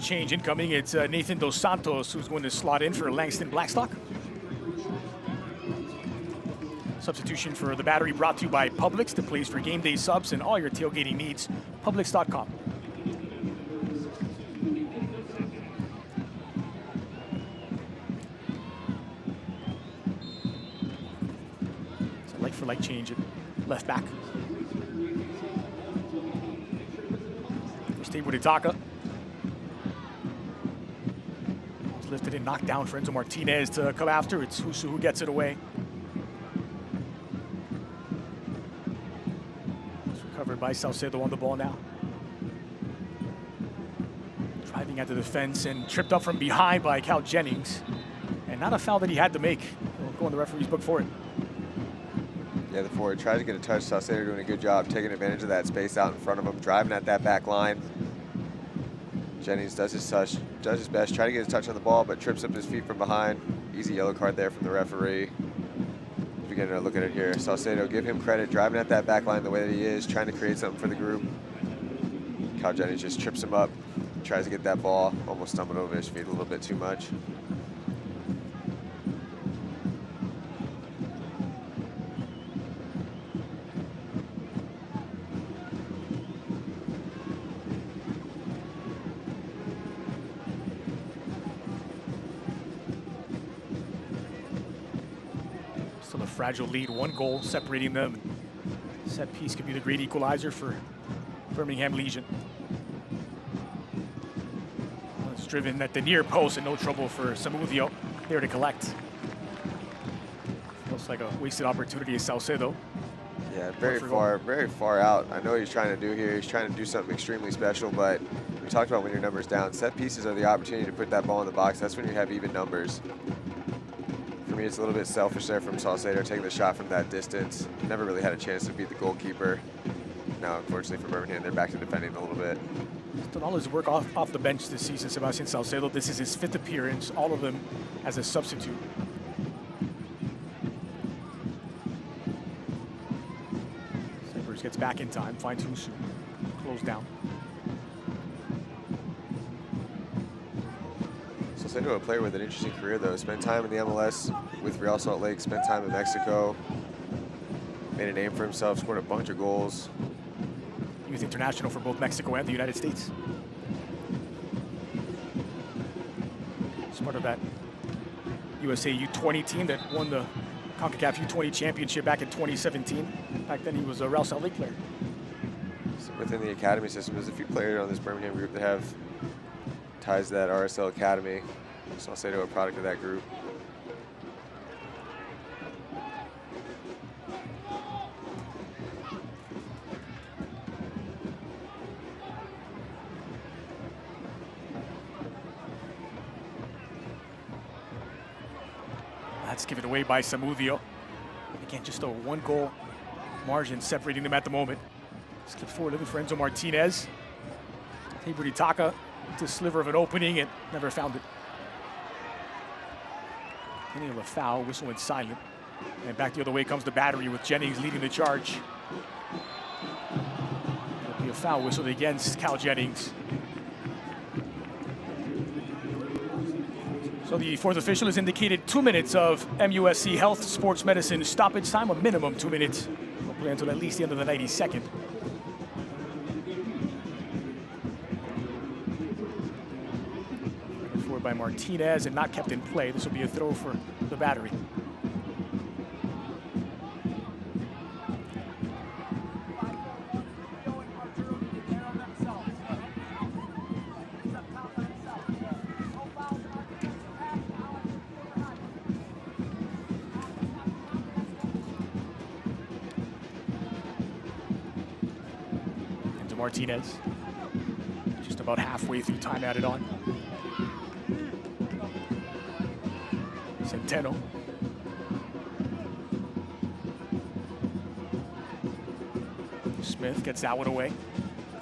Change incoming. It's Nathan Dos Santos who's going to slot in for Langston Blackstock. Substitution for the Battery brought to you by Publix, the place for game day subs and all your tailgating needs. Publix.com. It's a like-for-like change at left back. Steve Buditaka. Was lifted and knocked down for Enzo Martinez to come after. It's Husu who gets it away. It's recovered by Salcedo on the ball now. Driving at the defense and tripped up from behind by Cal Jennings. And not a foul that he had to make. He'll go in the referee's book for it. Yeah, the forward tries to get a touch. Salcedo doing a good job taking advantage of that space out in front of him, driving at that back line. Jennings does his best, trying to get his touch on the ball, but trips up his feet from behind. Easy yellow card there from the referee. Beginning to look at it here. Salcedo, give him credit, driving at that back line the way that he is, trying to create something for the group. Cal Jennings just trips him up, tries to get that ball, almost stumbled over his feet a little bit too much. Still a fragile lead, 1 goal separating them. Set piece could be the great equalizer for Birmingham Legion. It's driven at the near post and no trouble for Samudio there to collect. Feels like a wasted opportunity is Salcedo. Yeah, very far out. I know what he's trying to do here. He's trying to do something extremely special, but we talked about when your number's down. Set pieces are the opportunity to put that ball in the box. That's when you have even numbers. For me, it's a little bit selfish there from Salcedo, taking the shot from that distance. Never really had a chance to beat the goalkeeper. Now, unfortunately for Birmingham, they're back to defending a little bit. He's done all his work off the bench this season, Sebastian Salcedo. This is his 5th appearance, all of them as a substitute. Sabres gets back in time, finds Husu, close down. Salcedo, a player with an interesting career, though. Spent time in the MLS with Real Salt Lake, spent time in Mexico, made a name for himself, scored a bunch of goals. Youth international for both Mexico and the United States. He's part of that USA U20 team that won the CONCACAF U20 championship back in 2017. Back then he was a Real Salt Lake player. So within the academy system, there's a few players on this Birmingham group that have ties to that RSL Academy. Salcedo, a product of that group. That's given away by Samudio. Again, just a 1-goal margin separating them at the moment. Skip forward looking for Enzo Martinez. Buditaka, a sliver of an opening and never found it. Any of a foul, whistle went silent. And back the other way comes the battery with Jennings leading the charge. It'll be a foul whistled against Cal Jennings. So the 4th official has indicated 2 minutes of MUSC Health Sports Medicine stoppage time, a minimum 2 minutes. We'll play until at least the end of the 92nd. Forward by Martinez and not kept in play. This will be a throw for the battery. Martinez, just about halfway through time added on. Centeno. Smith gets that one away.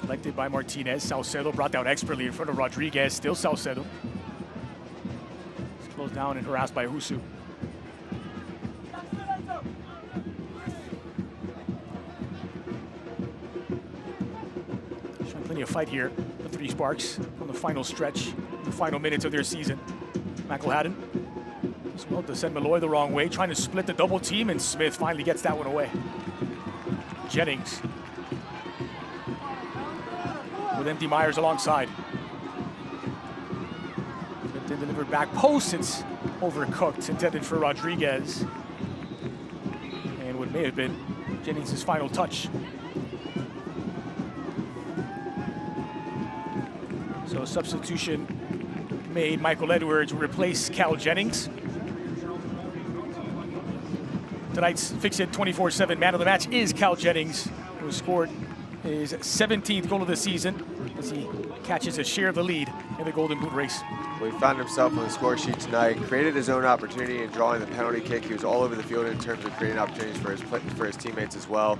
Collected by Martinez. Salcedo brought down expertly in front of Rodriguez. Still Salcedo. It's closed down and harassed by Husu. Plenty of fight here. The 3 Sparks on the final stretch, the final minutes of their season. McElhatton as well to send Malloy the wrong way, trying to split the double team, and Smith finally gets that one away. Jennings with empty Myers alongside. Then delivered back post. It's overcooked, intended for Rodriguez. And what may have been Jennings' final touch. So substitution made. Michael Edwards replaced Cal Jennings. Tonight's Fix It 24/7 man of the match is Cal Jennings, who scored his 17th goal of the season as he catches a share of the lead in the Golden Boot race. Well, he found himself on the score sheet tonight, created his own opportunity in drawing the penalty kick. He was all over the field in terms of creating opportunities for his teammates as well.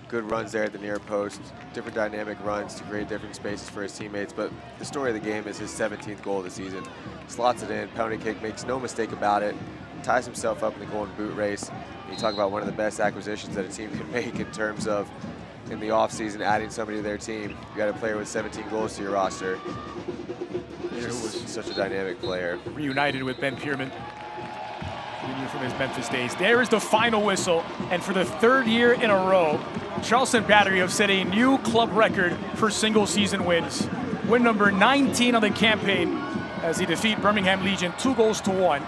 Good runs there at the near post, different dynamic runs to create different spaces for his teammates. But the story of the game is his 17th goal of the season. Slots it in, penalty kick, makes no mistake about it, ties himself up in the Golden Boot race. You talk about one of the best acquisitions that a team can make in terms of in the offseason adding somebody to their team. You got a player with 17 goals to your roster. He was such a dynamic player. Reunited with Ben Pierman, who knew from his Memphis days. There is the final whistle, and for the third year in a row, Charleston Battery have set a new club record for single season wins. Win number 19 on the campaign as they defeat Birmingham Legion 2-1.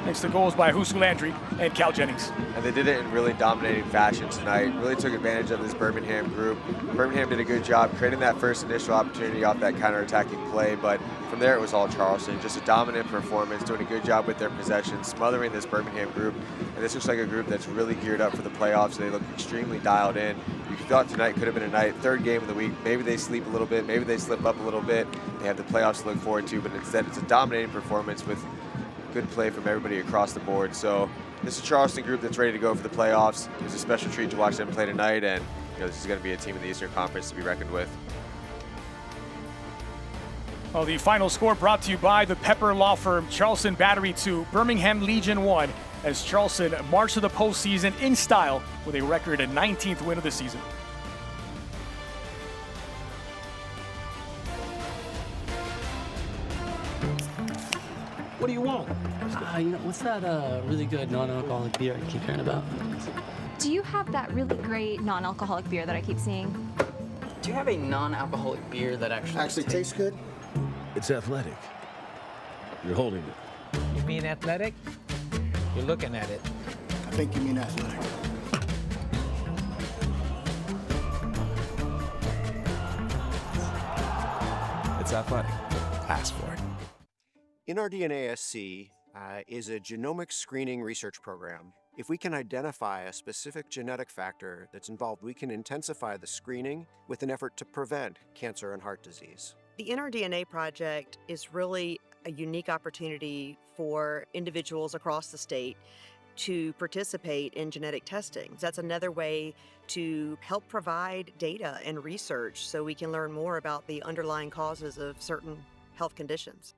Thanks to goals by Husu Landry and Cal Jennings. And they did it in really dominating fashion tonight. Really took advantage of this Birmingham group. Birmingham did a good job creating that first initial opportunity off that counter-attacking play, but from there it was all Charleston. Just a dominant performance, doing a good job with their possession, smothering this Birmingham group. And this looks like a group that's really geared up for the playoffs. They look extremely dialed in. You thought tonight could have been a night, third game of the week. Maybe they sleep a little bit, maybe they slip up a little bit. They have the playoffs to look forward to, but instead it's a dominating performance with good play from everybody across the board. So this is a Charleston group that's ready to go for the playoffs. It was a special treat to watch them play tonight, and this is going to be a team in the Eastern Conference to be reckoned with. Well, the final score brought to you by the Pepper Law Firm. Charleston Battery 2, Birmingham Legion 1, as Charleston marched to the postseason in style with a record 19th win of the season. What do you want? What's that really good non-alcoholic beer I keep hearing about? Do you have that really great non-alcoholic beer that I keep seeing? Do you have a non-alcoholic beer that actually tastes good? It's athletic. You're holding it. You mean athletic? You're looking at it. I think you mean athletic. It's athletic. Ask for it. NRDNASC is a genomic screening research program. If we can identify a specific genetic factor that's involved, we can intensify the screening with an effort to prevent cancer and heart disease. The NRDNA project is really a unique opportunity for individuals across the state to participate in genetic testing. That's another way to help provide data and research so we can learn more about the underlying causes of certain health conditions.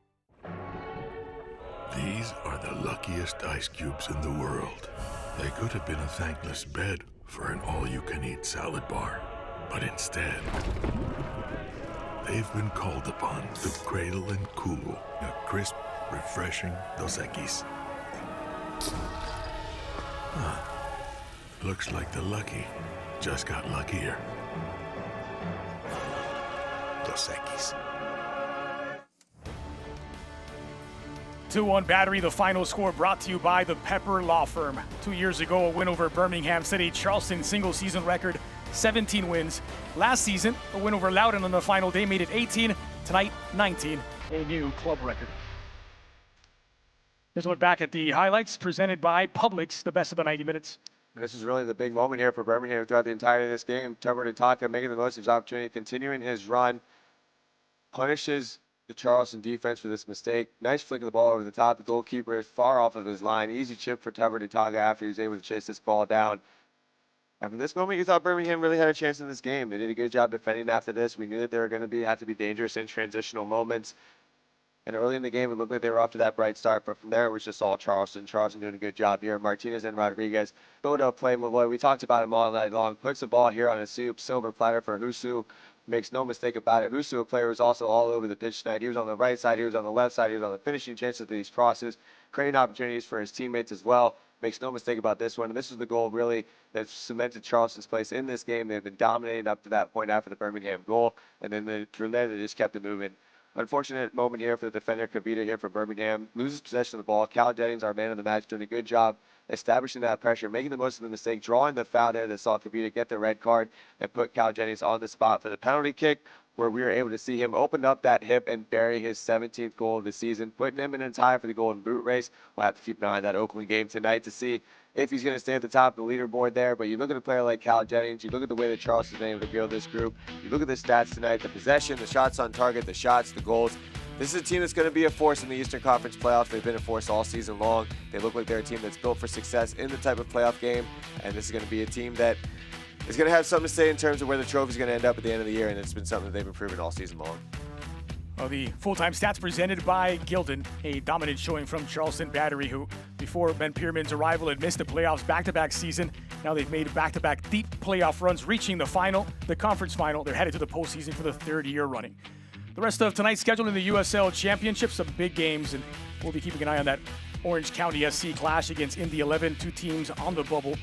These are the luckiest ice cubes in the world. They could have been a thankless bed for an all-you-can-eat salad bar, but instead, they've been called upon to cradle and cool a crisp, refreshing Dos Equis. Looks like the lucky just got luckier. Dos Equis. 2-1 Battery, the final score brought to you by the Pepper Law Firm. 2 years ago, a win over Birmingham set a Charleston single-season record, 17 wins. Last season, a win over Loudoun on the final day made it 18. Tonight, 19, a new club record. Let's look back at the highlights presented by Publix, the best of the 90 minutes. This is really the big moment here for Birmingham throughout the entirety of this game. Tucker Taka making the most of his opportunity, continuing his run, punishes the Charleston defense for this mistake. Nice flick of the ball over the top. The goalkeeper is far off of his line. Easy chip for Tucker Taka after he was able to chase this ball down. After this moment, you thought Birmingham really had a chance in this game. They did a good job defending after this. We knew that they were going to have to be dangerous in transitional moments. And early in the game, it looked like they were off to that bright start. But from there, it was just all Charleston. Charleston doing a good job here. Martinez and Rodriguez. Bodo playing Malloy. We talked about him all night long. Puts the ball here on a silver platter for Husu. Makes no mistake about it. Husu, a player who's also all over the pitch tonight. He was on the right side. He was on the left side. He was on the finishing chances of these crosses. Creating opportunities for his teammates as well. Makes no mistake about this one. And this is the goal, really, that cemented Charleston's place in this game. They've been dominating up to that point after the Birmingham goal. And then from there, they just kept it moving. Unfortunate moment here for the defender, Kavita here for Birmingham. Loses possession of the ball. Cal Jennings, our man of the match, doing a good job establishing that pressure, making the most of the mistake, drawing the foul there that saw Kavita get the red card and put Cal Jennings on the spot for the penalty kick. where we were able to see him open up that hip and bury his 17th goal of the season, putting him in time for the Golden Boot race. We'll have to keep an eye on that Oakland game tonight to see if he's going to stay at the top of the leaderboard there. But you look at a player like Cal Jennings, you look at the way that Charleston's been able to build this group, you look at the stats tonight, the possession, the shots on target, the shots, the goals. This is a team that's going to be a force in the Eastern Conference playoffs. They've been a force all season long. They look like they're a team that's built for success in the type of playoff game, and this is going to be a team that is going to have something to say in terms of where the trophy's going to end up at the end of the year, and it's been something that they've been proving all season long. Well, the full-time stats presented by Gildan, a dominant showing from Charleston Battery, who before Ben Pierman's arrival had missed the playoffs back-to-back season. Now they've made back-to-back deep playoff runs, reaching the final, the conference final. They're headed to the postseason for the third year running. The rest of tonight's scheduled in the USL Championship, some big games, and we'll be keeping an eye on that Orange County SC clash against Indy 11, two teams on the bubble.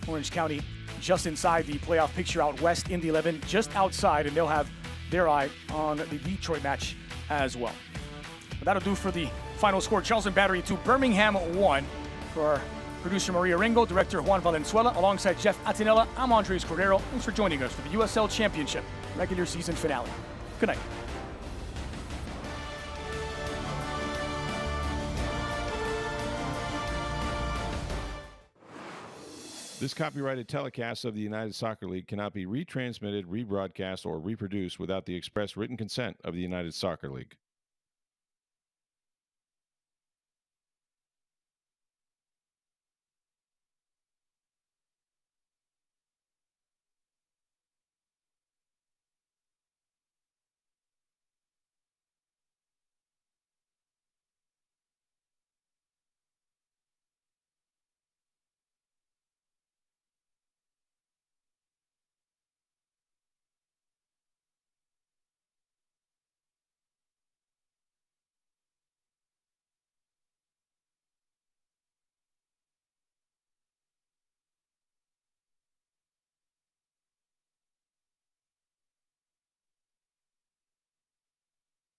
Orange County just inside the playoff picture out west, Indy 11 just outside, and they'll have their eye on the Detroit match as well. But that'll do for the final score. Charleston Battery 2, Birmingham 1. For our producer Maria Ringo, director Juan Valenzuela, alongside Jeff Atinella, I'm Andres Cordero. Thanks for joining us for the USL Championship regular season finale. Good night. This copyrighted telecast of the United Soccer League cannot be retransmitted, rebroadcast, or reproduced without the express written consent of the United Soccer League.